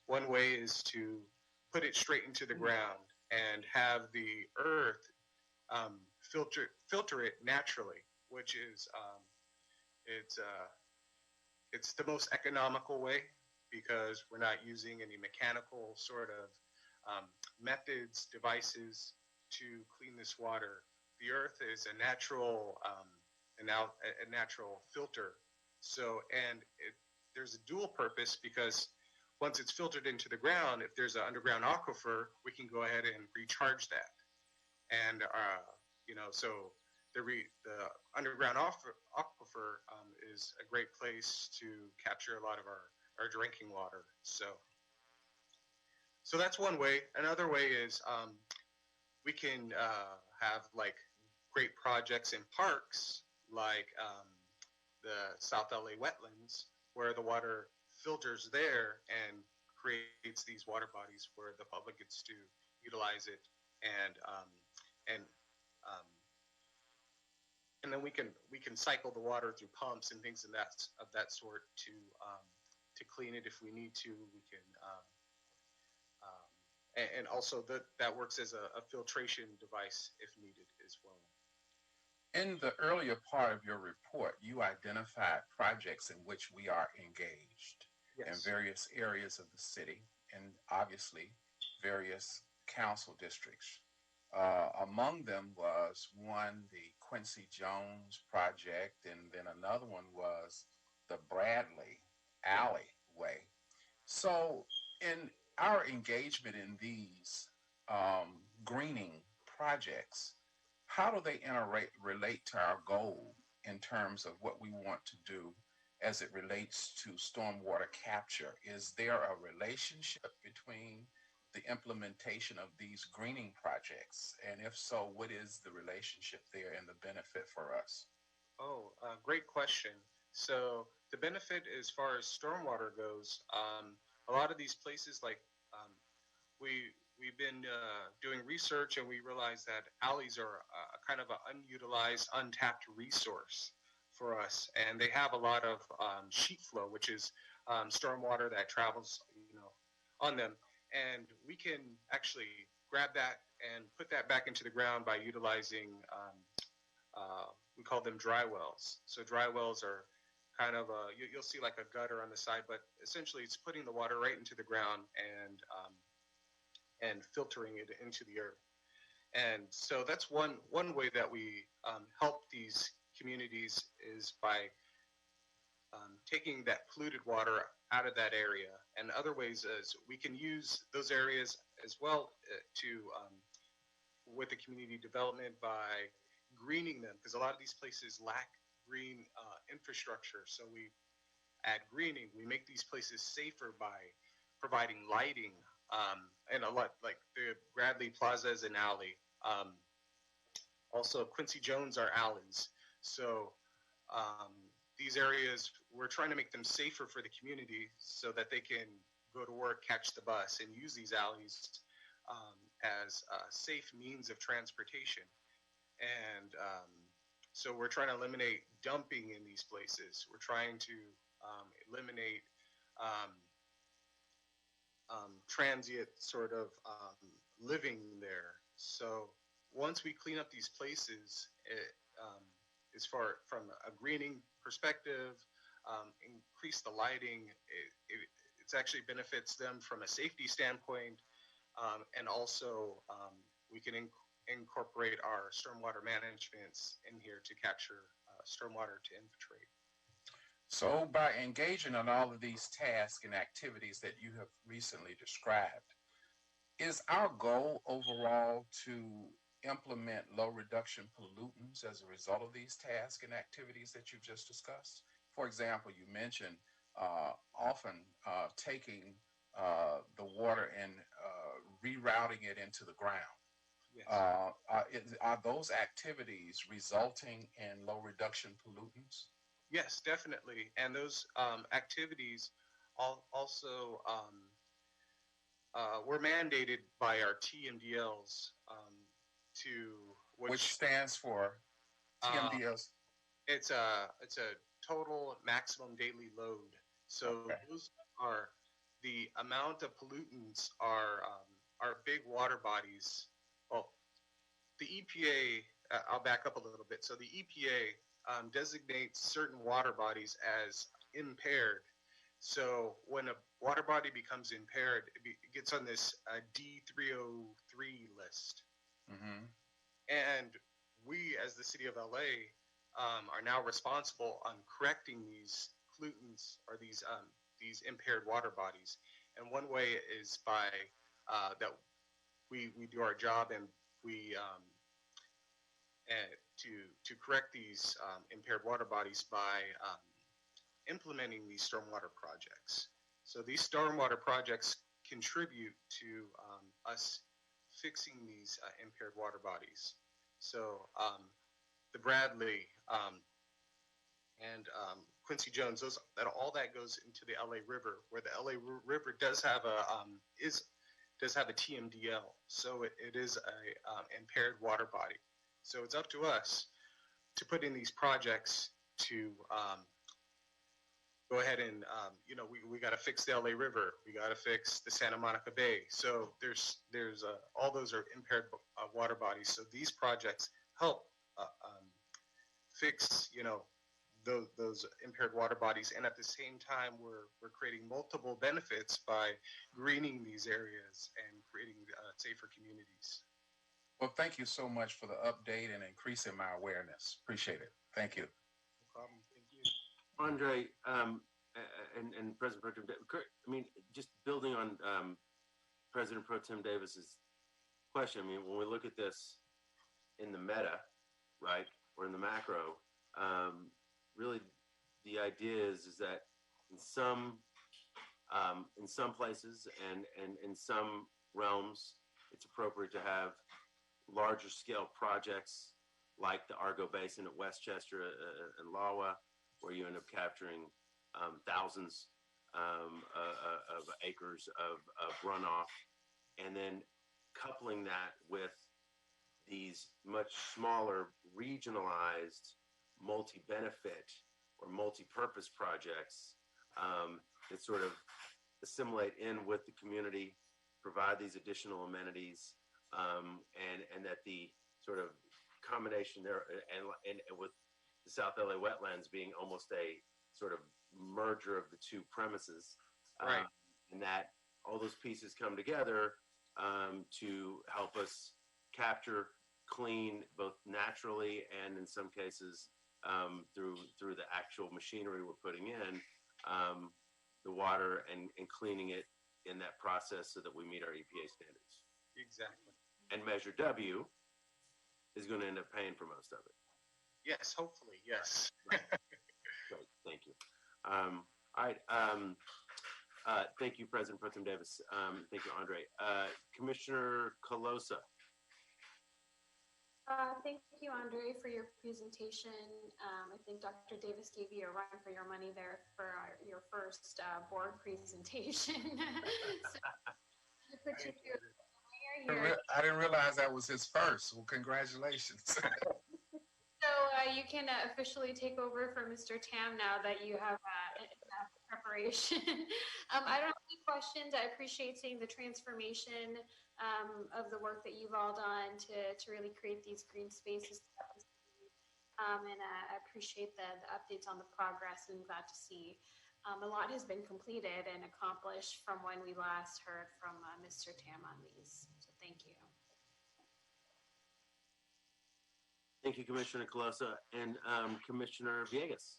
One way is to put it straight into the ground and have the earth filter it naturally, which is it's the most economical way because we're not using any mechanical sort of methods, devices to clean this water. The earth is a natural a natural filter. So there's a dual purpose because once it's filtered into the ground, if there's an underground aquifer, we can go ahead and recharge that. And so the underground aquifer is a great place to capture a lot of our drinking water. So that's one way. Another way is we can have like great projects in parks like the South LA wetlands where the water filters there and creates these water bodies where the public gets to utilize it and then we can cycle the water through pumps and things of that sort to clean it if we need to. We can and also that works as a filtration device if needed as well. In the earlier part of your report, you identified projects in which we are engaged in various areas of the city and obviously various council districts. Among them was one, the Quincy Jones project, and then another one was the Bradley Alleyway. So in our engagement in these greening projects, how do they relate to our goal in terms of what we want to do as it relates to stormwater capture? Is there a relationship between the implementation of these greening projects? And if so, what is the relationship there and the benefit for us? Oh, great question. So the benefit as far as stormwater goes, a lot of these places like we've been doing research and we realize that alleys are kind of an unutilized, untapped resource for us. And they have a lot of sheet flow, which is stormwater that travels, on them. And we can actually grab that and put that back into the ground by utilizing, we call them dry wells. So dry wells are kind of you'll see like a gutter on the side, but essentially it's putting the water right into the ground and filtering it into the earth. And so that's one way that we help these communities is by taking that polluted water out of that area. And other ways is we can use those areas as well to with the community development by greening them, because a lot of these places lack green infrastructure. So we add greening. We make these places safer by providing lighting, and a lot like the Bradley Plaza is an alley. Also, Quincy Jones are alleys. So these areas, we're trying to make them safer for the community so that they can go to work, catch the bus, and use these alleys as safe means of transportation. And so we're trying to eliminate dumping in these places. We're trying to eliminate transient sort of living there. So once we clean up these places, as far from a greening perspective, increase the lighting, it's actually benefits them from a safety standpoint, and also we can incorporate our stormwater managements in here to capture stormwater to infiltrate. So by engaging in all of these tasks and activities that you have recently described, is our goal overall to implement low reduction pollutants as a result of these tasks and activities that you've just discussed? For example, you mentioned often taking the water and rerouting it into the ground. Yes. Are those activities resulting in low reduction pollutants? Yes, definitely. And those activities also were mandated by our TMDLs which stands for TMDLs. It's a total maximum daily load. So those are the amount of pollutants are big water bodies. Well, the EPA, I'll back up a little bit. So the EPA designates certain water bodies as impaired. So when a water body becomes impaired, it gets on this D303 list. Mm-hmm. And we, as the city of LA, are now responsible on correcting these pollutants or these impaired water bodies. And one way is by that we do our job, and we to correct these impaired water bodies by implementing these stormwater projects. So these stormwater projects contribute to us fixing these impaired water bodies. So the Bradley and Quincy Jones, all that goes into the LA River, where the LA River does have a TMDL. So it is a impaired water body. So it's up to us to put in these projects to go ahead and we got to fix the LA River, we got to fix the Santa Monica Bay. So there's all those are impaired water bodies. So these projects help fix those impaired water bodies, and at the same time we're creating multiple benefits by greening these areas and creating safer communities. Well, thank you so much for the update and increasing my awareness. Appreciate it. Thank you. No problem. Thank you. Andre, and President Pro Tem, I mean, just building on President Pro Tem Davis's question, I mean, when we look at this in the meta, right, or in the macro, really the idea is that in some places and in some realms, it's appropriate to have larger scale projects like the Argo Basin at Westchester and Lawa, where you end up capturing thousands of acres of runoff, and then coupling that with these much smaller regionalized multi-benefit or multi-purpose projects that sort of assimilate in with the community, provide these additional amenities, and that the sort of combination there, and with the South LA wetlands being almost a sort of merger of the two premises, right, and that all those pieces come together to help us capture, clean, both naturally and in some cases through the actual machinery we're putting in the water and cleaning it in that process so that we meet our EPA standards. Exactly. And Measure W, is going to end up paying for most of it. Yes, hopefully, yes. Great, thank you. All right. Thank you, President Pro Tem Davis. Thank you, Andre. Commissioner Colosa. Thank you, Andre, for your presentation. I think Dr. Davis gave you a run for your money there for your first board presentation. So, put you through I didn't realize that was his first. Well, congratulations. So you can officially take over for Mr. Tam now that you have enough preparation. I don't have any questions. I appreciate seeing the transformation of the work that you've all done to really create these green spaces. And I appreciate the updates on the progress, and glad to see a lot has been completed and accomplished from when we last heard from Mr. Tam on these. So thank you. Thank you, Commissioner Colosa. And Commissioner Villegas.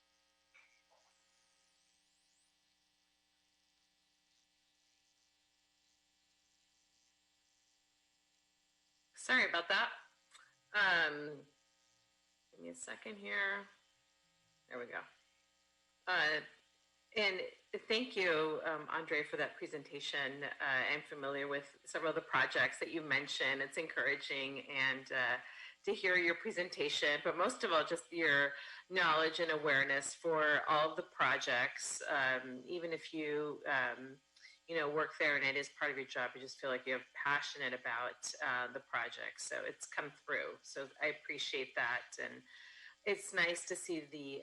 Sorry about that. Give me a second here. There we go. And thank you, Andre, for that presentation. I'm familiar with several of the projects that you mentioned. It's encouraging and to hear your presentation, but most of all, just your knowledge and awareness for all of the projects. Even if you, work there and it is part of your job, you just feel like you're passionate about the project. So it's come through. So I appreciate that. And it's nice to see the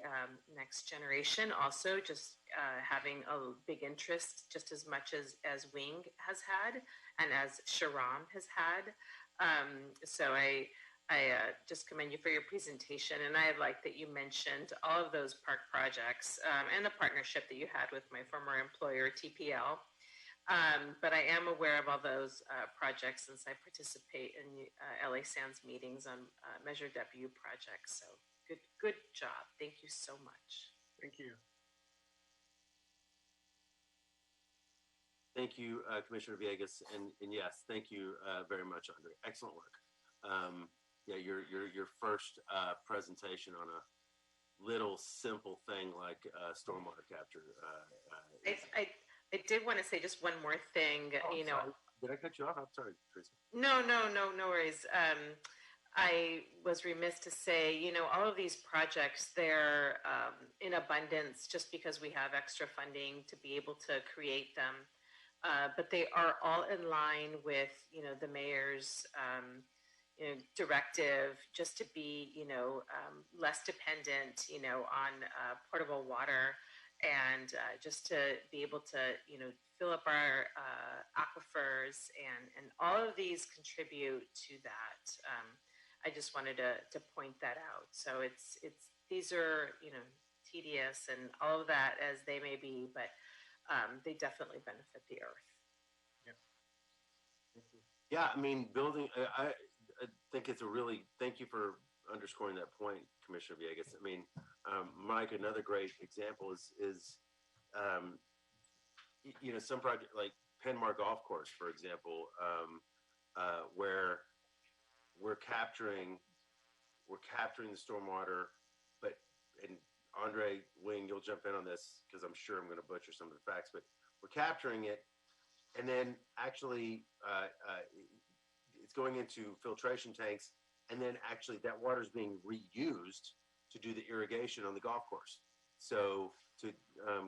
next generation also just having a big interest, just as much as Wing has had and as Sharam has had. So I just commend you for your presentation, and I like that you mentioned all of those park projects and the partnership that you had with my former employer, TPL. But I am aware of all those projects since I participate in LA Sands meetings on Measure W projects. So good job. Thank you so much. Thank you. Thank you, Commissioner Villegas, and yes, thank you very much, Andre. Excellent work. Yeah, your first presentation on a little simple thing like stormwater capture. I did want to say just one more thing. Oh, did I cut you off? I'm sorry, Teresa. No worries. I was remiss to say, all of these projects, they're in abundance just because we have extra funding to be able to create them. But they are all in line with, the mayor's directive just to be, less dependent, on portable water, and just to be able to, fill up our aquifers, and all of these contribute to that. I just wanted to point that out. So these are, tedious and all of that as they may be, but they definitely benefit the earth. Yeah, I mean, building. I think it's thank you for underscoring that point, Commissioner Villegas. I mean, Mike, another great example is some project like Penmar Golf Course, for example, where we're capturing the stormwater, and Andre Wing, you'll jump in on this because I'm sure I'm going to butcher some of the facts, but we're capturing it, and then actually it's going into filtration tanks, and then actually that water is being reused to do the irrigation on the golf course. So to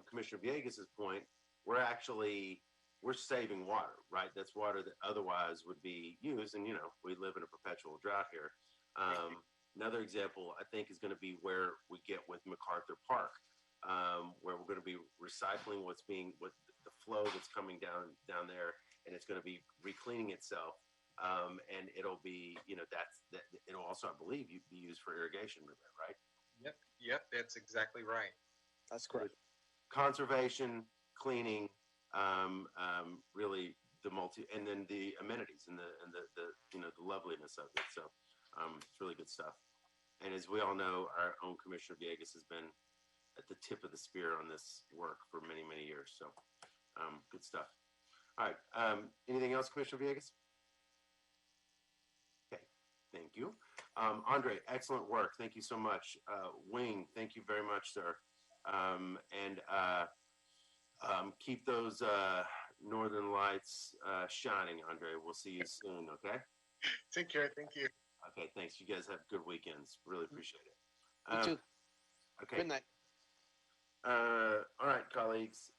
Commissioner Villegas' point, we're saving water, right? That's water that otherwise would be used, and we live in a perpetual drought here. Another example, I think, is going to be where we get with MacArthur Park, where we're going to be recycling with the flow that's coming down there, and it's going to be recleaning itself, and it'll be, it'll also, I believe, be used for irrigation, right? Yep, that's exactly right. That's correct. Conservation, cleaning, really and then the amenities and the loveliness of it. So it's really good stuff. And as we all know, our own Commissioner Villegas has been at the tip of the spear on this work for many, many years. So good stuff. All right. Anything else, Commissioner Villegas? Okay. Thank you. Andre, excellent work. Thank you so much. Wing, thank you very much, sir. And keep those northern lights shining, Andre. We'll see you soon, okay? Take care. Thank you. Okay, thanks. You guys have good weekends. Really appreciate it. You too. Okay. Good night. All right, colleagues.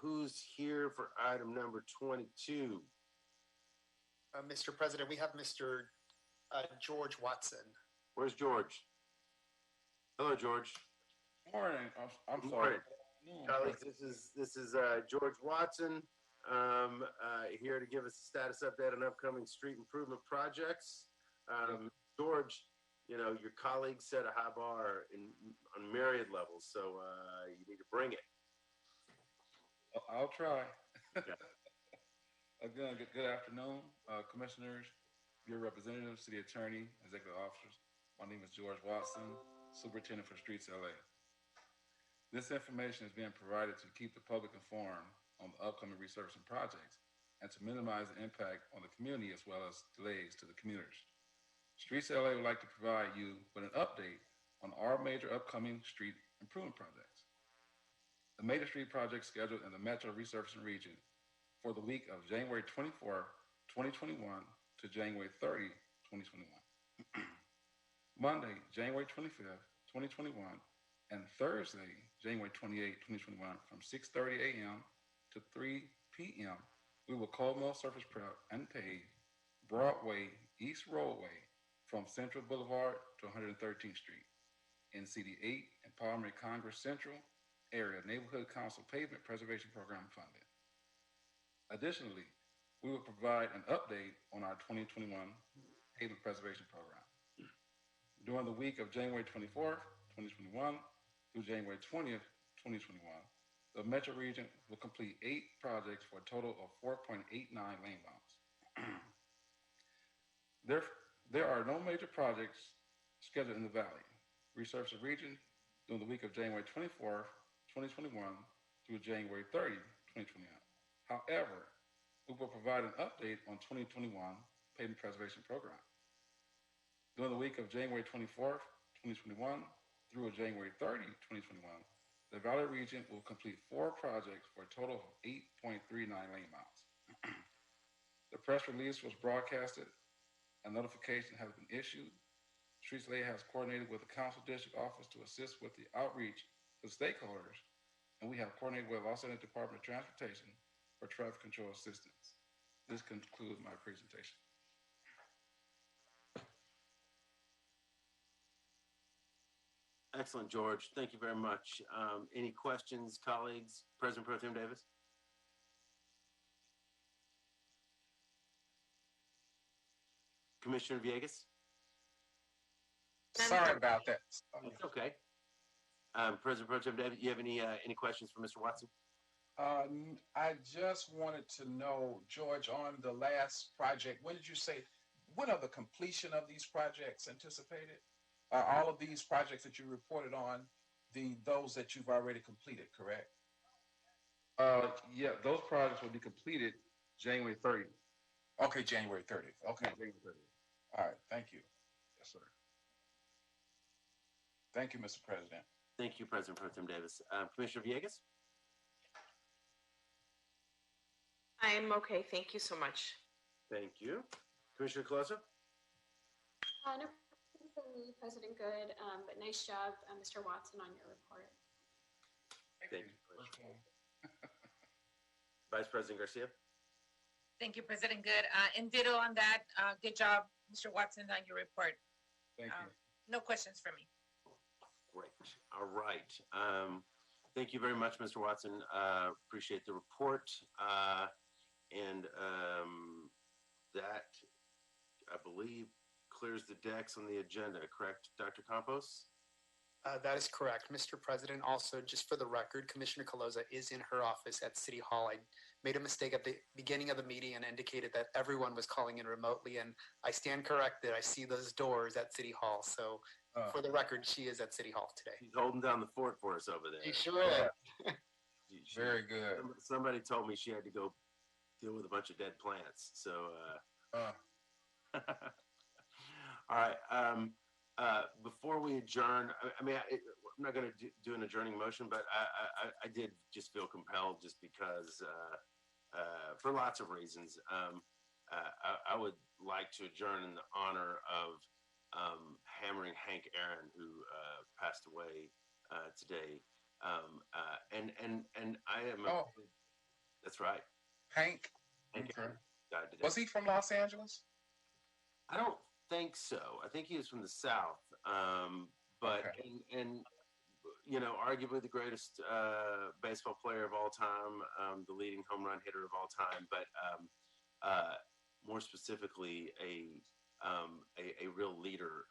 Who's here for item number 22? Mr. President, we have Mr. George Watson. Where's George? Hello, George. Morning. I'm Good sorry. morning. Colleagues, this is George Watson here to give us a status update on upcoming street improvement projects. George, you know, your colleagues set a high bar on myriad levels, so you need to bring it. I'll try. Okay. Again, good afternoon, commissioners, your representatives, city attorney, executive officers. My name is George Watson, Superintendent for Streets LA. This information is being provided to keep the public informed on the upcoming resurfacing projects and to minimize the impact on the community as well as delays to the commuters. Streets LA would like to provide you with an update on our major upcoming street improvement projects. The major street projects scheduled in the Metro Resurfacing region for the week of January 24, 2021 to January 30, 2021. Monday, January 25th, 2021, and Thursday, January 28, 2021, from 6:30 a.m. to 3 p.m., we will cold mill surface prep and pave Broadway East Roadway from Central Boulevard to 113th Street in CD8 and Palmer Congress Central Area Neighborhood Council Pavement Preservation Program funding. Additionally, we will provide an update on our 2021 pavement preservation program. During the week of January 24th, 2021 through January 20th, 2021, the Metro region will complete 8 projects for a total of 4.89 lane miles. There are no major projects scheduled in the Valley. Resurfacing region during the week of January 24th, 2021 through January 30, 2021. However, we will provide an update on 2021 pavement preservation program. During the week of January 24th, 2021 through January 30, 2021, the Valley region will complete 4 projects for a total of 8.39 lane miles. The press release was broadcasted. A notification has been issued. Streets LA has coordinated with the Council District Office to assist with the outreach to stakeholders, and we have coordinated with Los Angeles Department of Transportation for traffic control assistance. This concludes my presentation. Excellent, George. Thank you very much. Any questions, colleagues? President Pro Tem Davis? Commissioner Villegas? Sorry about that. It's okay. President Pro Tem Davis, you have any questions for Mr. Watson? I just wanted to know, George, on the last project, what did you say? When are the completion of these projects anticipated? Are all of these projects that you reported on those that you've already completed, correct? Yeah, those projects will be completed January 30th. Okay, January 30th. Okay. January 30th. All right, thank you. Yes, sir. Thank you, Mr. President. Thank you, President Pro Tem Davis. Commissioner Villegas? I'm okay. Thank you so much. Thank you. Commissioner Coloso? No, from me, President Good, but nice job, Mr. Watson, on your report. Thank you. Vice President Garcia? Thank you, President Good. And ditto on that. Good job, Mr. Watson, on your report. Thank you. No questions for me. Great. All right. Thank you very much, Mr. Watson. Appreciate the report. And that, I believe, clears the decks on the agenda, correct, Dr. Campos? That is correct, Mr. President. Also, just for the record, Commissioner Caloza is in her office at City Hall. I made a mistake at the beginning of the meeting and indicated that everyone was calling in remotely, and I stand corrected. I see those doors at City Hall. So for the record, she is at City Hall today. She's holding down the fort for us over there. She sure is. Very good. Somebody told me she had to go deal with a bunch of dead plants. So, All right. Before we adjourn, I'm not going to do an adjourning motion, but I did just feel compelled just because, for lots of reasons, I would like to adjourn in the honor of hammering Hank Aaron, who passed away today. And I am. Oh, that's right. Hank. Hank Okay. Aaron died today. Was he from Los Angeles? I don't think so. I think he was from the South. But Okay. and you know, arguably the greatest baseball player of all time, the leading home run hitter of all time, but more specifically, a real leader.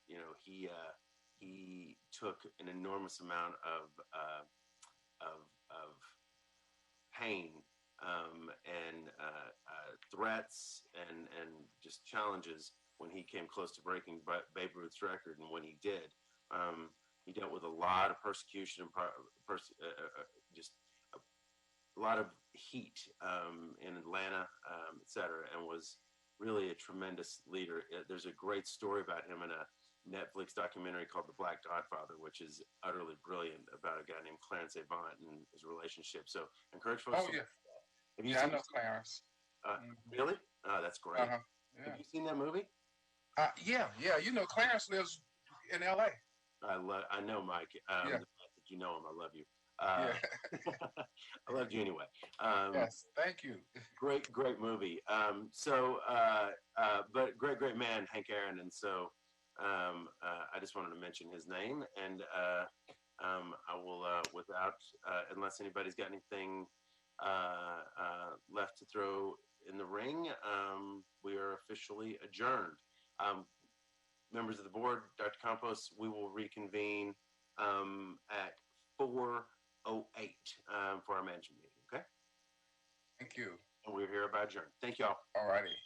You know, he took an enormous amount of pain and threats and just challenges when he came close to breaking Babe Ruth's record, and when he did. He dealt with a lot of persecution and just a lot of heat in Atlanta, et cetera, and was really a tremendous leader. There's a great story about him in a Netflix documentary called The Black Godfather, which is utterly brilliant, about a guy named Clarence Avant and his relationship. So I encourage folks. Oh, yeah. Have you I seen know Clarence. Really? Oh, that's great. Yeah. Have you seen that movie? Yeah. You know, Clarence lives in L.A. I know, Mike. Yeah. The fact that you know him, I love you. Yeah. I loved you anyway. Yes, thank you. Great movie. But great man, Hank Aaron. And so I just wanted to mention his name. And I will, unless anybody's got anything left to throw in the ring, we are officially adjourned. Members of the board, Dr. Campos, we will reconvene at 4:08 for our management meeting. Okay. Thank you. And we're here about adjourned. Thank y'all. All righty.